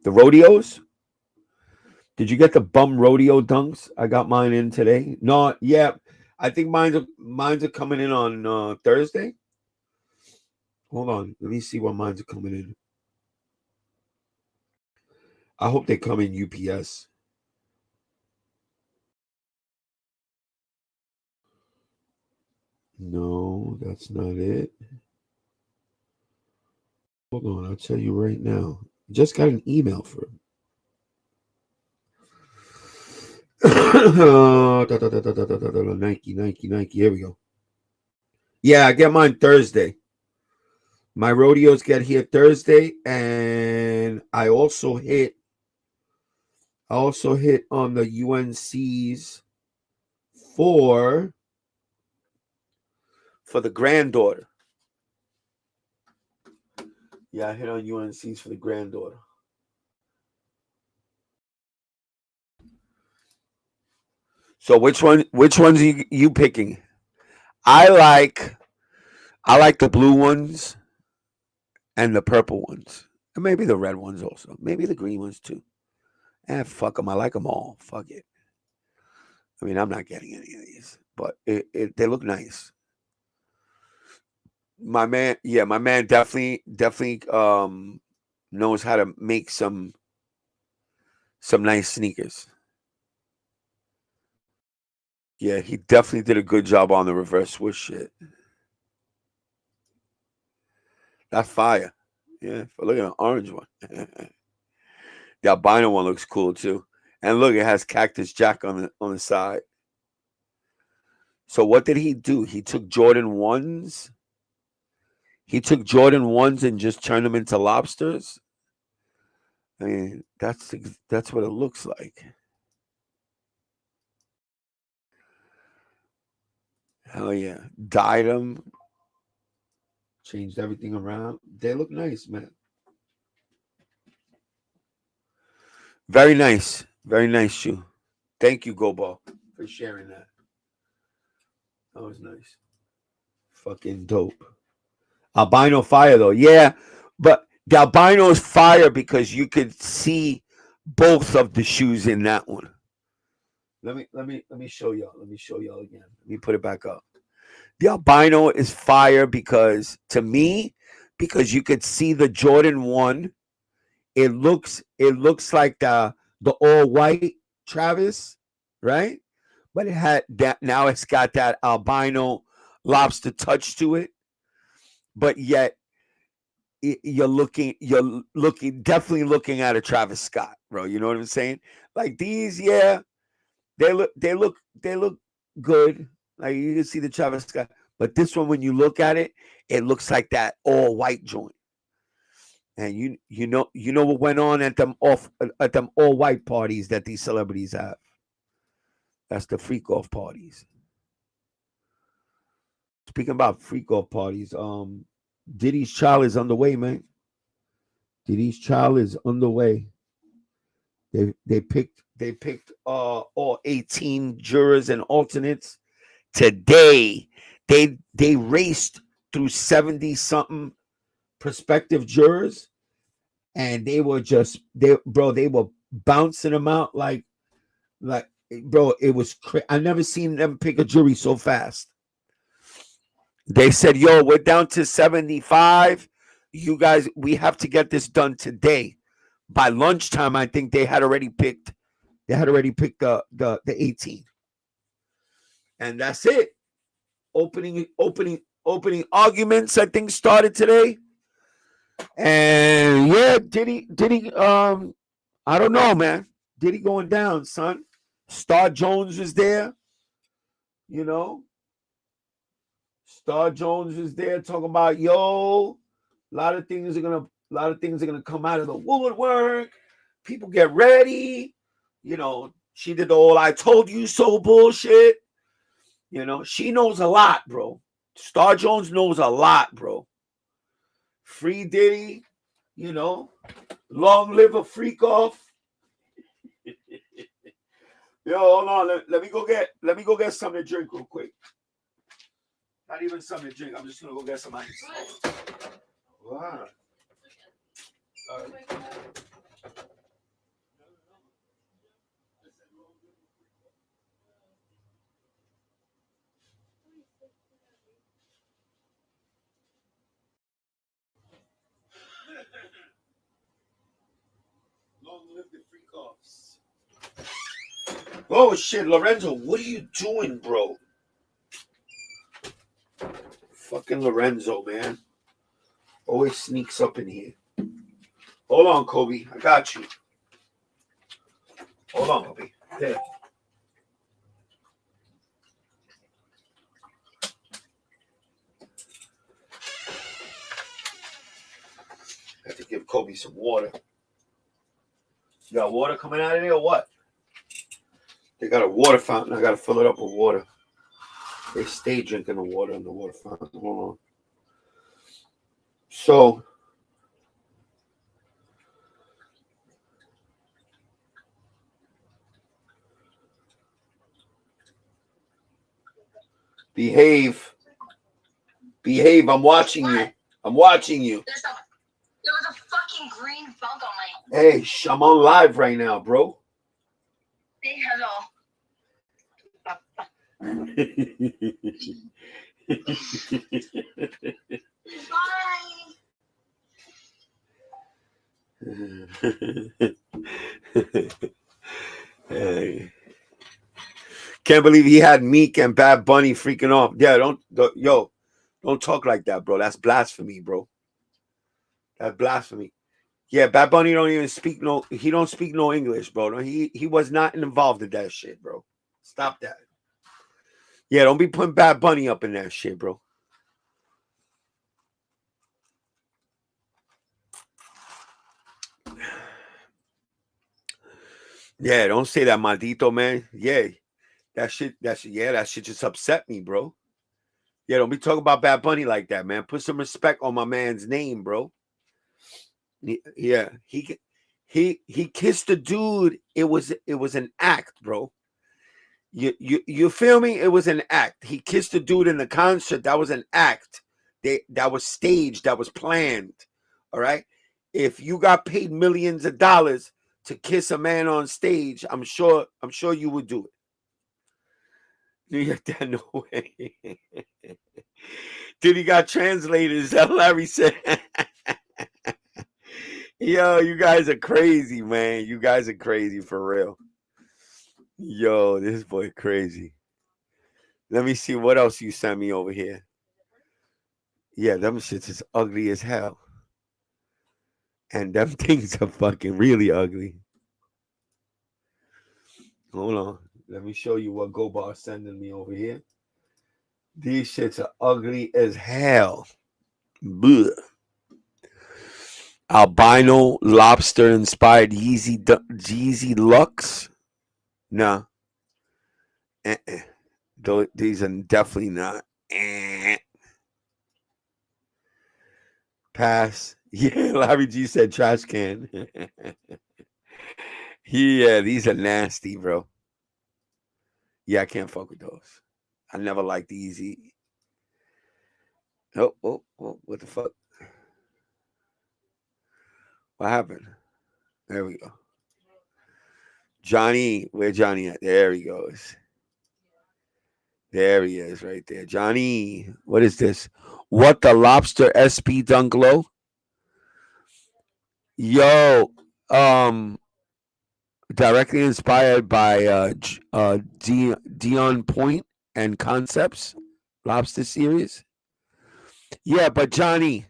The rodeos? Did you get the bum rodeo dunks? I got mine in today. No, yeah. I think mine's are coming in on Thursday. Hold on. Let me see what mine's are coming in. I hope they come in UPS. No, that's not it. Hold on. I'll tell you right now. Just got an email for him. Nike. Here we go. Yeah, I get mine Thursday. My rodeos get here Thursday, and I also hit on the UNCs for the granddaughter. Yeah, I hit on UNCs for the granddaughter. So which ones are you picking? I like the blue ones and the purple ones. And maybe the red ones also. Maybe the green ones too. Fuck them. I like them all. Fuck it. I mean, I'm not getting any of these, but they look nice. My man definitely knows how to make some nice sneakers. Yeah, he definitely did a good job on the reverse swoosh shit. That's fire. Yeah, look at the orange one. The albino one looks cool too. And look, it has Cactus Jack on the side. So what did he do? He took Jordan 1s. He took Jordan 1s and just turned them into lobsters. I mean, that's what it looks like. Hell yeah. Dyed them. Changed everything around. They look nice, man. Very nice. Very nice shoe. Thank you, Gobo, for sharing that. That was nice. Fucking dope. Albino fire though. Yeah, but the albino is fire because you could see both of the shoes in that one. Let me show y'all. Let me show y'all again. Let me put it back up. The albino is fire because to me, because you could see the Jordan 1. It looks like the all white Travis, right? But it had that, now it's got that albino lobster touch to it. But yet you're definitely looking at a Travis Scott, bro. You know what I'm saying? Like these, yeah, they look good. Like you can see the Travis Scott, but this one, when you look at it, it looks like that all white joint. And you know what went on at them all white parties that these celebrities have. That's the freak off parties. Speaking about freak off parties, Diddy's trial is underway, man. Diddy's trial is underway. They picked all 18 jurors and alternates today. They raced through 70 something prospective jurors, and they were bouncing them out like bro, it was I never seen them pick a jury so fast. They said, yo, we're down to 75. You guys, we have to get this done today. By lunchtime, I think they had already picked the 18. And that's it. Opening arguments, I think, started today. And yeah, Diddy, I don't know, man. Diddy going down, son. Star Jones was there, you know. Star Jones was there talking about, yo, a lot of things are gonna come out of the woodwork. People get ready. You know, she did the whole "I told you so" bullshit. You know, she knows a lot, bro. Star Jones knows a lot, bro. Free Diddy, you know, long live a freak off. Yo, hold on. Let me go get something to drink real quick. Not even something to drink. I'm just gonna go get some ice. Wow. Long live the freak offs. Oh shit, Lorenzo, what are you doing, bro? Fucking Lorenzo, man. Always sneaks up in here. Hold on, Kobe. I got you. Hold on, Kobe. There. I have to give Kobe some water. You got water coming out of there or what? They got a water fountain. I got to fill it up with water. They stay drinking the water in the water fountain. Hold on. So, behave. Behave. I'm watching you. I'm watching you. There was a fucking green bug on my... Hey, I'm on live right now, bro. Say hello. Hey. Can't believe he had Meek and Bad Bunny freaking off. Yeah, don't talk like that, bro. That's blasphemy, bro. That's blasphemy. Yeah, Bad Bunny don't even speak he don't speak no English, bro. No, he was not involved in that shit, bro. Stop that. Yeah, don't be putting Bad Bunny up in that shit, bro. Yeah, don't say that, maldito, man. Yeah, that shit just upset me, bro. Yeah, don't be talking about Bad Bunny like that, man. Put some respect on my man's name, bro. Yeah, He kissed the dude. It was an act, bro. You feel me? It was an act. He kissed the dude in the concert. That was an act. That was staged. That was planned. All right. If you got paid millions of dollars to kiss a man on stage, I'm sure you would do it. New York, no way. Dude, he got translators. Larry said, yo, you guys are crazy, man. You guys are crazy for real. Yo, this boy crazy. Let me see what else you sent me over here. Yeah, them shits is ugly as hell. And them things are fucking really ugly. Hold on. Let me show you what GoBar is sending me over here. These shits are ugly as hell. Blech. Albino lobster inspired Yeezy Lux. No. These are definitely not. Pass. Yeah, Larry G said trash can. Yeah, these are nasty, bro. Yeah, I can't fuck with those. I never liked the Easy. Oh, what the fuck? What happened? There we go. Johnny, where Johnny at? There he goes. There he is right there. Johnny, what is this? What the Lobster SP Dunk Low? Yo, directly inspired by Dion Point and Concepts Lobster series. Yeah, but Johnny,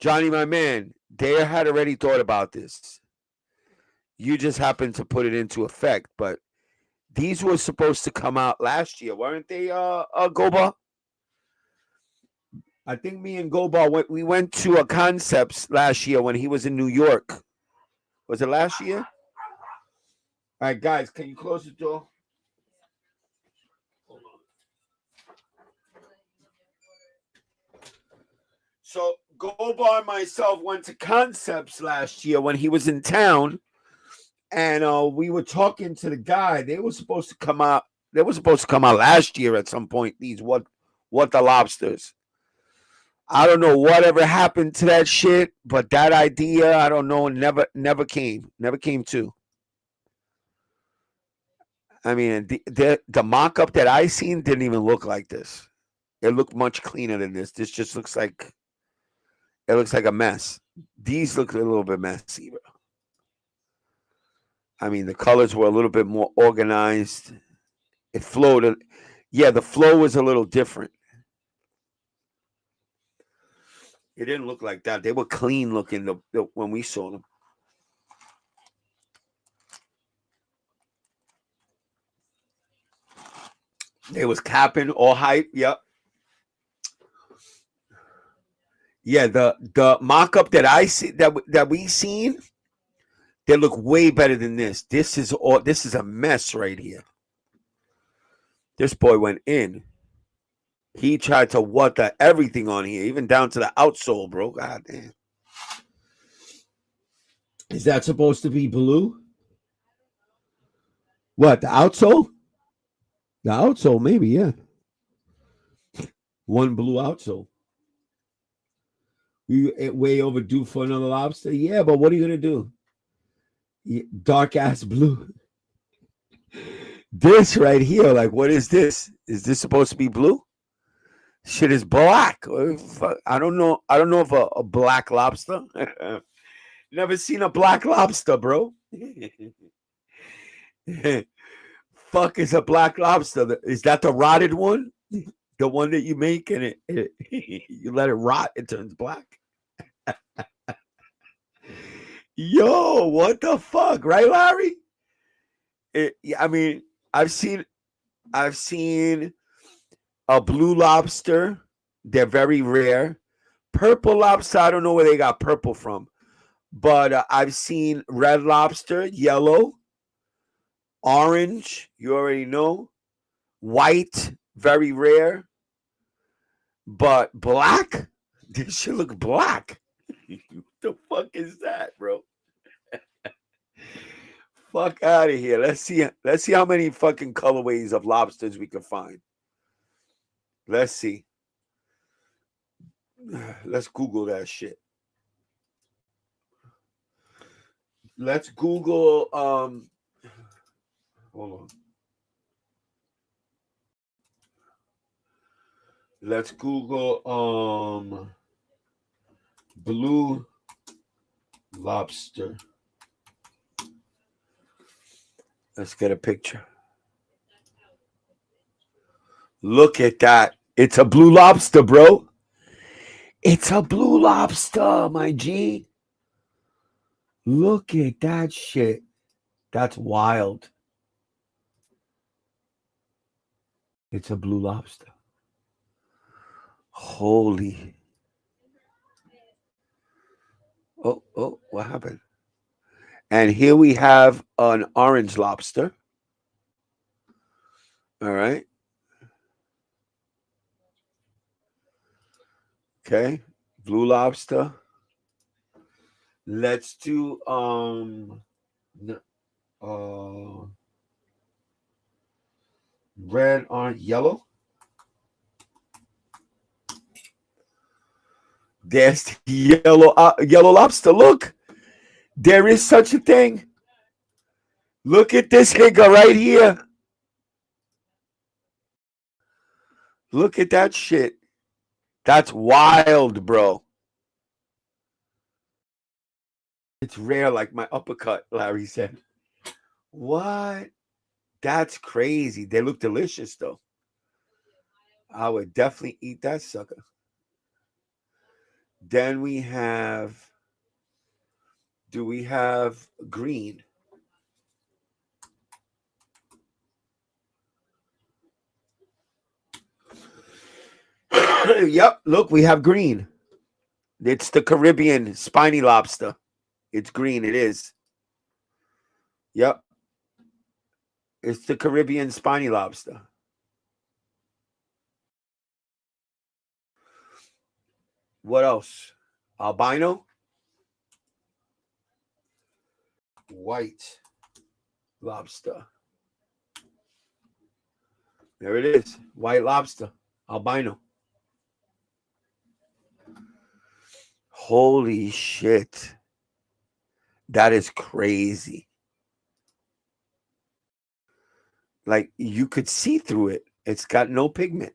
my man, they had already thought about this. You just happened to put it into effect, but these were supposed to come out last year, weren't they, Goba? I think me and Goba we went to a Concepts last year when he was in New York. Was it last year? All right, guys, can you close the door? Hold on. So Goba and myself went to Concepts last year when he was in town. And we were talking to the guy. They were supposed to come out. They were supposed to come out last year at some point. These what the lobsters. I don't know whatever happened to that shit, but that idea, I don't know, never came to. I mean, the mock-up that I seen didn't even look like this. It looked much cleaner than this. This just looks like a mess. These look a little bit messy, bro. I mean, the colors were a little bit more organized. It flowed. Yeah, the flow was a little different. It didn't look like that. They were clean looking when we saw them. They was capping all hype. Yep. Yeah, the mock-up that I see that we seen, they look way better than this. This is a mess right here. This boy went in. He tried to water everything on here, even down to the outsole, bro. God damn. Is that supposed to be blue? What, the outsole? The outsole, maybe, yeah. One blue outsole. We way overdue for another lobster? Yeah, but what are you going to do? Dark ass blue. This right here, like, what is this? Is this supposed to be blue? Shit is black. I don't know if a black lobster. Never seen a black lobster, bro. Fuck is a black lobster? Is that the rotted one? The one that you make and you let it rot, it turns black. Yo, what the fuck, right, Larry? I mean, I've seen a blue lobster. They're very rare. Purple lobster, I don't know where they got purple from. But I've seen red lobster, yellow, orange, you already know. White, very rare. But black? This should look black. What the fuck is that, bro? Fuck out of here. Let's see how many fucking colorways of lobsters we can find. Let's see. Let's Google that shit. Let's Google hold on. Let's Google blue lobster. Let's get a picture. Look at that. It's a blue lobster, bro. It's a blue lobster, my G. Look at that shit. That's wild. It's a blue lobster. Holy. Oh, what happened? And here we have an orange lobster. All right. Okay. Blue lobster. Let's do red, orange, yellow. There's the yellow lobster. Look, there is such a thing. Look at this nigga right here. Look at that shit. That's wild, bro. It's rare, like my uppercut, Larry said. What? That's crazy. They look delicious, though. I would definitely eat that sucker. Then we have, do we have green? Yep, look, we have green. It's the Caribbean spiny lobster. It's green, it is. Yep. It's the Caribbean spiny lobster. What else? Albino. White lobster. There it is. White lobster. Albino. Holy shit. That is crazy. Like, you could see through it. It's got no pigment.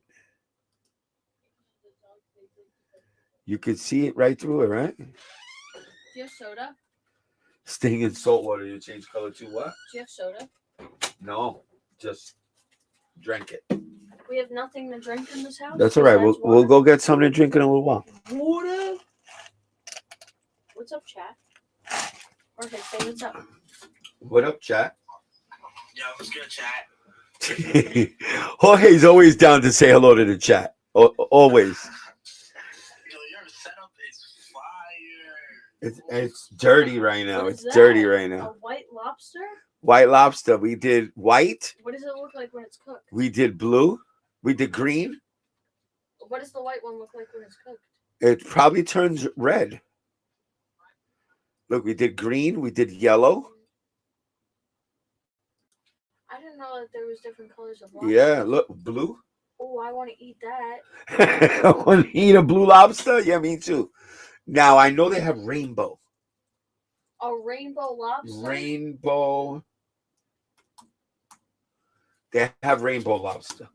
You could see it right through it, right? Do you have soda? Staying in salt water, you change color to what? Do you have soda? No, just drink it. We have nothing to drink in this house. That's all right. We'll go get something to drink in a little while. Water. What's up, chat? Okay, say what's up. What up, chat? Yo, what's good, chat? Jorge's always down to say hello to the chat. Always. Yo, your setup is fire. It's dirty right now. What is It's dirty that? right A now. white lobster? White lobster. We did white. What does it look like when it's cooked? We did blue. We did green. What does the white one look like when it's cooked? It probably turns red. Look, we did green. We did yellow. I didn't know that there was different colors of lobster. Yeah, look, blue. Oh, I want to eat that. I want to eat a blue lobster. Yeah, me too. Now, I know they have rainbow. A rainbow lobster? Rainbow. They have rainbow lobster.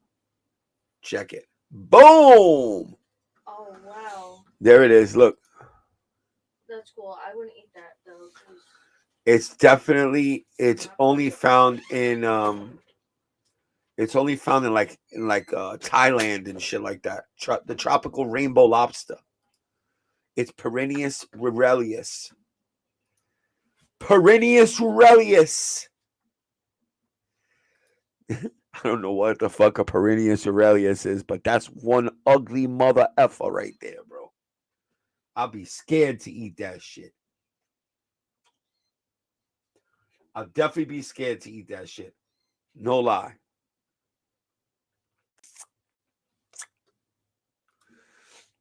Check it. Boom. Oh, wow. There it is. Look. That's cool. I wouldn't eat that, though. 'Cause It's definitely, it's only found in like Thailand and shit like that. The tropical rainbow lobster. It's Perennius rurelius. Perennius rurelius. I don't know what the fuck a Perennius rurelius is, but that's one ugly mother effer right there, bro. I'll be scared to eat that shit. I'll definitely be scared to eat that shit. No lie.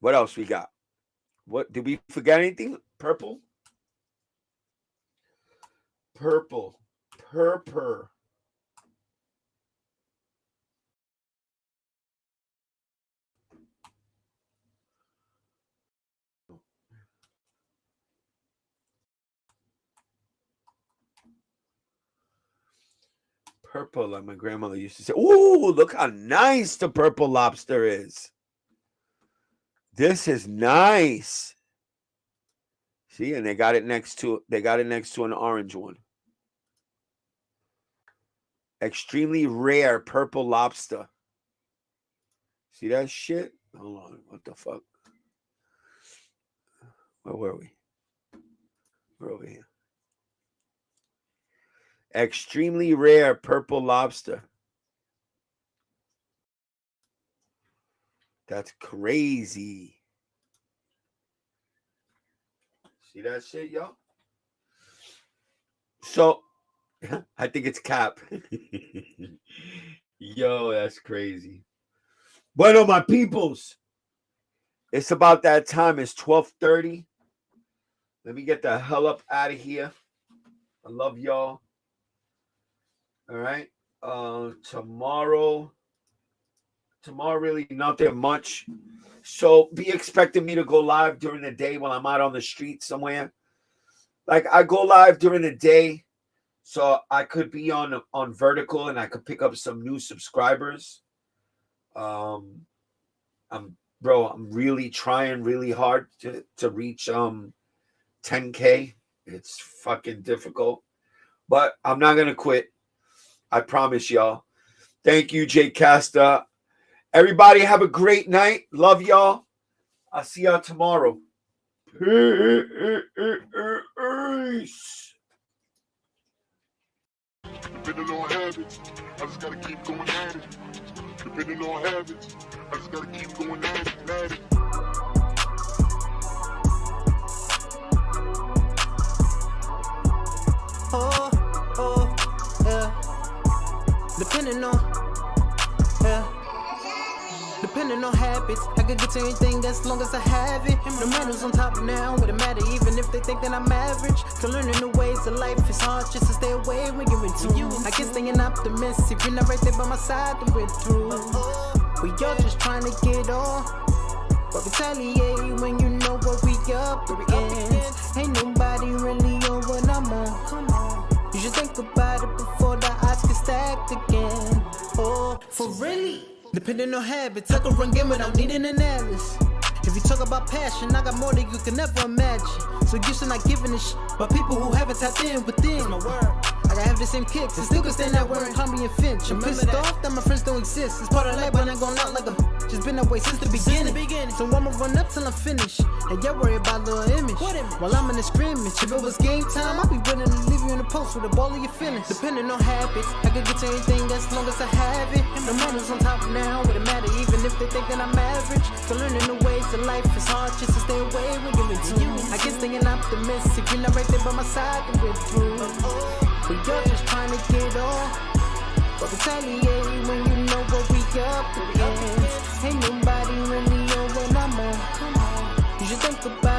What else we got? What did we forget anything? Purple? Purple. Purple. Purple, like my grandmother used to say. Ooh, look how nice the purple lobster is. This is nice. See, and they got it next to an orange one. Extremely rare purple lobster. See that shit? Hold on, what the fuck? Where were we? We're over here. Extremely rare purple lobster. That's crazy. See that shit, yo? So, I think it's Cap. Yo, that's crazy. Bueno, my peoples. It's about that time. It's 12:30. Let me get the hell up out of here. I love y'all. All right. Tomorrow really nothing much. So be expecting me to go live during the day while I'm out on the street somewhere. Like I go live during the day, so I could be on vertical and I could pick up some new subscribers. I'm really trying really hard to reach 10K. It's fucking difficult, but I'm not gonna quit. I promise y'all. Thank you, Jay Casta. Everybody have a great night. Love y'all. I'll see y'all tomorrow. Peace. Depending on habits, I just gotta keep going at it. Depending on habits, I just gotta keep going at it. Depending on habits, I could get to anything as long as I have it. No matter who's on top now, wouldn't matter even if they think that I'm average. To learning new ways of life is hard just to stay away when you're into you. I guess staying optimistic, if you're not right there by my side, then we're through. We all just trying to get on, but retaliate when you know what we up against. Ain't nobody really on what I'm on. Come on, you should think about it before the odds get stacked again. Oh, for really? Depending on habits, I can run game without needing an atlas. If you talk about passion, I got more than you can never imagine. So used to not giving a shit, but people who haven't tapped in within. My word, I gotta have the same kicks and still can stand that word. Call me and Finch. I'm pissed off that my friends don't exist. It's part of life, but I'm going out like a just been that way since the beginning. So I'ma run up till I'm finished. And y'all worry about little image. While I'm in the scrimmage, if it was game time, I'll be willing to leave you in the post with a ball of your finish. Depending on habits, I could get to anything as long as I have it. No matter who's on top now, wouldn't matter even if they think that I'm average. So learning new ways of life is hard just to stay away when you're into you. I guess staying optimistic, you're not right there by my side, then we're through. We all just trying to get on, but retaliate when you know what we up against. Ain't nobody really on when I'm on. You should think about